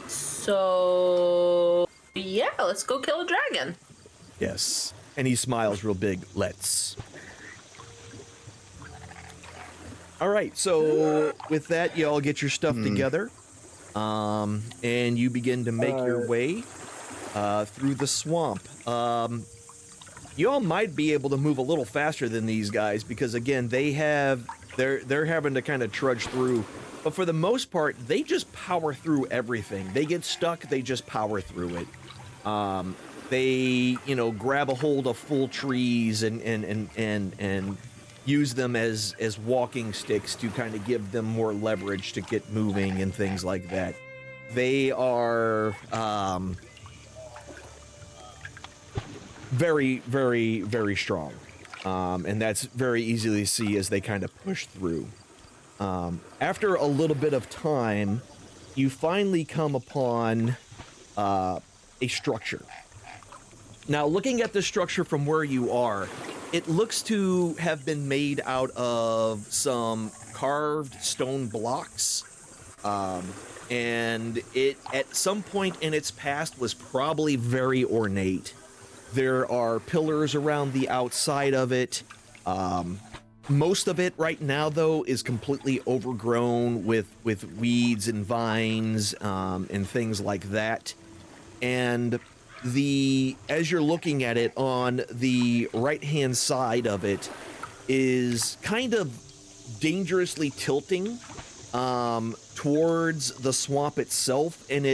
So yeah, let's go kill a dragon. Yes. And he smiles real big. Let's. All right. So with that, you all get your stuff together, and you begin to make your way through the swamp. You all might be able to move a little faster than these guys because again, they're having to kind of trudge through But for the most part, they just power through everything. They get stuck, they just power through it. They, you know, grab a hold of full trees and use them as walking sticks to kind of give them more leverage to get moving and things like that. They are very, very, very strong. And that's very easy to see as they kind of push through. After a little bit of time, you finally come upon a structure. Now, looking at the structure from where you are, it looks to have been made out of some carved stone blocks. And it, at some point in its past, was probably very ornate. There are pillars around the outside of it. Most of it right now, though, is completely overgrown with weeds and vines and things like that. And as you're looking at it, on the right-hand side of it is kind of dangerously tilting towards the swamp itself, and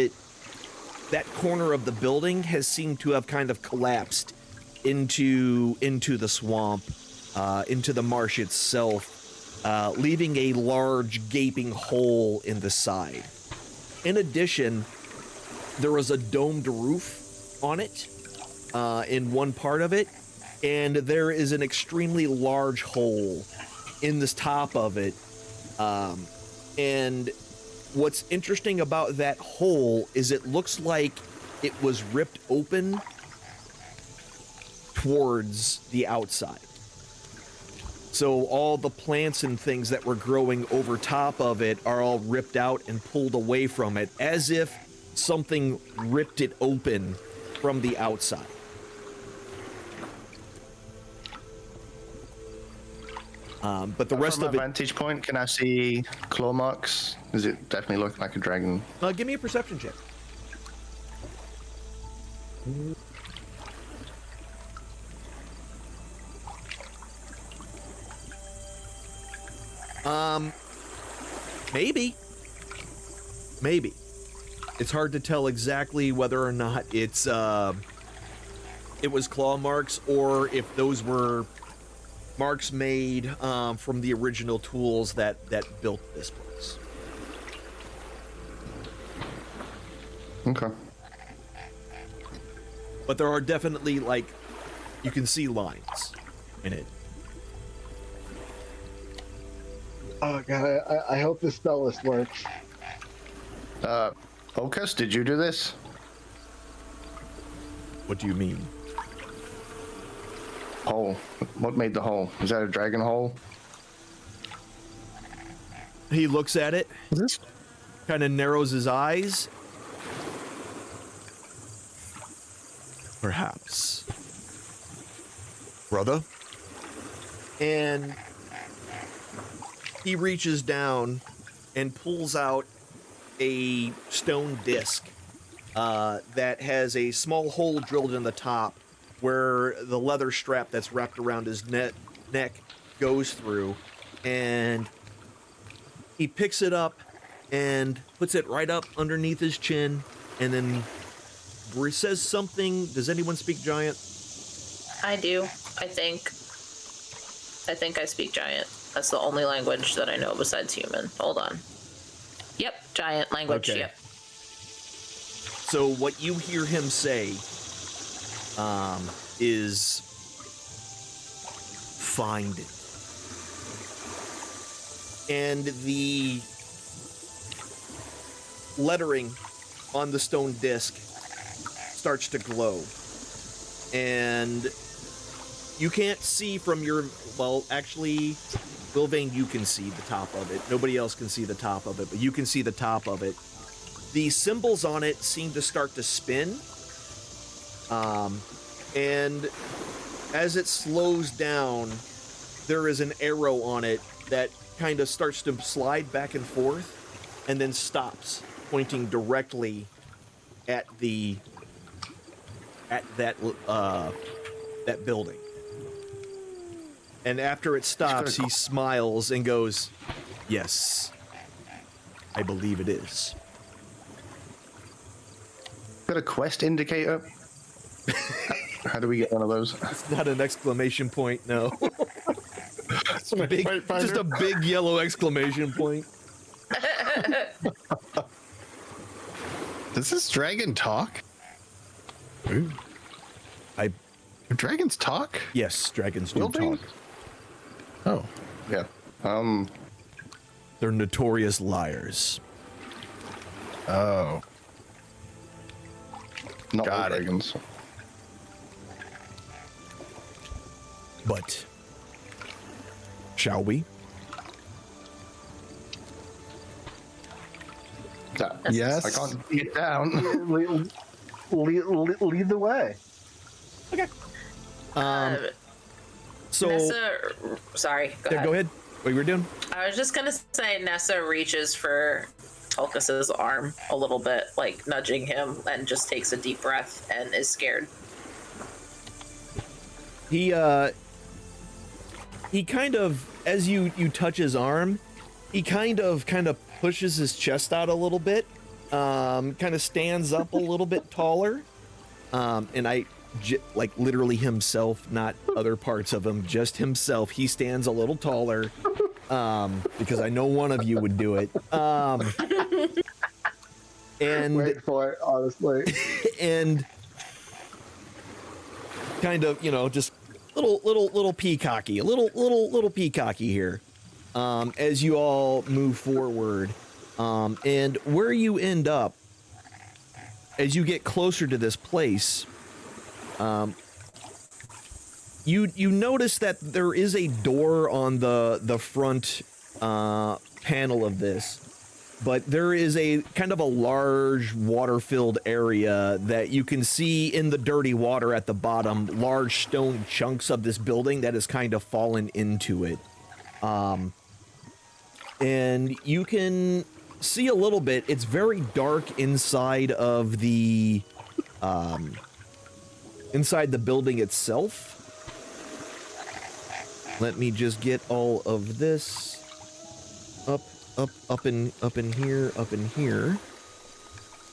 that corner of the building has seemed to have kind of collapsed into the swamp, into the marsh itself, leaving a large gaping hole in the side. In addition, there was a domed roof on it in one part of it, and there is an extremely large hole in the top of it. And what's interesting about that hole is it looks like it was ripped open towards the outside. So all the plants and things that were growing over top of it are all ripped out and pulled away from it, as if something ripped it open from the outside. But the rest from of a it... vantage point, can I see claw marks? Does it definitely look like a dragon? Give me a perception check. Maybe. It's hard to tell exactly whether or not it was claw marks or if those were marks made from the original tools that built this place. Okay. But there are definitely, like, you can see lines in it. Oh god, I hope this spell list works. Focus, did you do this? What do you mean? Hole. What made the hole? Is that a dragon hole? He looks at it, kind of narrows his eyes. Perhaps. Brother? And he reaches down and pulls out a stone disc that has a small hole drilled in the top where the leather strap that's wrapped around his neck goes through, and he picks it up and puts it right up underneath his chin, and then says something. Does anyone speak giant? I do. I think I speak giant. That's the only language that I know besides human. Hold on. Yep, giant language. Okay. Yep. So what you hear him say is, find it. And the lettering on the stone disc starts to glow. And you can't see from your, well, actually, Wilvain, you can see the top of it. Nobody else can see the top of it, but you can see the top of it. The symbols on it seem to start to spin. And as it slows down, there is an arrow on it that kind of starts to slide back and forth and then stops, pointing directly at that building. And after it stops, he smiles and goes, yes, I believe it is. Got a quest indicator? How do we get one of those? It's not an exclamation point, no. Big, Wait, finder. just a big yellow exclamation point. Does this dragon talk? Ooh. Do dragons talk? Yes, dragons do Building? talk. Oh. Yeah. They're notorious liars. Oh. Not all Got it. dragons. But shall we? Yes. I can't get down. Lead the way. So Nessa, sorry, go yeah, ahead. go ahead. What you were doing? I was just gonna say Nessa reaches for Tulkus's arm a little bit, like nudging him, and just takes a deep breath and is scared. He kind of, as you touch his arm, he kind of pushes his chest out a little bit, kind of stands up a little bit taller, and like literally himself, not other parts of him, just himself. He stands a little taller, because I know one of you would do it. And Wait for it, honestly. and kind of, just little peacocky, a little peacocky here, as you all move forward, and where you end up as you get closer to this place, you notice that there is a door on the front panel of this, but there is a kind of a large water-filled area that you can see in the dirty water at the bottom, large stone chunks of this building that has kind of fallen into it. And you can see a little bit. It's very dark inside of the building itself. Let me just get all of this up in here.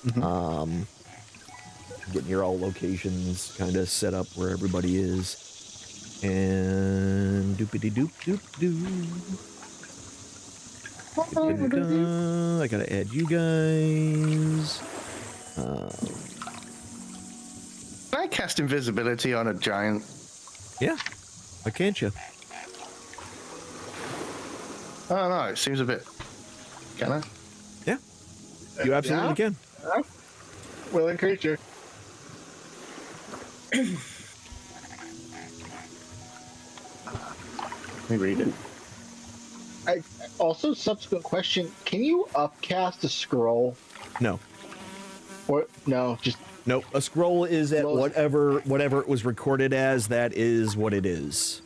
Mm-hmm. Getting your all locations kind of set up where everybody is. And doopity doop doop doo. I gotta add you guys. Can I cast invisibility on a giant? Yeah. Why can't you? I don't know. It seems a bit. Can I? Yeah. You absolutely can. Willing creature. Let me read it. Also, subsequent question: can you upcast a scroll? No. Or no, just Nope. A scroll is at Well- whatever it was recorded as. That is what it is.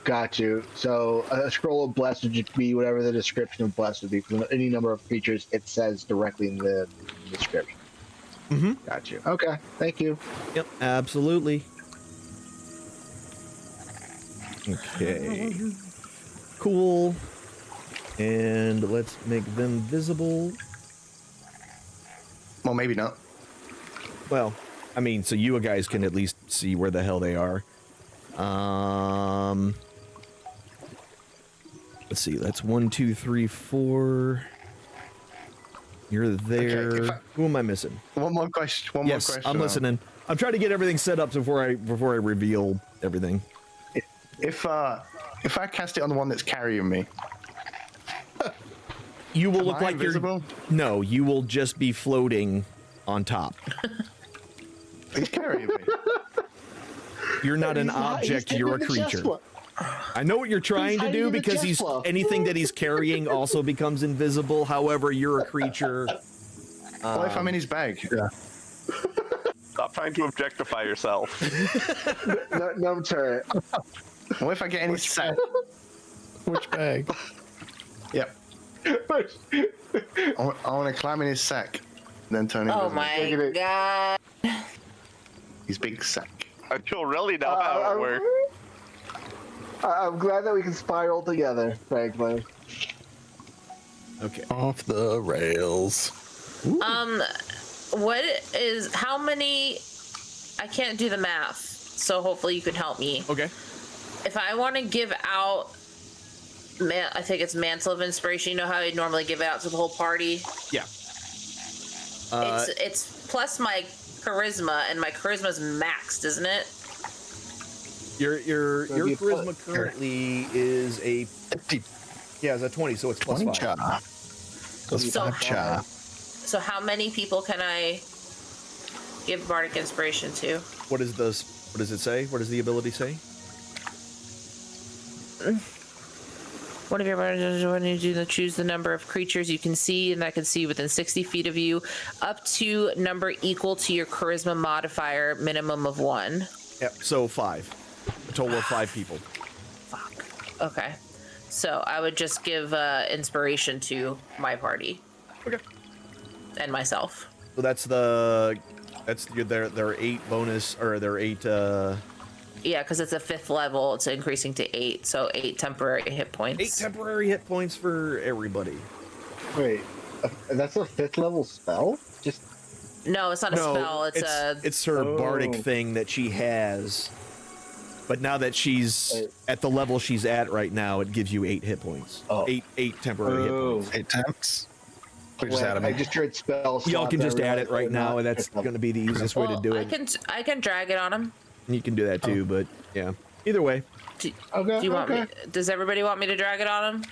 got you. So a scroll of bless would just be whatever the description of bless would be. For any number of creatures, it says directly in the description. Mm-hmm. Got you. Okay, thank you. Yep. Absolutely. Okay. Cool. And let's make them visible. Well, maybe not. Well, I mean, so you guys can at least see where the hell they are. Let's see. That's 1, 2, 3, 4. You're there. Okay, Who am I missing? One more question. One more Yes, question. I'm listening. I'm trying to get everything set up before I reveal everything. If I cast it on the one that's carrying me, You will am look I like invisible? you're. No, you will just be floating on top. He's carrying me. You're not an object. You're a creature. I know what you're trying to hiding do in the because chest fluff. anything that he's carrying also becomes invisible. However, you're a creature. What if I'm in his bag? Stop trying to objectify yourself. No turret. What if I get in his sack? Which bag? Yep. I want to climb in his sack, then turn Oh invisible. my god. His big sack. You'll really know how it works. I'm glad that we can spiral together, frankly. Okay. Off the rails. How many? I can't do the math, so hopefully you can help me. Okay. If I want to give out, I think it's Mantle of Inspiration. You know how I normally give it out to the whole party? Yeah. It's plus my charisma, and my charisma's maxed, isn't it? Your charisma currently is a 50. Yeah, it's a 20, so it's plus 5. So how many people can I give bardic inspiration to? What does it say? What does the ability say? One of your bardic when you do choose the number of creatures you can see and that can see within 60 feet of you, up to number equal to your charisma modifier, minimum of 1. Yep. So 5. A total of 5 people. Fuck. Okay. So I would just give inspiration to my party. Okay. And myself. So that's their 8 bonus, or their 8. Yeah, because it's a 5th level. It's increasing to 8, so 8 temporary hit points. 8 temporary hit points for everybody. Wait, that's a 5th level spell? Just no, it's not a spell. It's her bardic thing that she has. But now that she's at the level she's at right now, it gives you 8 hit points. Oh. 8 temporary hit points. 8 temps. I just heard spell. Y'all can just add it right now, and that's going to be the easiest way to do it. I can drag it on him. You can do that too, but yeah. Either way. Do you want me? Does everybody want me to drag it on him?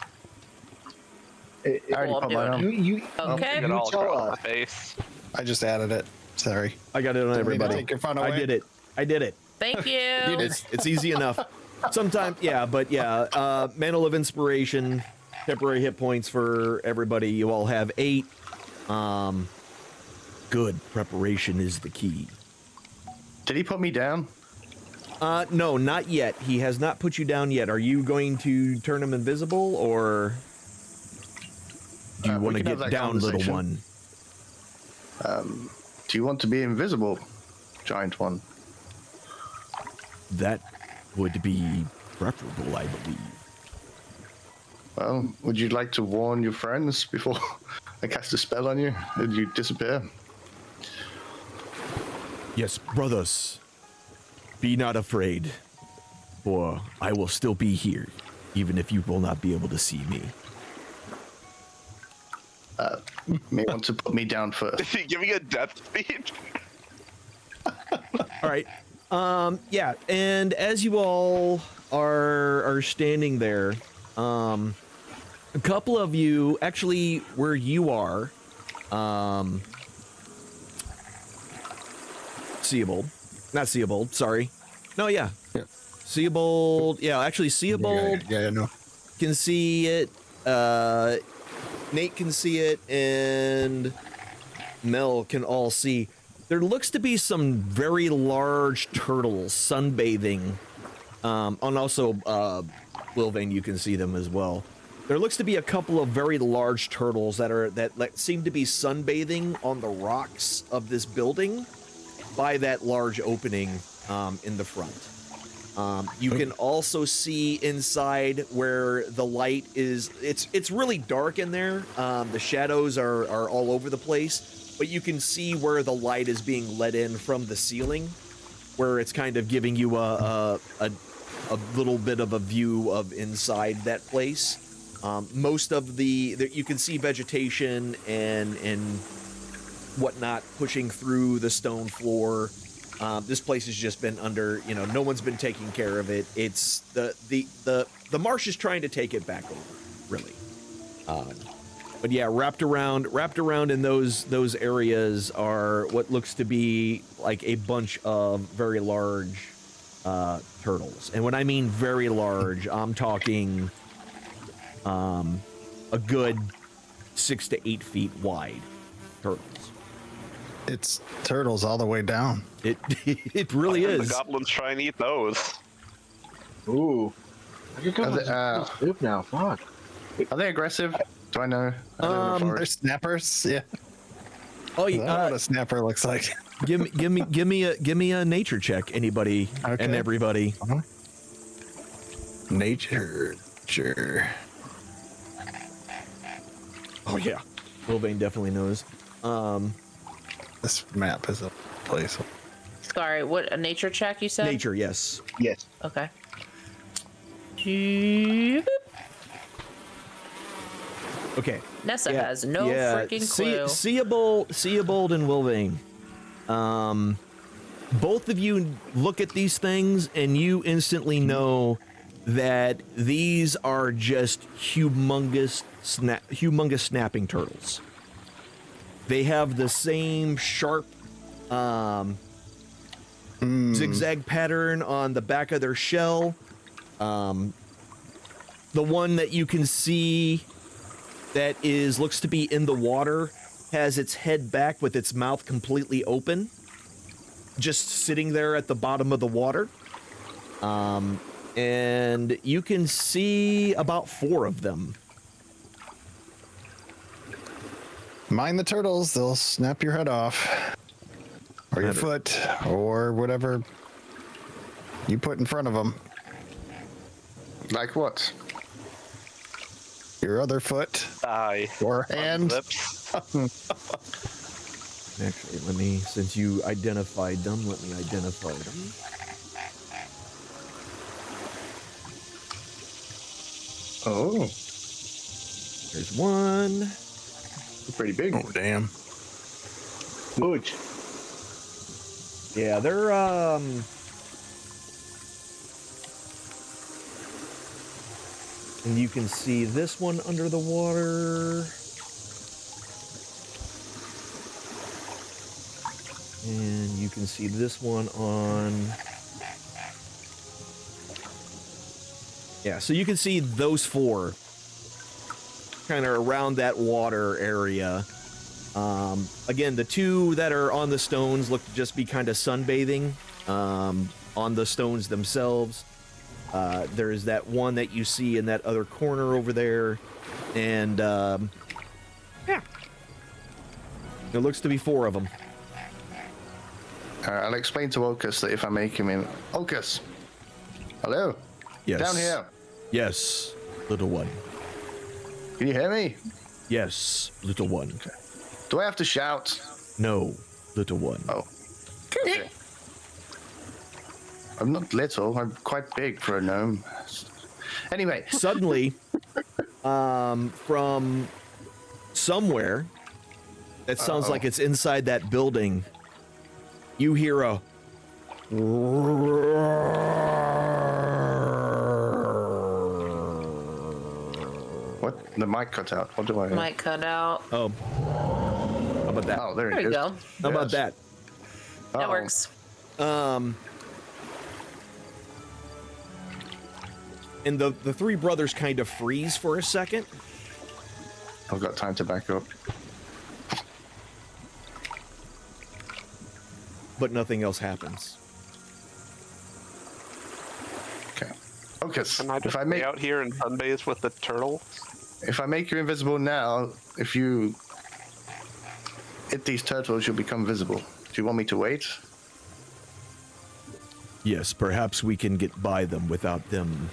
I already put mine on. Okay. Get all tell across us. my face. I just added it. Sorry. I got it on everybody. Take your fun away. I did it. Thank you. It's easy enough. Sometimes, Mantle of Inspiration, temporary hit points for everybody. You all have 8. Good preparation is the key. Did he put me down? No, not yet. He has not put you down yet. Are you going to turn him invisible, or do you want to get down, little one? Do you want to be invisible, giant one? That would be preferable, I believe. Well, would you like to warn your friends before I cast a spell on you and you disappear? Yes, brothers, be not afraid, for I will still be here, even if you will not be able to see me. You may want to put me down first. Is he giving a death speech? All right. Yeah, and as you all are standing there, a couple of you, actually, where you are, not Seabold, sorry. No, yeah. Seabold, actually, Seabold can see it, Nate can see it, and Mel can all see. There looks to be some very large turtles sunbathing, and also Wilvane, you can see them as well. There looks to be a couple of very large turtles that seem to be sunbathing on the rocks of this building by that large opening in the front. You can also see inside where the light is. It's really dark in there. The shadows are all over the place, but you can see where the light is being let in from the ceiling, where it's kind of giving you a little bit of a view of inside that place. Most of you can see vegetation and whatnot pushing through the stone floor. This place has just been under, no one's been taking care of it. It's the marsh is trying to take it back over, really. But yeah, wrapped around in those areas are what looks to be like a bunch of very large turtles. And when I mean very large, I'm talking a good 6 to 8 feet wide turtles. It's turtles all the way down. It really is. The goblins try and eat those. Ooh. Soup now. Fuck. Are they aggressive? Do I know? They're snappers. Yeah. Oh, I don't know what a snapper looks like. give me a nature check, anybody and everybody. Nature, sure. Oh yeah, Wilvane definitely knows. This map is a place. Sorry, what, a nature check you said? Nature, yes. Yes. Okay. Okay. Nessa has no freaking clue. Seabold and Wilvane. Both of you look at these things and you instantly know that these are just humongous snapping turtles. They have the same sharp zigzag pattern on the back of their shell. The one that you can see that looks to be in the water has its head back with its mouth completely open, just sitting there at the bottom of the water. And you can see about 4 of them. Mind the turtles, they'll snap your head off. Or your foot, or whatever you put in front of them. Like what? Your other foot. Eye. Or hand. Lips. Actually, let me, since you identified them, let me identify them. Oh. There's one. Pretty big. Oh, damn. Huge. Yeah, they're, and you can see this one under the water. And you can see this one on... Yeah, so you can see those 4 kind of around that water area. Again, the 2 that are on the stones look to just be kind of sunbathing on the stones themselves. There's that one that you see in that other corner over there. And, yeah. There looks to be 4 of them. I'll explain to Ocus that if I make him in... Ocus! Hello? Yes. Down here. Yes, little one. Can you hear me? Yes, little one. Do I have to shout? No, little one. Oh. Okay. I'm not little. I'm quite big for a gnome. Anyway. Suddenly, from somewhere, that sounds like it's inside that building, you hear a... What? The mic cut out. What do I hear? Might cut out. Oh. How about that? Oh, there There it you is. go. How about that? That works. And the 3 brothers kind of freeze for a second. I've got time to back up. But nothing else happens. Okay. Ocus, Can I just if I stay make out here and sunbathe with the turtle? if I make you invisible now, if you hit these turtles, you'll become visible. Do you want me to wait? Yes, perhaps we can get by them without them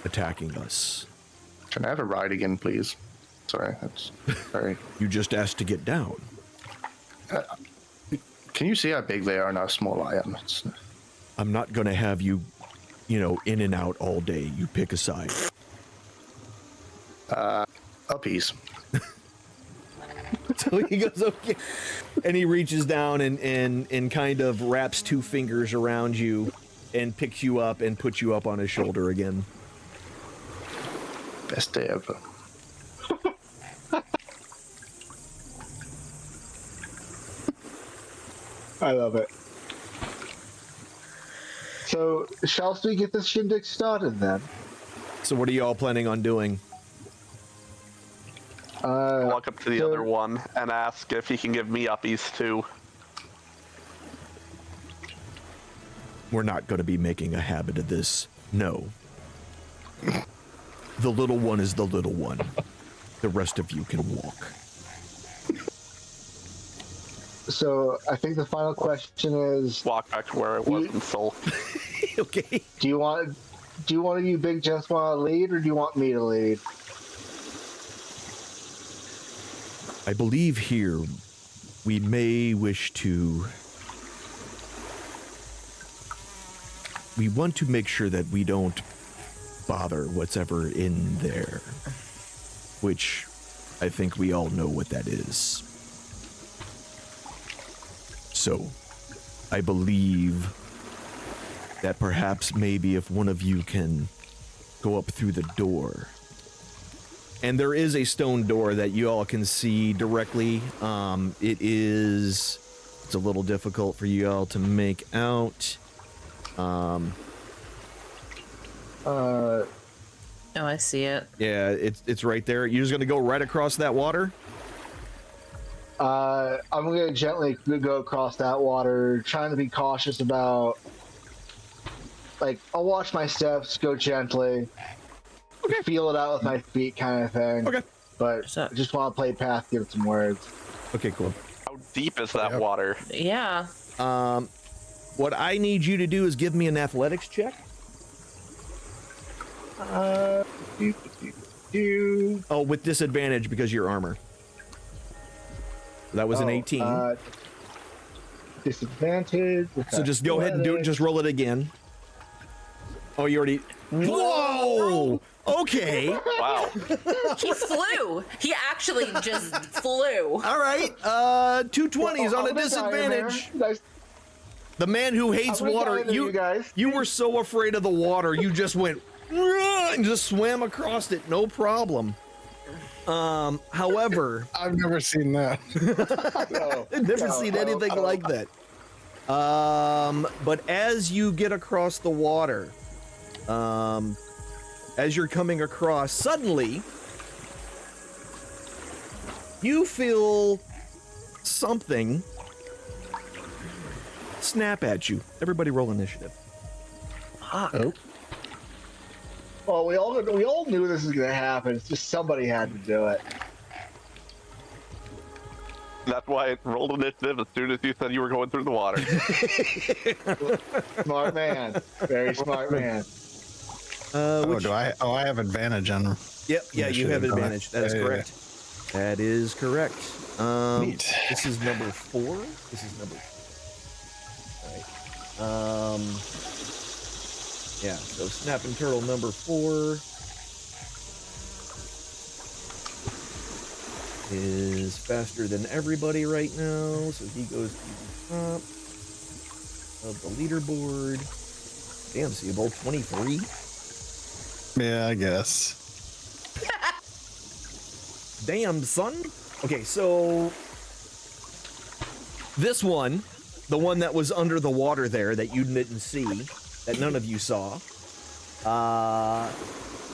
attacking us. Can I have a ride again, please? Sorry, that's very... You just asked to get down. Can you see how big they are and how small I am? I'm not going to have you, in and out all day. You pick a side. Uppies. So he goes, okay. And he reaches down and kind of wraps 2 fingers around you and picks you up and puts you up on his shoulder again. Best day ever. I love it. So, shall we get this shindig started then? So what are you all planning on doing? Walk up to the other one and ask if he can give me uppies too. We're not going to be making a habit of this. No. The little one is the little one. The rest of you can walk. So, I think the final question is... Walk back to where I was in Seoul. Okay. Do you want to you big just want to lead, or do you want me to lead? I believe here we may wish to. We want to make sure that we don't bother what's ever in there, which I think we all know what that is. So, I believe that perhaps maybe if one of you can go up through the door. And there is a stone door that you all can see directly. It's a little difficult for you all to make out. Oh, I see it. Yeah, it's right there. You're just gonna go right across that water? I'm gonna gently go across that water, trying to be cautious about. Like, I'll watch my steps, go gently, feel it out with my feet, kind of thing. Okay. But I just want to play path, give it some words. Okay, cool. How deep is that water? Yeah. What I need you to do is give me an athletics check. Oh, with disadvantage because you're armor. That was an 18. Disadvantage. So just go ahead and do it. Just roll it again. Oh, you already. Whoa! Okay. Wow. He flew. He actually just flew. All right. 2 20s on a disadvantage. The man who hates water. You were so afraid of the water, you just went and just swam across it, no problem. However, I've never seen that. I've never seen anything like that. But as you get across the water, as you're coming across, suddenly you feel something snap at you. Everybody roll initiative. Oh. Well, we all knew this was gonna happen. It's just somebody had to do it. That's why I rolled initiative as soon as you said you were going through the water. Smart man. Very smart man. Do I? Oh, I have advantage on them. Yep. Yeah, you have advantage. That is correct. That is correct. Neat. This is number 4. This is number. All right. Yeah. So snapping turtle number 4 is faster than everybody right now, so he goes to the top of the leaderboard. Damn, Seabold, 23. Yeah, I guess. Damn, son. Okay, so this one, the one that was under the water there that you didn't see, that none of you saw,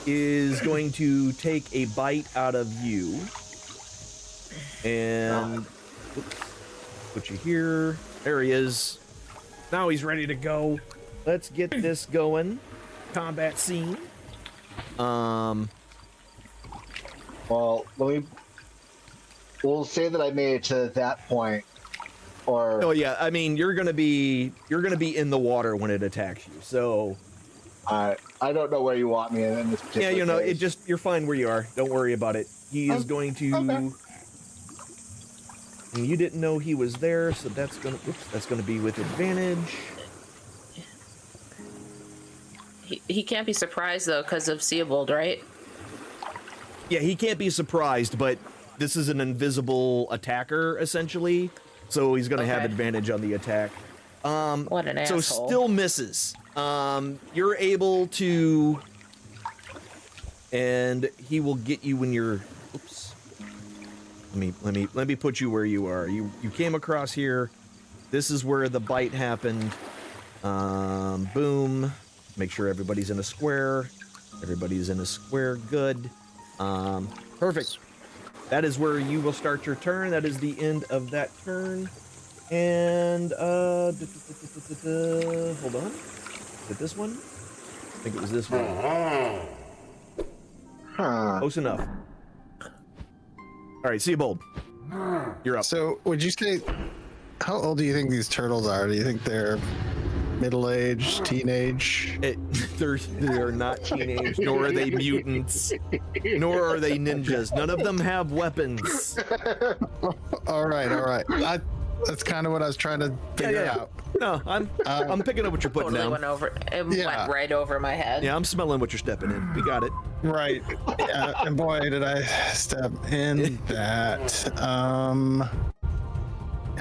is going to take a bite out of you. And oops, put you here. There he is. Now he's ready to go. Let's get this going. Combat scene. Well, we'll say that I made it to that point. Or oh yeah, I mean you're gonna be in the water when it attacks you. So I don't know where you want me in this particular yeah, you know, case. you're fine where you are. Don't worry about it. He is going to. Okay. And you didn't know he was there, so that's gonna be with advantage. He can't be surprised though because of Seabold, right? Yeah, he can't be surprised, but this is an invisible attacker essentially, so he's gonna have advantage on the attack. What an so asshole. still misses. You're able to, and he will get you when you're. Oops. Let me put you where you are. You came across here. This is where the bite happened. Boom. Make sure everybody's in a square. Everybody's in a square. Good. Perfect. That is where you will start your turn. That is the end of that turn. And hold on. Is it this one? I think it was this one. Close enough. All right, Seabold, you're up. So, would you say, how old do you think these turtles are? Do you think they're middle-aged, teenage? They're not teenage, nor are they mutants, nor are they ninjas. None of them have weapons. All right. That's kind of what I was trying to figure out. No, I'm picking up what you're putting Totally down. went over. It Yeah. went right over my head. Yeah, I'm smelling what you're stepping in. We got it. Right. Yeah, and boy, did I step in that.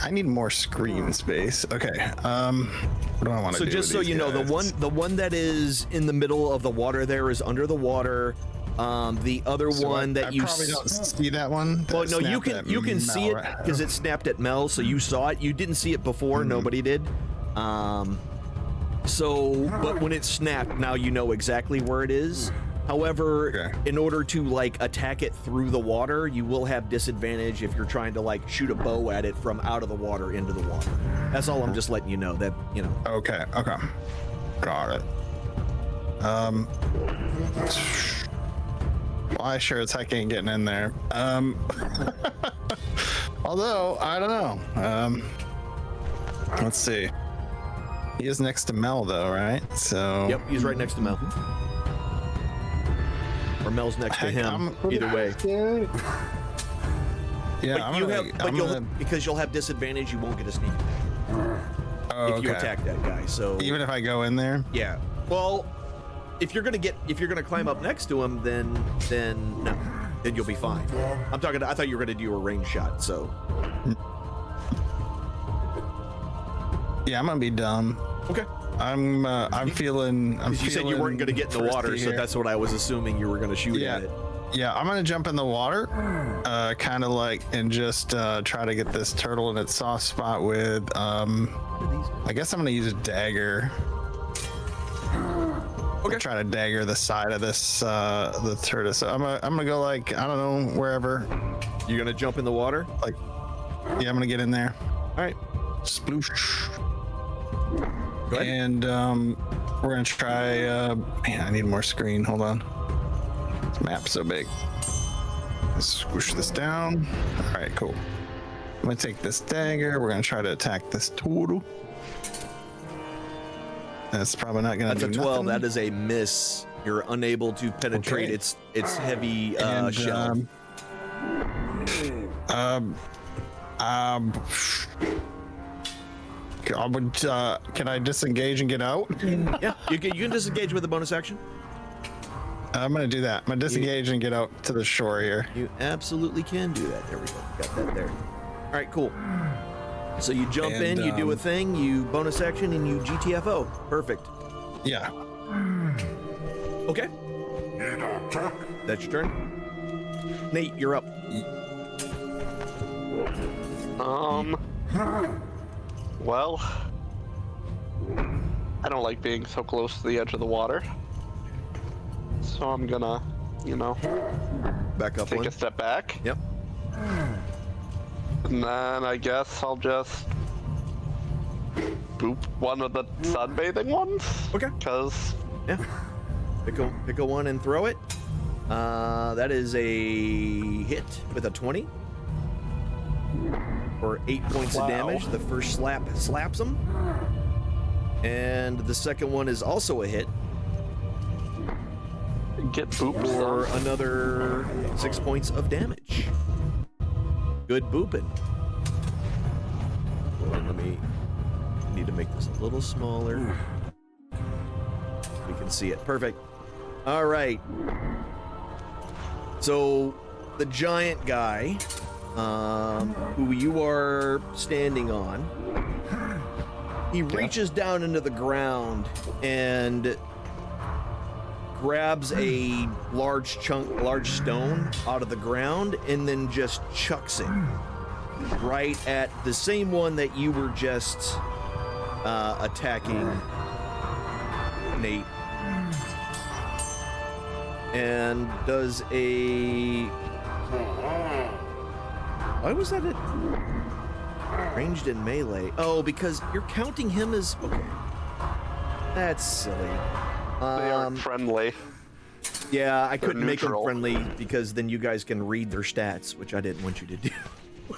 I need more screen space. Okay. What do I want to So do? just with so you these know, guys? the one that is in the middle of the water there is under the water. The other So one that I you probably don't see that one. well, that no, you snapped can at see Mel, it right? because it snapped at Mel, so you saw it. You didn't see it before. Nobody did. So, but when it snapped, now you know exactly where it is. However, Okay. in order to like attack it through the water, you will have disadvantage if you're trying to like shoot a bow at it from out of the water into the water. That's all I'm just letting you know. That you know. Okay. Got it. Why sure as heck ain't getting in there. Although, I don't know. Let's see. He is next to Mel though, right? So Yep, he's right next to Mel. Or Mel's next to Heck, him. Either way. yeah, But I'm you gonna, have, but I'm you'll gonna- because you'll have disadvantage. You won't get a sneak attack oh, if you okay. attack that guy. So Even if I go in there. yeah. Well, if you're gonna climb up next to him, then no, then you'll be fine. I thought you were gonna do a range shot. So Yeah, I'm gonna be dumb. okay. I'm feeling. You said you weren't gonna get in the water, frisky so here. that's what I was assuming you were gonna shoot Yeah. at it. Yeah, I'm gonna jump in the water, kind of like, and just try to get this turtle in its soft spot with. I guess I'm gonna use a dagger. Okay. Try to dagger the side of this the turtle. So I'm gonna go like, I don't know, wherever. You're gonna jump in the water. Like, yeah, I'm gonna get in there. All right. Sploosh. Go ahead. And we're gonna try. Man, I need more screen. Hold on. This map's so big. Let's squish this down. All right, cool. I'm gonna take this dagger. We're gonna try to attack this turtle. That's probably not gonna That's do a 12. nothing. That is a miss. You're unable to penetrate Okay. its heavy And, shell. Can I disengage and get out? Yeah, you can disengage with a bonus action. I'm gonna do that. I'm gonna disengage and get out to the shore here. You absolutely can do that. There we go. Got that there. All right, cool. So you jump And, in, you do a thing, you bonus action, and you GTFO. Perfect. Yeah. Okay. That's your turn. Nate, you're up. Well, I don't like being so close to the edge of the water. So I'm gonna, Back up take one. a step back. Yep. And then I guess I'll just boop one of the sunbathing ones. Okay. Because Yeah. Pick a one and throw it. That is a hit with a 20. For 8 points of damage. The first slap slaps him. And the second one is also a hit get booped. for another 6 points of damage. Good booping. Let me need to make this a little smaller. We can see it. Perfect. All right. So the giant guy, who you are standing on, he reaches down into the ground and grabs a large stone out of the ground and then just chucks it right at the same one that you were just attacking, Nate. And does a... Why was that ranged in melee? Oh, because you're counting him as... Okay. That's silly. They aren't friendly. Yeah, I couldn't make them neutral. friendly because then you guys can read their stats, which I didn't want you to do.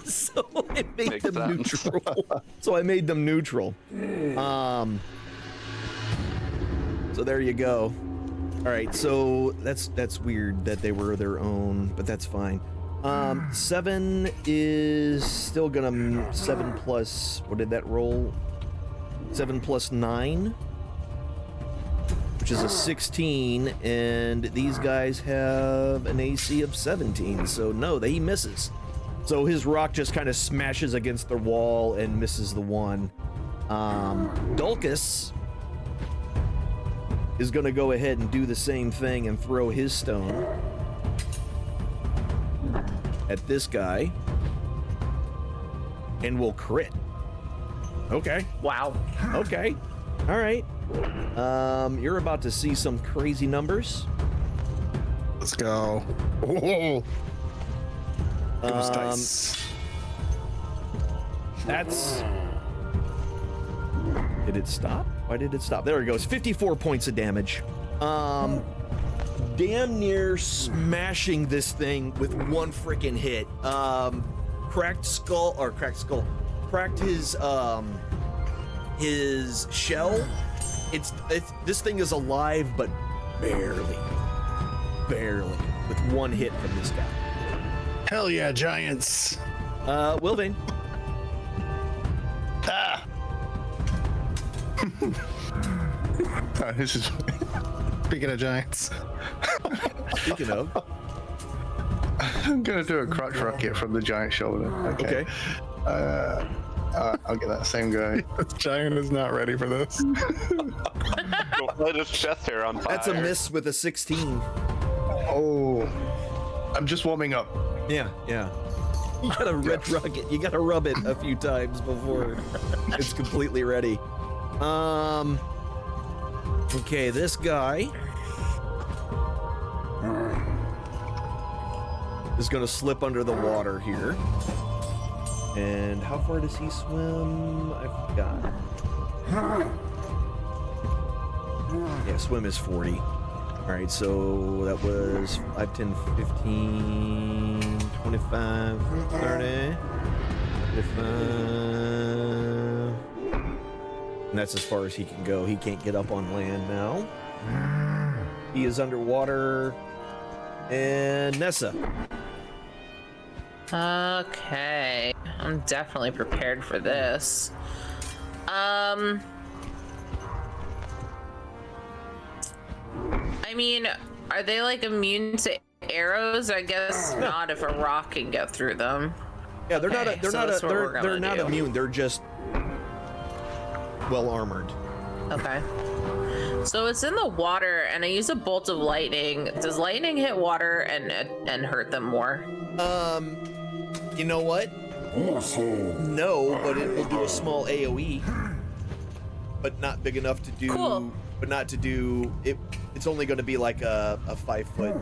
So I made Makes them sense. neutral. So I made them neutral. So there you go. All right, so that's weird that they were their own, but that's fine. 7 is still gonna 7 plus. What did that roll? 7 plus 9, which is a 16, and these guys have an AC of 17. So no, he misses. So his rock just kind of smashes against the wall and misses the one. Dulcus is going to go ahead and do the same thing and throw his stone at this guy and will crit. Okay. Wow. Okay. All right. You're about to see some crazy numbers. Let's go. Oh. Ghost dice. That's... Did it stop? Why did it stop? There it goes. 54 points of damage. Damn near smashing this thing with one freaking hit. Cracked his shell. It's this thing is alive, but barely with one hit from this guy. Hell yeah, giants. Wilvane. Ah. This is Speaking of giants. Speaking of, I'm gonna do a crotch rocket from the giant shoulder. okay. I'll get that same guy. This giant is not ready for this. Don't light his chest hair on fire. That's a miss with a 16. Oh, I'm just warming up. Yeah. You gotta red rocket. You gotta rub it a few times before it's completely ready. Okay, this guy is gonna slip under the water here. And how far does he swim? I forgot. Yeah, swim is 40. All right, so that was 5, 10, 15, 25, 30, 35. And that's as far as he can go. He can't get up on land now. He is underwater. And Nessa. Okay. I'm definitely prepared for this. I mean, are they like immune to arrows? I guess not if a rock can get through them. Yeah, they're Okay, so that's what we're they're gonna not do. immune. They're just well armored. Okay. So it's in the water, and I use a bolt of lightning. Does lightning hit water and hurt them more? You know what? No, but it will do a small AOE. But not big enough to do. Cool. But not to do it. It's only going to be like a 5-foot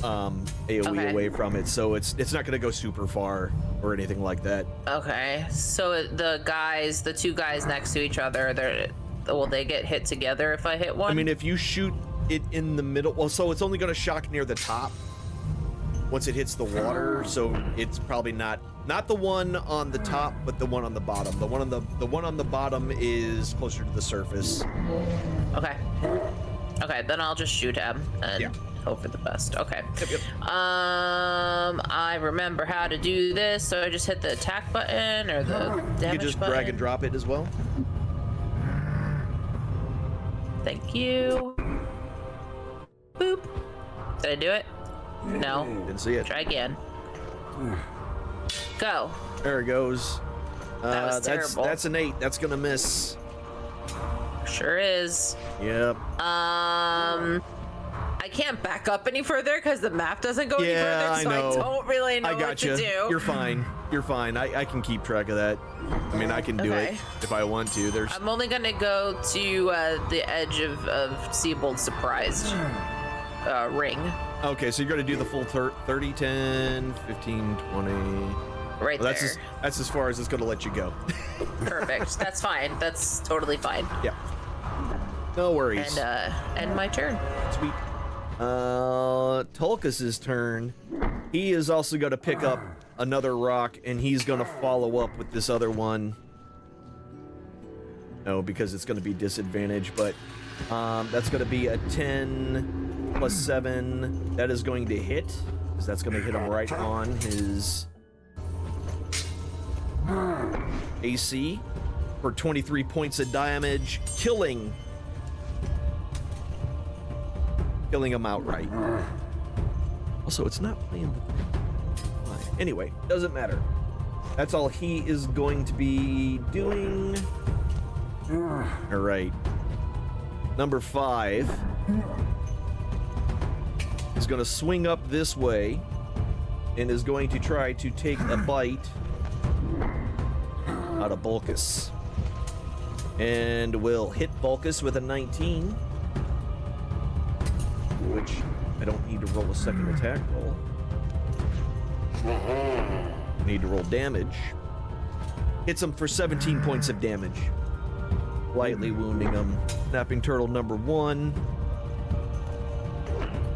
AOE Okay. away from it, so it's not going to go super far or anything like that. Okay. So the two guys next to each other, will they get hit together if I hit one? I mean, if you shoot it in the middle, well, so it's only going to shock near the top once it hits the water. So it's probably not the one on the top, but the one on the bottom. The one on the bottom is closer to the surface. Okay. Okay, then I'll just shoot him and hope for the best. Okay. Yep. I remember how to do this, so I just hit the attack button or the damage You can just button. drag and drop it as well. Thank you. Boop. Did I do it? No. Didn't see it. Try again. Go. There it goes. That was terrible. That's an 8. That's gonna miss. Sure is. Yep. I can't back up any further because the map doesn't go any further, I so know. I don't really know I what got you. to do. You're fine. You're fine. I can keep track of that. I mean, I can do it Okay. if I want to. There's. I'm only gonna go to the edge of Seabold's surprised ring. Okay, so you're gonna do the full 30, 10, 15, 20. Right Well, there. that's as far as it's gonna let you go. Perfect. That's fine. That's totally fine. Yeah. No worries. And my turn. Sweet. Tulkus's turn. He is also gonna pick up another rock, and he's gonna follow up with this other one. No, because it's gonna be disadvantage, but That's going to be a 10 plus 7. That is going to hit, because that's going to hit him right on his AC for 23 points of damage, killing him outright. Also, it's not playing the... Anyway, doesn't matter. That's all he is going to be doing. All right. Number 5 is going to swing up this way and is going to try to take a bite out of Bulkus. And will hit Bulkus with a 19, which I don't need to roll a second attack roll. I need to roll damage. Hits him for 17 points of damage. Lightly wounding him. Snapping turtle number 1.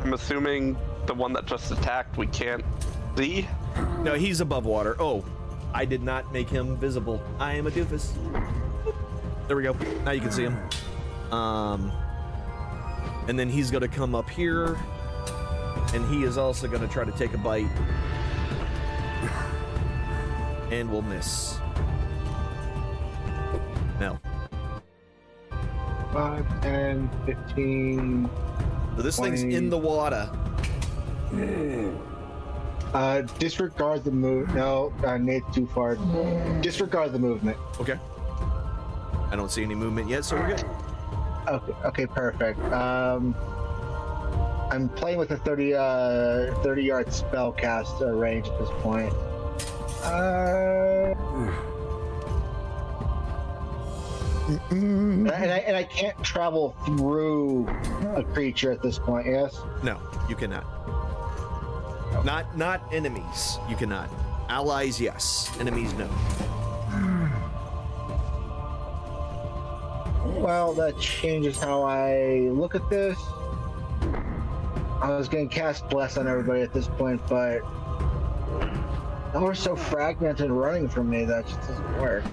I'm assuming the one that just attacked we can't see? No, he's above water. Oh, I did not make him visible. I am a doofus. There we go. Now you can see him. And then he's going to come up here. And he is also going to try to take a bite. And will miss. No. 5, 10, 15. So this 20. thing's in the water. Disregard the move. No, Nate's too far. Disregard the movement. Okay. I don't see any movement yet, so we're good. Okay, perfect. I'm playing with a 30-yard spell cast range at this point. And I can't travel through a creature at this point. Yes. No, you cannot. Not enemies. You cannot. Allies, yes. Enemies, no. Well, that changes how I look at this. I was going to cast Bless on everybody at this point, but now we're so fragmented running from me that just doesn't work.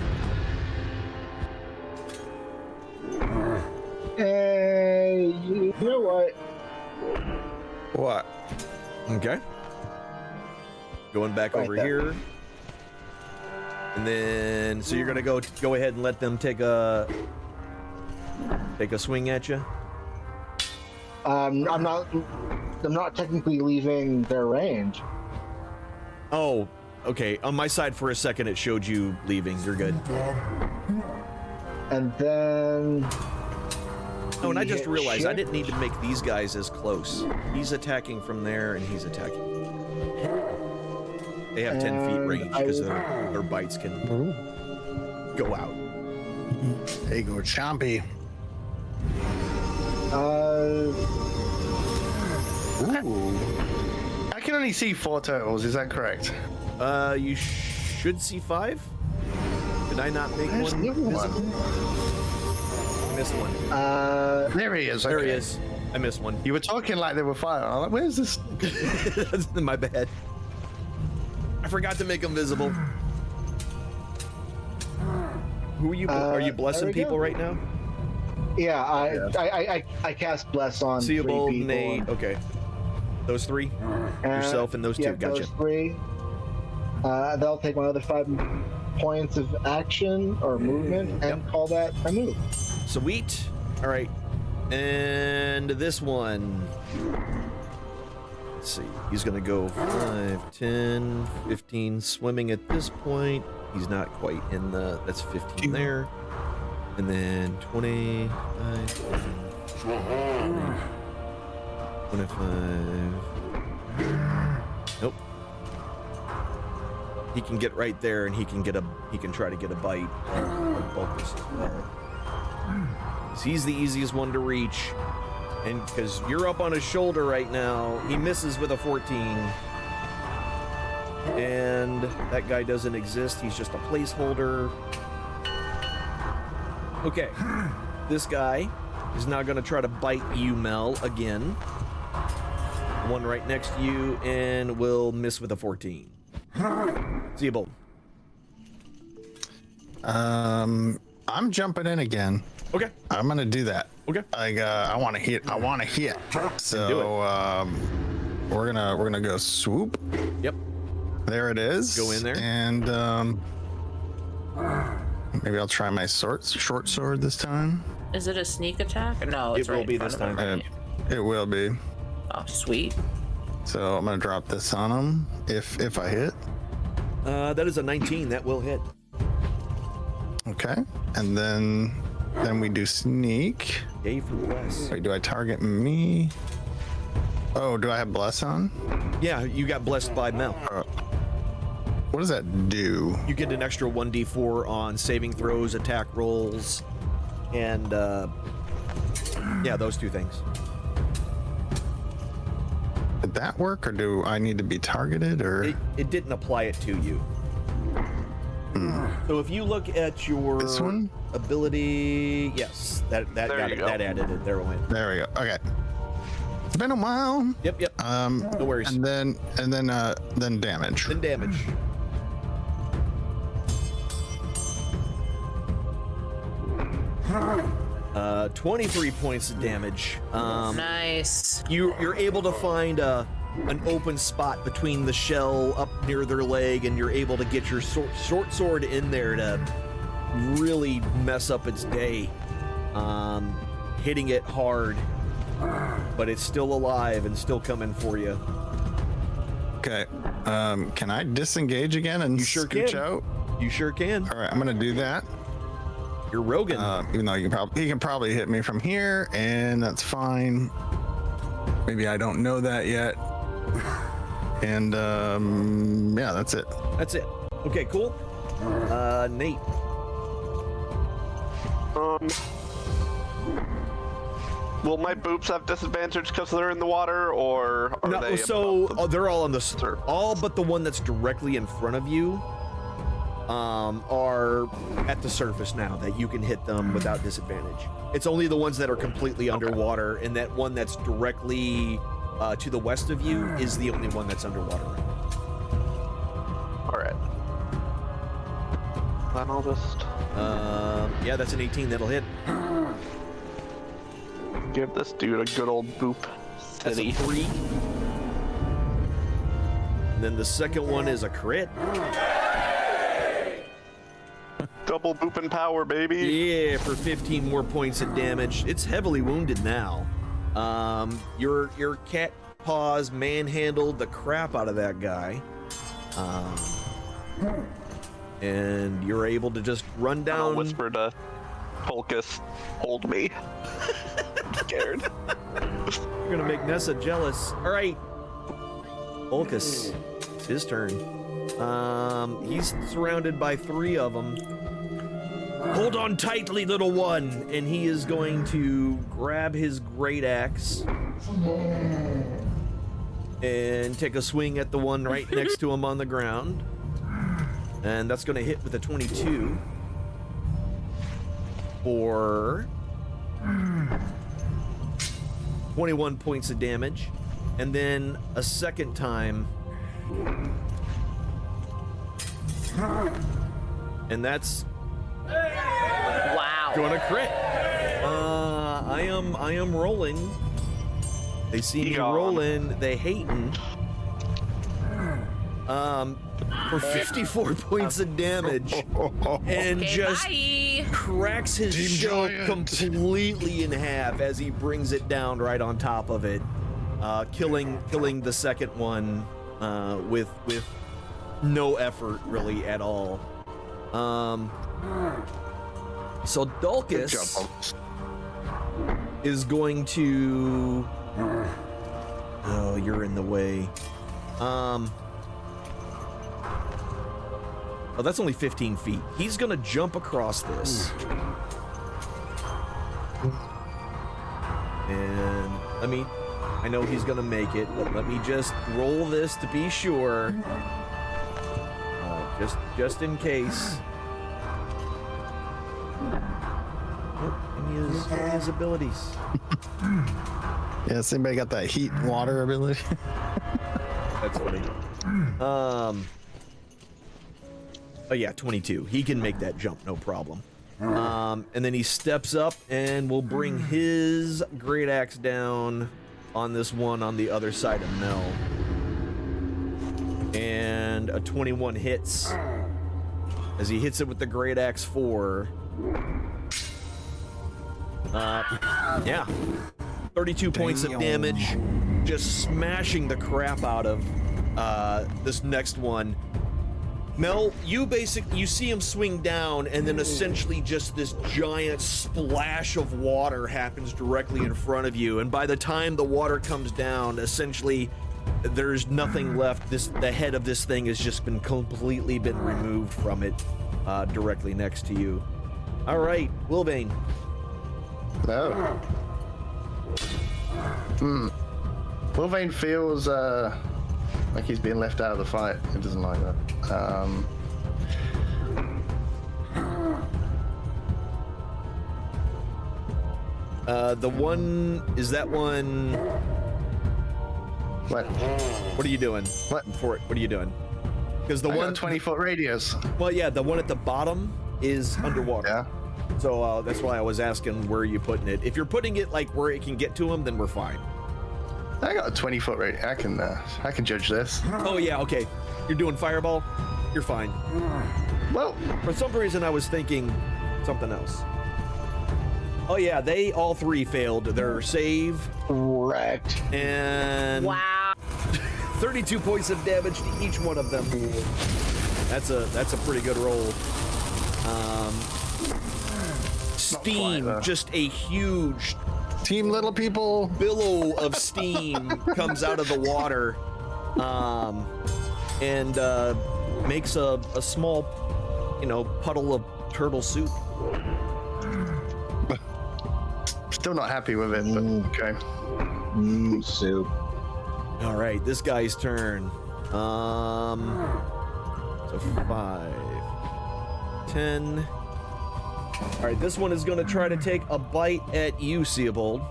Hey, you know what? What? Okay. Going back over here. And then, so you're gonna go ahead and let them take a swing at you? I'm not technically leaving their range. Oh, okay. On my side for a second it showed you leaving. You're good. And then... Oh, and I just realized I didn't need to make these guys as close. He's attacking from there and he's attacking. They have 10 feet range because their bites can go out. There you go, Chompy. I can only see 4 turtles, is that correct? You should see 5. Did I not make There's one no visible? I missed one. There he is. There he okay. is. I missed one. You were talking like they were 5. I'm like, where's this? That's my bad. I forgot to make them visible. Who are you? Are you blessing people right now? Yeah, I cast Bless on Seeable, 3 people. Nate. Okay. Those 3? Yourself and those 2. Yeah, Gotcha. those 3. They'll take my other 5 points of action or movement and call that a move. Sweet. All right. And this one. Let's see. He's going to go 5, 10, 15. Swimming at this point. He's not quite in the... That's 15 there. And then 25, 25. Nope. He can get right there, and he can try to get a bite on Bulkus as well. He's the easiest one to reach, and because you're up on his shoulder right now, he misses with a 14. And that guy doesn't exist. He's just a placeholder. Okay, this guy is now going to try to bite you, Mel, again. One right next to you, and will miss with a 14. Zeeble. I'm jumping in again. Okay. I'm gonna do that. Okay. I want to hit. So we're gonna go swoop. Yep. There it is. Go in there. And maybe I'll try my short sword this time. Is it a sneak attack? No, it's It will right be in front this of him, time. right? It will be. Oh, sweet. So I'm gonna drop this on him if I hit. That is a 19. That will hit. Okay. And then we do sneak. Yay for bless. Wait, do I target me? Oh, do I have bless on? Yeah, you got blessed by Mel. What does that do? You get an extra 1d4 on saving throws, attack rolls, and yeah, those two things. Did that work, or do I need to be targeted, or It didn't apply it to you. So if you look at your This one? ability, yes, that There got you it. go. That added it. There it went. there we go. Okay. It's been a while. Yep. No worries. And then damage. Then damage. 23 points of damage. Nice. You're able to find an open spot between the shell up near their leg, and you're able to get your short sword in there to really mess up its day, hitting it hard, but it's still alive and still coming for you. Okay. Can I disengage again and You sure scooch can. out? You sure can. All right, I'm gonna do that. You're Rogan. Even though he can probably hit me from here, and that's fine. Maybe I don't know that yet. And yeah, that's it. That's it. Okay, cool. Nate. Will my boops have disadvantage because they're in the water, or are No, they? so above the they're all on the surface? all but the one that's directly in front of you are at the surface now that you can hit them without disadvantage. It's only the ones that are completely underwater, and that one that's directly to the west of you is the only one that's underwater right now. All right. Then I'll just Yeah, that's an 18. That'll hit. give this dude a good old boop. That's a City. 3. And then the second one is a crit. Double boop and power, baby. Yeah, for 15 more points of damage. It's heavily wounded now. Your cat paws manhandled the crap out of that guy. And you're able to just run I'll down. whisper to Polkus, hold me. I'm scared. You're gonna make Nessa jealous. All right, Ulcus, it's his turn. He's surrounded by 3 of them. Hold on tightly, little one, and he is going to grab his great axe and take a swing at the one right next to him on the ground. And that's going to hit with a 22 for 21 points of damage. And then a second time, and that's Wow. going to crit. I am rolling. They see me Yawn. rolling. They hating. For 54 points of damage, and Okay, just bye. cracks his shell Giant. completely in half as he brings it down right on top of it, killing the second one with no effort really at all. So Dulcus is going to. Oh, you're in the way. Oh, that's only 15 feet. He's gonna jump across this. And I know he's gonna make it, but let me just roll this to be sure. Just in case. Oh, and his abilities. Yes, anybody got that heat and water ability? That's funny. Oh yeah, 22. He can make that jump, no problem. And then he steps up and will bring his great axe down on this one on the other side of Mel. And a 21 hits. As he hits it with the great axe 4. Yeah. 32 points of damage. Just smashing the crap out of this next one. Mel, you see him swing down, and then essentially just this giant splash of water happens directly in front of you. And by the time the water comes down, essentially there's nothing left. The head of this thing has just been completely removed from it, directly next to you. All right, Wilbane. No. Wilbane feels like he's being left out of the fight. He doesn't like that. Is that one? What are you doing? What are you doing? Because the one 20-foot radius. Well, yeah, the one at the bottom is underwater. Yeah. So that's why I was asking where are you putting it. If you're putting it like where it can get to him, then we're fine. I got a 20-foot radius. I can judge this. Oh yeah, okay. You're doing fireball. You're fine. Well, for some reason I was thinking something else. Oh yeah, they all three failed their save. Correct. And wow. 32 points of damage to each one of them. That's a pretty good roll. Steam, just a huge Team Little People billow of steam comes out of the water, and makes a small, puddle of turtle soup. Still not happy with it, but okay. Soup. All right, this guy's turn. So 5, 10. All right, this one is going to try to take a bite at you, Seabold.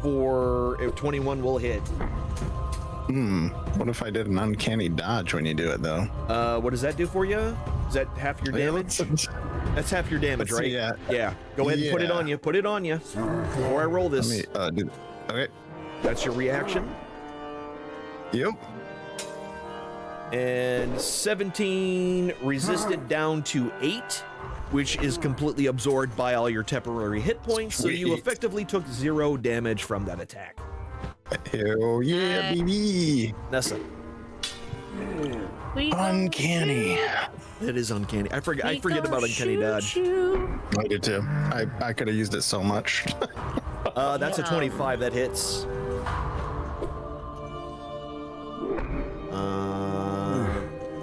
For if 21 will hit. What if I did an uncanny dodge when you do it, though? What does that do for you? Is that half your damage? That's half your damage, right? Yeah. Yeah. Go ahead and put it on you. Put it on you. Before I roll this. Okay. That's your reaction. Yep. And 17 resisted down to 8, which is completely absorbed by all your temporary hit points. So you effectively took 0 damage from that attack. Hell yeah, baby. Nessa. Uncanny. It is uncanny. I forget about uncanny dodge. I did too. I could have used it so much. That's a 25 that hits.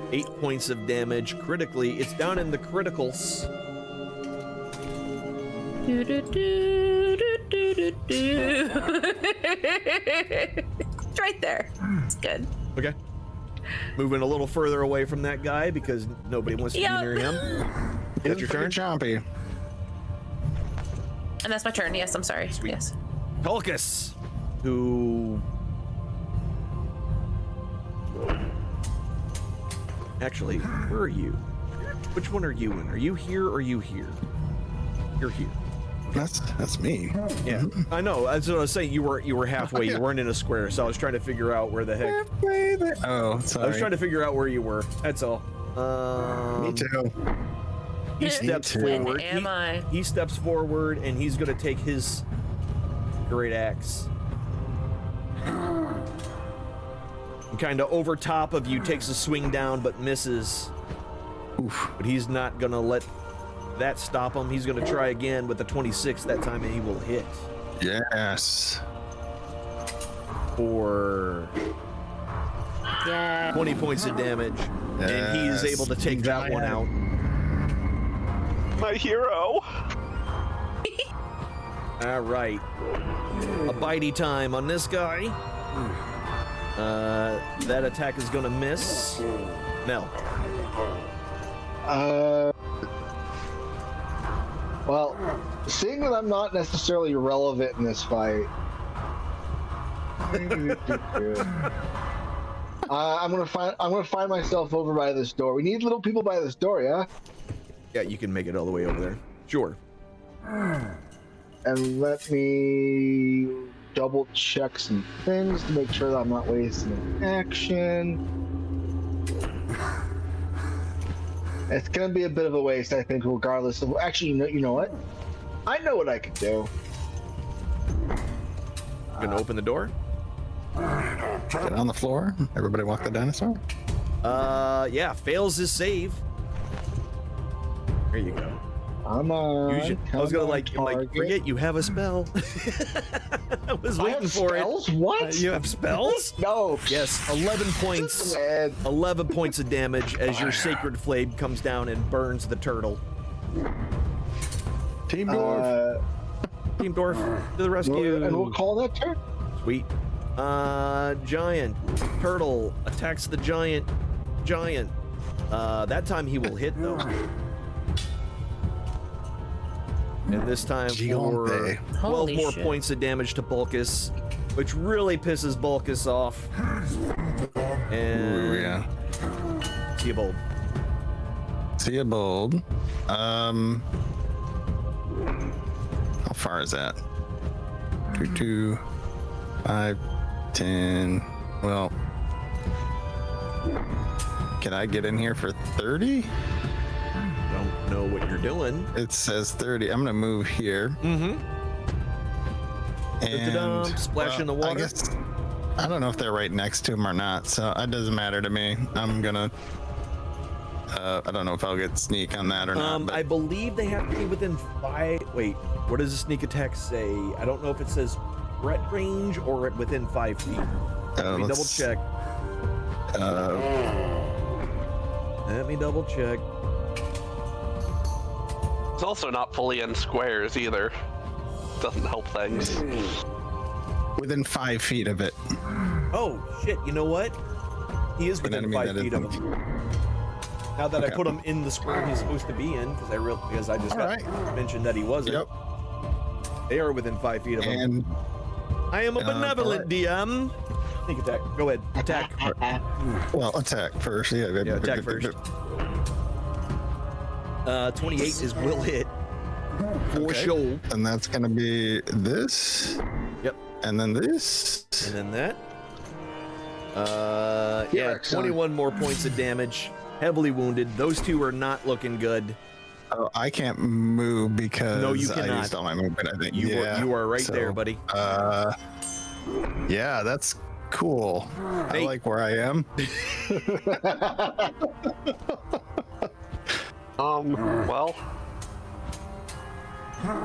8 points of damage critically. It's down in the criticals. It's right there. It's good. Okay. Moving a little further away from that guy because nobody wants to be near him. That's your turn. Chompy. And that's my turn. Yes, I'm sorry. Sweet. Yes. Tulkas, who actually, where are you? Which one are you in? Are you here or are you here? You're here. That's me. Yeah, I know. That's what I was saying. You were halfway. You weren't in a square, so I was trying to figure out where the heck. Oh, sorry. I was trying to figure out where you were. That's all. Me too. He steps forward. He steps forward, and he's going to take his great axe. And kind of over top of you, takes a swing down, but misses. Oof. But he's not going to let that stop him. He's going to try again with the 26 that time, and he will hit. Yes. For 20 points of damage. Yes. And he is able to take that one out. My hero. All right. A bitey time on this guy. That attack is going to miss. Mel. Well, seeing that I'm not necessarily relevant in this fight. I'm gonna find myself over by this door. We need little people by this door, yeah. Yeah, you can make it all the way over there. Sure. And let me double check some things to make sure that I'm not wasting an action. It's gonna be a bit of a waste, I think, regardless of. Actually, you know what? I know what I could do. Gonna open the door. Get on the floor. Everybody walk the dinosaur. Yeah, fails his save. There you go. I'm on. I was gonna like forget you have a spell. I was waiting for spells? it. What? You have spells? No. Yes, 11 points. Man. 11 points of damage as your sacred flame comes down and burns the turtle. Team Dwarf. Team Dwarf to the rescue. And we'll call that turn. Sweet. Giant turtle attacks the giant. That time he will hit though. And this time for 12 Holy more shit. points of damage to Bulkus, which really pisses Bulkus off. And Ooh, yeah. Theobald. Theobald. How far is that? 2, 5, 10. Well, can I get in here for 30? Don't know what you're doing. It says 30. I'm gonna move here. Mm-hmm. And Splash in the water. I guess I don't know if they're right next to him or not, so it doesn't matter to me. I'm gonna. I don't know if I'll get sneak on that or not. But I believe they have to be within 5. Wait, what does the sneak attack say? I don't know if it says threat range or within 5 feet. Let me double check. Let me double check. It's also not fully in squares either. Doesn't help things. within 5 feet of it. Oh shit! You know what? He is within 5 feet of him. Now that I put him in the square he's supposed to be in, because I just mentioned that he wasn't. Yep. They are within 5 feet of him. And I am a benevolent DM. Sneak attack. Go ahead. Attack. well, attack first. Yeah, attack first. 28 is will hit. For sure. And that's gonna be this. Yep. And then this. And then that. Yeah, 21 more points of damage. Heavily wounded. Those two are not looking good. Oh, I can't move because no, you cannot. I used all my movement, I think. You are right there, buddy. Yeah, that's cool. I like where I am. Well,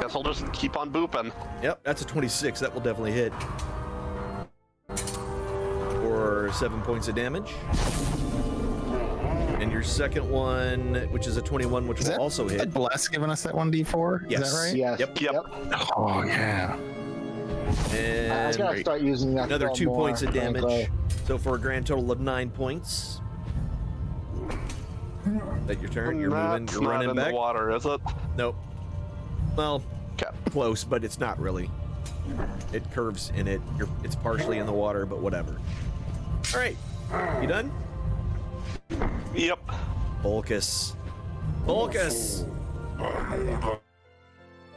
guess I'll just keep on booping. Yep, that's a 26. That will definitely hit. For 7 points of damage. And your second one, which is a 21, which will also hit. Is that Bless giving us that 1d4? Yes. Is that right? Yes. Yep. Oh, yeah. And I gotta start using that. another 2 more, points of damage. frankly. So for a grand total of 9 points. Is that your turn? You're moving. That's You're not running in back. the water, is it? Nope. Well, close, but it's not really. It curves in it. It's partially in the water, but whatever. All right. You done? Yep. Bulkus. Bulkus!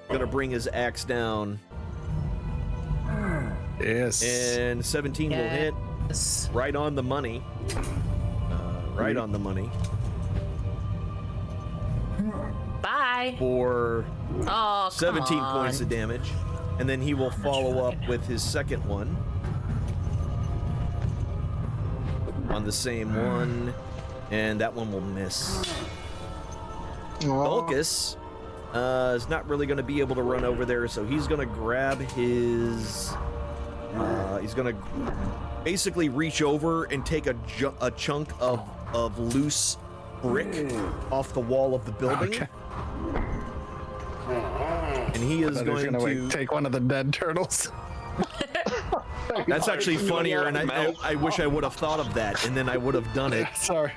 Gonna bring his axe down. Yes. And 17 will hit. Yes. Right on the money. Right on the money. Bye. For Oh, 17 come points of on. damage. And then he will follow up with his second one. On the same one. And that one will miss. Bulkus is not really going to be able to run over there, so he's going to grab his... he's going to basically reach over and take a chunk of loose brick off the wall of the building. Okay. And he is going to take one of the dead turtles. That's actually funnier, and I wish I would have thought of that, and then I would have done it. Sorry.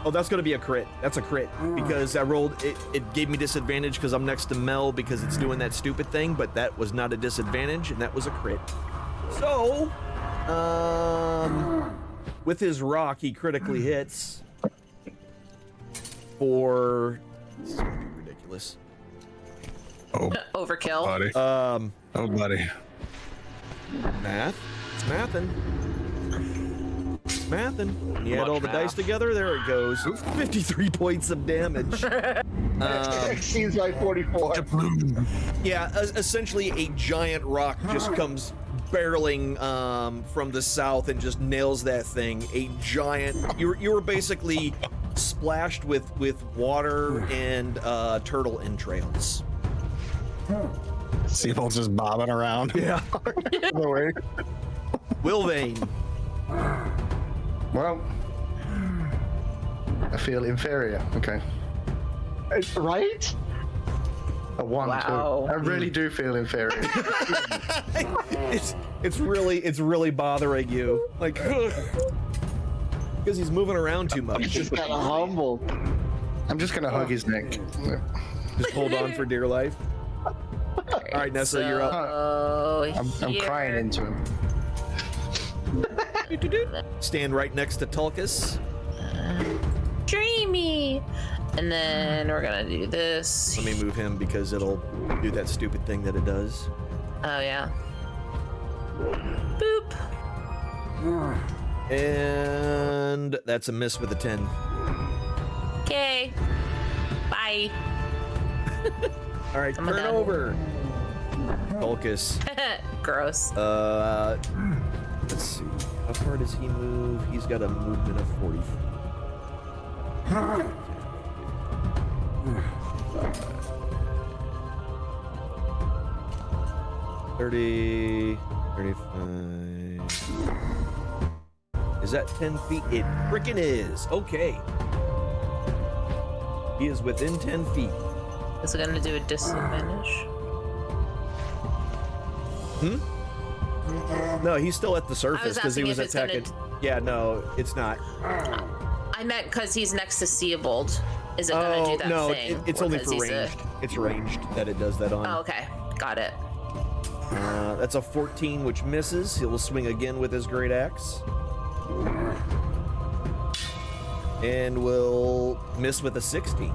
Oh, that's going to be a crit. That's a crit because I rolled it. It gave me disadvantage because I'm next to Mel because it's doing that stupid thing, but that was not a disadvantage, and that was a crit. So, With his rock, he critically hits for. This is gonna be ridiculous. Oh, Overkill. buddy. Oh, buddy. Math. It's mathin'. Mathin'. You add Much all the dice math. together, there it goes. 53 points of damage. Exceeds by 44. Yeah, essentially a giant rock just comes barreling from the south and just nails that thing. A giant. You were basically splashed with water and turtle entrails. Seabolt's just bobbing around. Yeah. The way. Wilvane. Well, I feel inferior. Okay. Right? A 1, Wow. 2. I really do feel inferior. It's really bothering you, like, because he's moving around too much. Just kind of humbled. I'm just gonna hug his neck. Just hold on for dear life. All right, Nessa, you're up. Oh, I'm crying into him. Stand right next to Tulkas. Dreamy. And then we're gonna do this. Let me move him because it'll do that stupid thing that it does. Oh yeah. Boop. And that's a miss with a 10. Okay. Bye. All right, I'm turn done. over. Tulkas. Gross. Let's see. How far does he move? He's got a movement of 40. 30, 35. Is that 10 feet? It frickin' is. Okay. He is within 10 feet. Is it gonna do a disadvantage? No, he's still at the surface because he asking was if it's gonna attacking. Yeah, no, it's not. I meant because he's next to Seabold. Is it gonna do that no, thing? it's Or only 'cause for he's a- ranged. It's ranged that it does that on. Oh, okay. Got it. That's a 14, which misses. He'll swing again with his great axe. And will miss with a 16.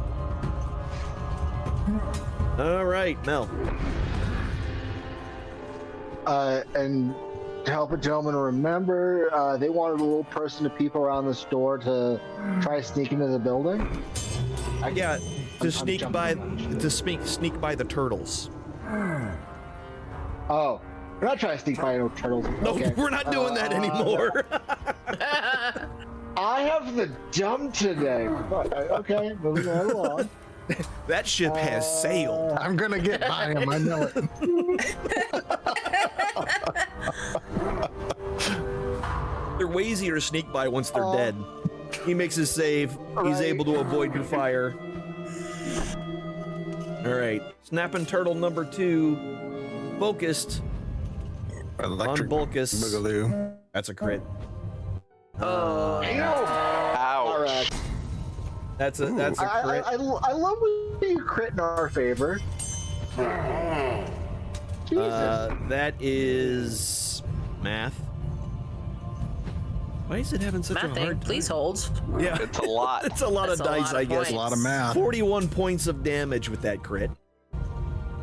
All right, Mel. And to help a gentleman remember, they wanted a little person to peep around this door to try to sneak into the building. Yeah, to I'm sneak jumping by, around. to sneak by the turtles. Oh, we're not trying to sneak by no turtles. No, Okay. we're not doing that anymore. I have the dumb today. Okay, moving right along. That ship has sailed. I'm gonna get by him. I know it. They're way easier to sneak by once they're dead. He makes his save. He's Right. able to avoid your fire. All right, snapping turtle number 2, focused Electric on Bulkus. Boogaloo. That's a crit. Oh. All Ouch. right. That's a crit. I love when you crit in our favor. Jesus. That is math. Why is it having such a Matt hard time? please hold. Yeah, It's a lot. it's a lot That's of a dice, lot I of guess. points. A lot of math. 41 points of damage with that crit.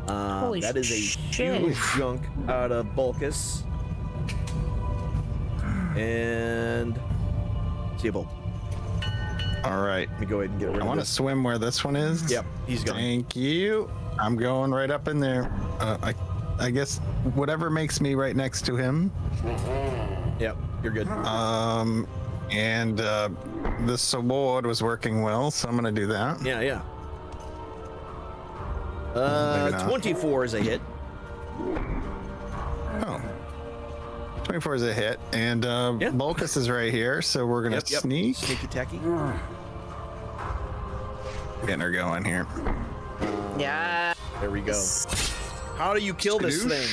Holy That is a shit. huge chunk out of Bulkus. And Seabold. All right. Let me go ahead and get rid I of want to this. swim where this one is. Yep, he's gone. Thank you. I'm going right up in there. I guess whatever makes me right next to him. Yep, you're good. And the sword was working well, so I'm gonna do that. Yeah, yeah. Maybe not. 24 is a hit. Oh. 24 is a hit, and Bulkus is right here, so we're gonna Yep. sneak. Sneaky tacky. Getting her going here. Yeah. There we go. How do you kill this thing?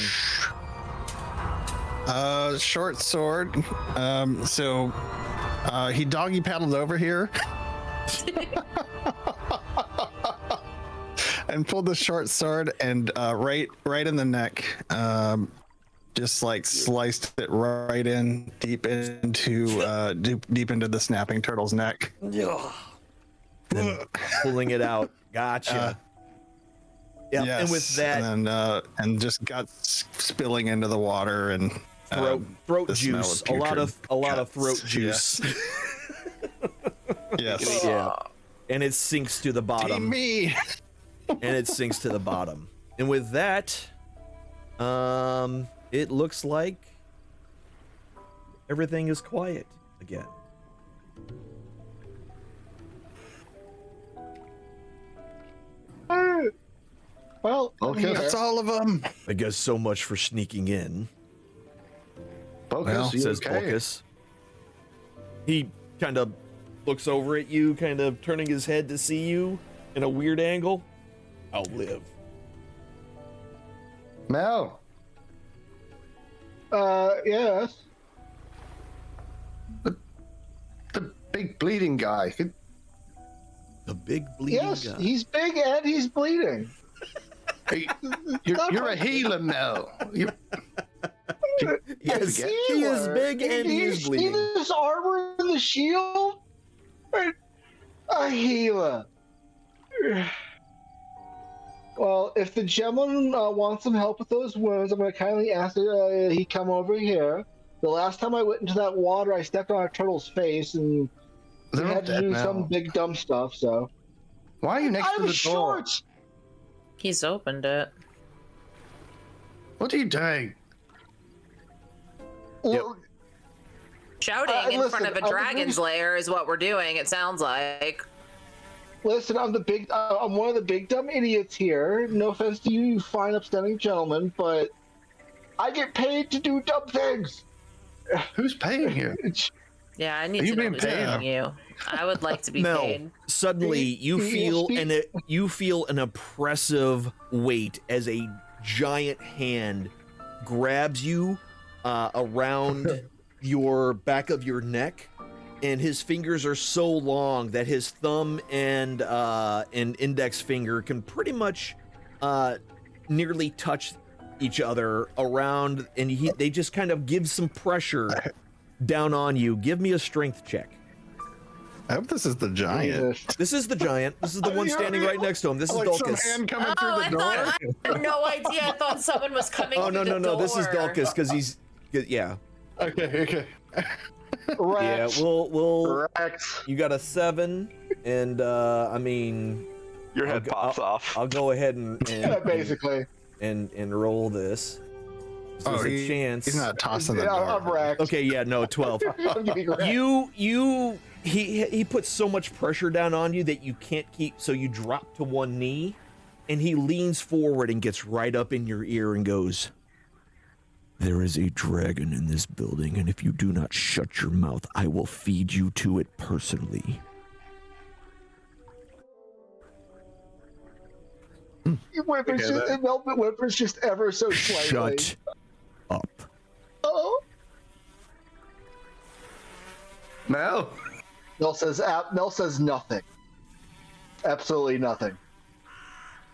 Short sword. So he doggy paddled over here and pulled the short sword and right in the neck. just like sliced it right in deep into the snapping turtle's neck. And pulling it out. Gotcha. Yeah, Yes, and with that, and just got spilling into the water and throat the smell juice. of A lot of guts. throat juice. Yes. Yeah. And it sinks to the bottom. Team me. And it sinks to the bottom. And with that, it looks like everything is quiet again. Well, Okay, That's all of them. I guess so much for sneaking in, Focus, you says okay? Bulkus. He kind of looks over at you, kind of turning his head to see you in a weird angle. I'll live. Mel, yes. the big bleeding guy. The big bleeding Yes, guy. he's big and he's bleeding. Hey, you're a healer, Mel. Yes, forget. he is big and he is See bleeding. this armor and the shield? A healer. Well, if the gentleman wants some help with those wounds, I'm going to kindly ask that he come over here. The last time I went into that water, I stepped on a turtle's face and They're we not had to dead do now. some big dumb stuff, so. Why are you next I to the door? was short! He's opened it. What are you doing? Well, Shouting in listen, front of a I'm dragon's really- lair is what we're doing, it sounds like. listen, I'm one of the big dumb idiots here. No offense to you, you fine, upstanding gentlemen, but I get paid to do dumb things. Who's paying you? Yeah, I need Are you to know being who's paid? paying you. I would like to be Mel, paid. suddenly you feel Speak- you feel an oppressive weight as a giant hand grabs you around your back of your neck, and his fingers are so long that his thumb and index finger can pretty much nearly touch each other around, and they just kind of give some pressure down on you. Give me a strength check. I hope this is the giant. This is the giant. This is the one standing right next to him. This is Like some Dulcus. hand coming Oh, through the I door. thought I had no idea. I thought someone was coming Oh through no the no no! door. This is Dulcus because he's yeah Okay. yeah. Rats. We'll Rats. you got a 7, and I mean Your head pops off. I'll go ahead Yeah, basically. and roll this. So there's a chance. He's not tossing the Yeah, door. I'm wrecked. Okay, yeah, no, 12. I'm getting wrecked. He puts so much pressure down on you that you can't keep, so you drop to one knee, and he leans forward and gets right up in your ear and goes, "There is a dragon in this building, and if you do not shut your mouth, I will feed you to it personally." Velvet whimpers just ever so slightly. Shut up. Oh. Mel, Mel says nothing. Absolutely nothing.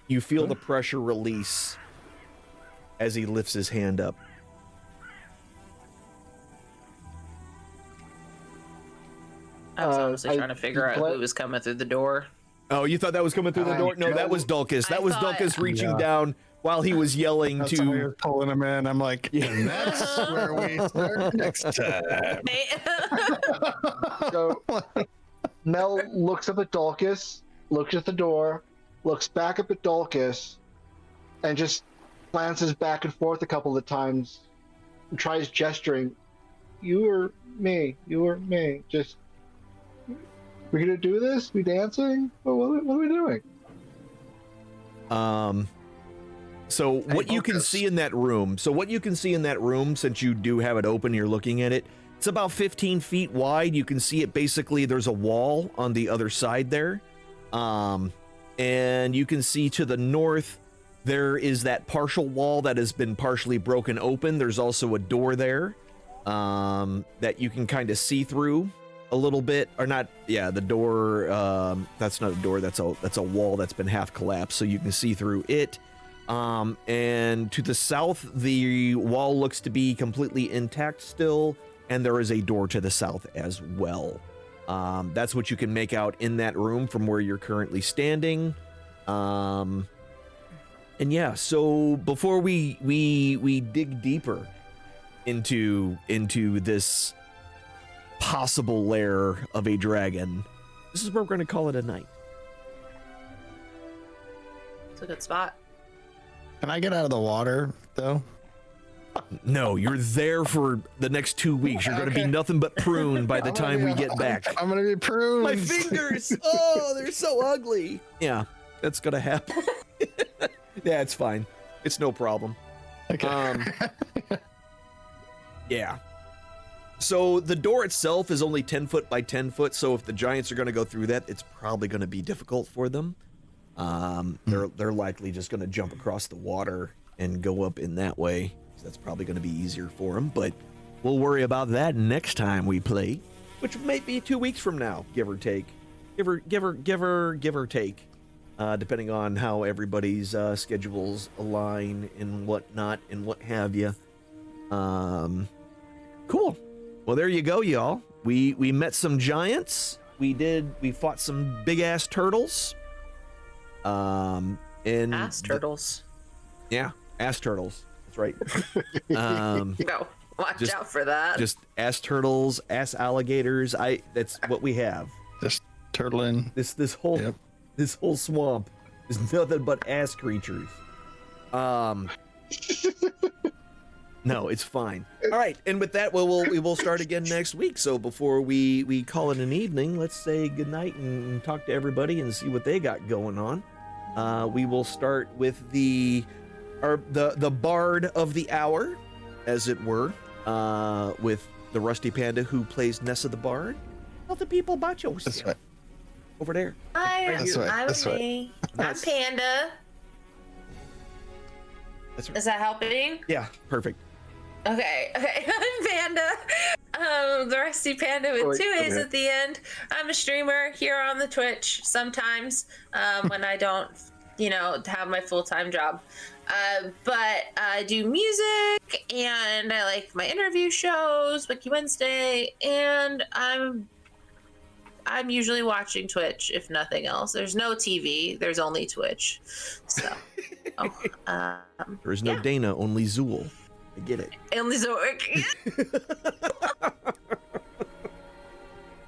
You feel the pressure release as he lifts his hand up. I was honestly trying to figure out what- who was coming through the door. Oh, you thought that was coming through the door? No, that was Dulcus. That was Dulcus reaching down while he was yelling That's how he to. was pulling him in. I'm like, and that's where we start next time. So Mel looks up at Dulcus, looks at the door, looks back up at Dulcus, and just glances back and forth a couple of times and tries gesturing. You or me? You or me? Just. We're gonna do this? We dancing? What are we doing? So what you can see in that room, since you do have it open, you're looking at it, it's about 15 feet wide. You can see it basically, there's a wall on the other side there. And you can see to the north, there is that partial wall that has been partially broken open. There's also a door there that you can kind of see through a little bit, or not. Yeah, the door, that's not a door. That's a wall that's been half collapsed. So you can see through it. And to the south, the wall looks to be completely intact still, and there is a door to the south as well. That's what you can make out in that room from where you're currently standing. And yeah, so before we dig deeper into this possible lair of a dragon, this is where we're going to call it a night. It's a good spot. Can I get out of the water though? No, you're there for the next 2 weeks. You're going to be nothing but pruned by the time we get back. I'm gonna be pruned. My fingers! Oh, they're so ugly. Yeah, that's going to happen. Yeah, it's fine. It's no problem. Okay. Yeah. So the door itself is only 10 foot by 10 foot, so if the giants are going to go through that, it's probably going to be difficult for them. They're likely just going to jump across the water and go up in that way. So that's probably going to be easier for them, but we'll worry about that next time we play, which might be 2 weeks from now, give or take. Give or take, depending on how everybody's schedules align and whatnot and what have you. Cool. Well, there you go, y'all. We met some giants. We fought some big ass turtles. And Ass turtles. Yeah, ass turtles. That's right. No, watch out for that. Just ass turtles, ass alligators. That's what we have. Just turtling. This whole swamp is nothing but ass creatures. No, it's fine. All right, and with that, we will start again next week. So before we call it an evening, let's say goodnight and talk to everybody and see what they got going on. We will start with the bard of the hour, as it were, with the Rusty Panda who plays Nessa the Bard. Tell the people about yourself. That's right. Over there. Hi, That's right, I'm that's right. me. I'm Panda. That's right. Is that helping? Yeah, perfect. Okay. I'm Panda. The Rusty Panda with two A's at the end. I'm a streamer here on the Twitch sometimes when I don't, have my full-time job. But I do music and I like my interview shows, Wiki Wednesday, and I'm usually watching Twitch if nothing else. There's no TV. There's only Twitch. So, There's no Dana, only Zool. I get it. Only Zork.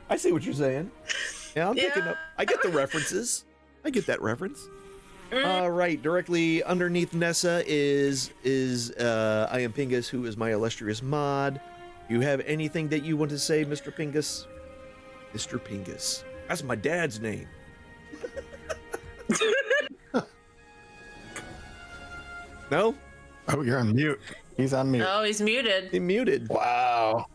I see what you're saying. Yeah, I'm picking up. I get the references. I get that reference. Right, directly underneath Nessa is I am Pingus, who is my illustrious mod. You have anything that you want to say, Mr. Pingus? Mr. Pingus. That's my dad's name. No? Oh, you're on mute. He's on mute. Oh, he's muted. He muted. Wow.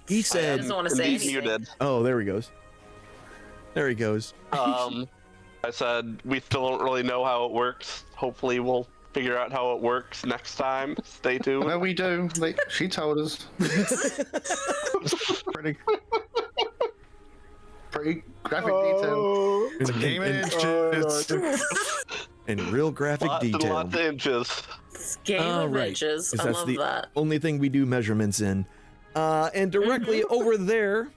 He said. Doesn't want to say He's anything. muted. Oh, there he goes. There he goes. I said we still don't really know how it works. Hopefully we'll figure out how it works next time. Stay tuned. Well, we do. She told us. Pretty. Pretty graphic detail. It's a game of inches. And real graphic Lots and detail. lots of inches. Game of Right. inches. 'Cause I that's love the that. only thing we do measurements in. And directly over there,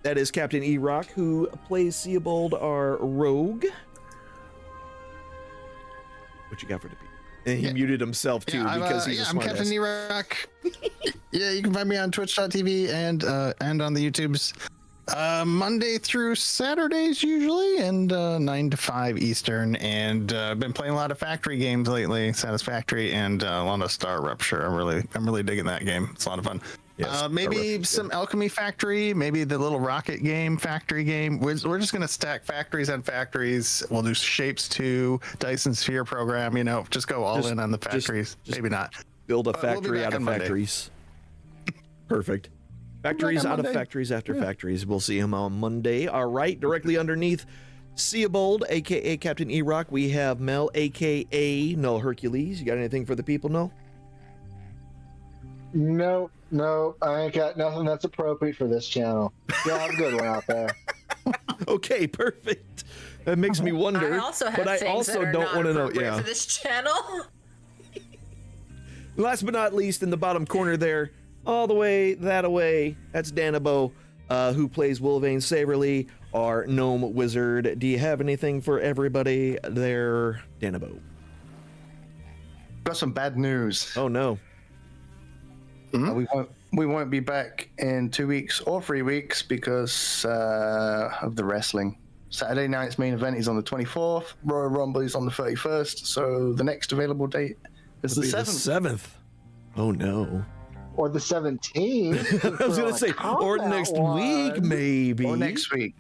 that is Captain E-Rock, who plays Seabold, our rogue. What you got for the people? And he muted himself too because he's a I'm smartass. Captain E-Rock. Yeah, you can find me on twitch.tv and on the YouTubes Monday through Saturdays usually, and 9 to 5 Eastern. And I've been playing a lot of Factory games lately, Satisfactory and a lot of Star Rupture. I'm really digging that game. It's a lot of fun. Yes, Maybe some Alchemy Factory, maybe the little rocket game, Factory game. We're just gonna stack factories on factories. We'll do shapes too, Dyson Sphere program. Just go all in on the factories. Maybe not. Build a But we'll be factory back out of on Monday. factories. Perfect. Factories on out of Monday. factories after factories. We'll see him on Monday. All right, directly underneath Seabold, aka Captain E-Rock, we have Mel, aka Null Hercules. You got anything for the people, Null? No, I ain't got nothing that's appropriate for this channel. Yeah, have a good one out there. Okay, perfect. That makes me wonder. I also have but I things also that are don't want to know. non-appropriate Yeah. for this channel. Last but not least, in the bottom corner there, all the way that away, that's Danabo, who plays Wolvane Saverly, our gnome wizard. Do you have anything for everybody there, Danabo? Got some bad news. Oh no. We won't be back in 2 weeks or 3 weeks because of the wrestling. Saturday night's main event is on the 24th. Royal Rumble is on the 31st. So the next available date is the 7th. Oh no. Or the 17th. I was gonna say, or next week maybe. Or next week.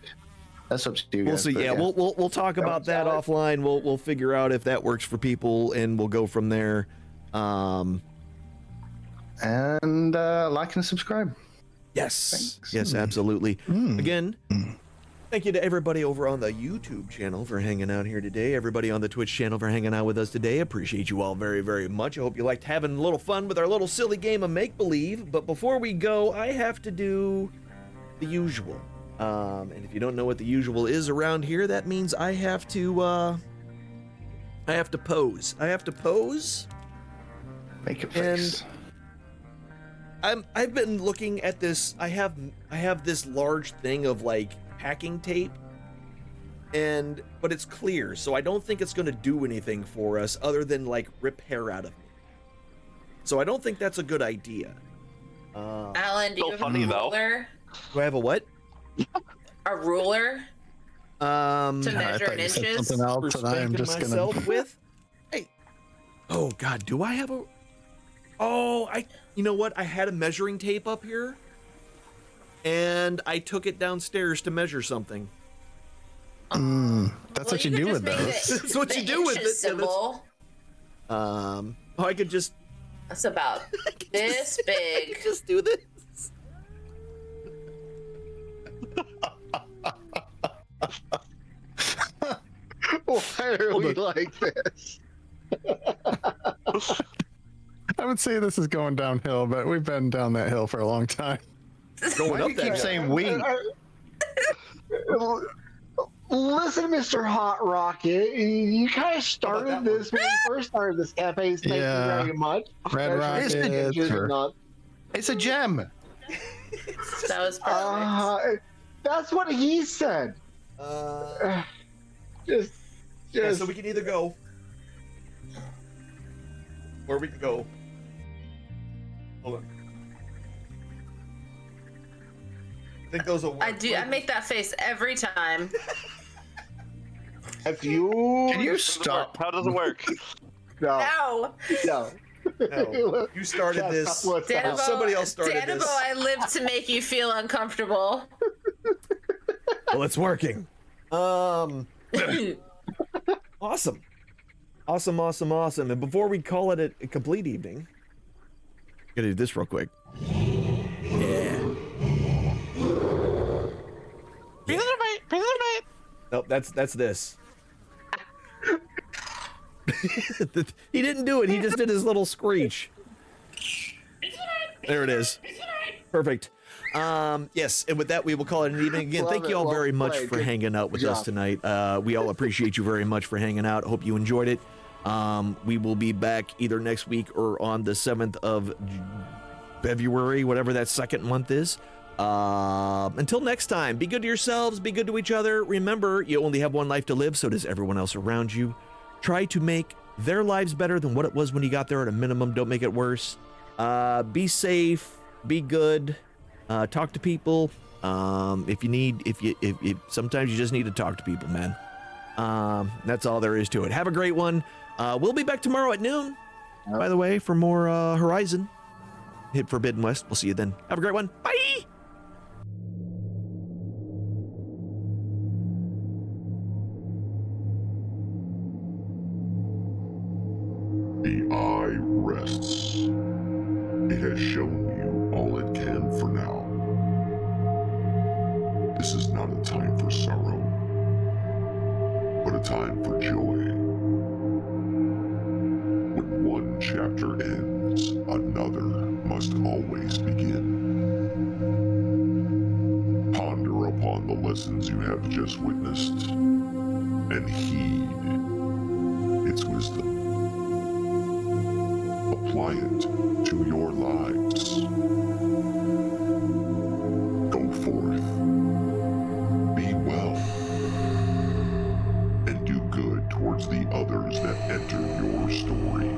That's up to you We'll guys. see. but Yeah, we'll talk about that offline. We'll figure out if that works for people, and we'll go from there. And like and subscribe. Yes. Yes, absolutely. Again, thank you to everybody over on the YouTube channel for hanging out here today. Everybody on the Twitch channel for hanging out with us today. Appreciate you all very, very much. I hope you liked having a little fun with our little silly game of make-believe. But before we go, I have to do the usual. And if you don't know what the usual is around here, that means I have to pose. I have to pose. Make a face. I've been looking at this. I have this large thing of like packing tape, but it's clear, so I don't think it's going to do anything for us other than like rip hair out of me. So I don't think that's a good idea. Alan, do you have funny, a though. ruler? Do I have a what? A ruler to I measure thought in you said inches? something else, For and I am spanking just myself gonna. with. Hey, oh God, do I have a? Oh, you know what? I had a measuring tape up here, and I took it downstairs to measure something. That's what you do with those. That's what you do with it. Yeah, Symbol. I could just That's about this big. just do this. Why are we like this? I would say this is going downhill, but we've been down that hill for a long time. Why do you keep saying we? Listen, Mr. Hot Rocket, you kind of started this when you first started this campaign. Thank you very much. Red Rocket. or- It's a gem. That was perfect. That's what he said. Just Yeah, so we can either go, or we can go. Hold on. I think those will work. I make that face every time. If you Can you stop? How does it work? no, No. no. No, you started That's this. not what's Danabo, Somebody else started Danabo, this. I live to make you feel uncomfortable. Well, it's working. Awesome. Awesome. And before we call it a complete evening, gotta do this real quick. Yeah. Nope, that's this. He didn't do it. He just did his little screech. There it is. Perfect. Yes, and with that, we will call it an evening. Again, thank you all very much for hanging out with us tonight. We all appreciate you very much for hanging out. Hope you enjoyed it. We will be back either next week or on the 7th of February, whatever that second month is. Until next time, be good to yourselves, be good to each other. Remember, you only have one life to live, so does everyone else around you. Try to make their lives better than what it was when you got there at a minimum. Don't make it worse. Be safe, be good, talk to people. If you need, if sometimes you just need to talk to people, man. That's all there is to it. Have a great one. We'll be back tomorrow at noon, by the way, for more Horizon. Hit Forbidden West. We'll see you then. Have a great one. Bye. The eye rests. It has shown you all it can for now. This is not a time for sorrow, but a time for joy. When one chapter ends, another must always begin. Ponder upon the lessons you have just witnessed and heed its wisdom. Apply it to your lives. Go forth, be well, and do good towards the others that enter your story.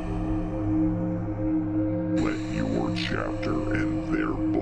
Let your chapter and their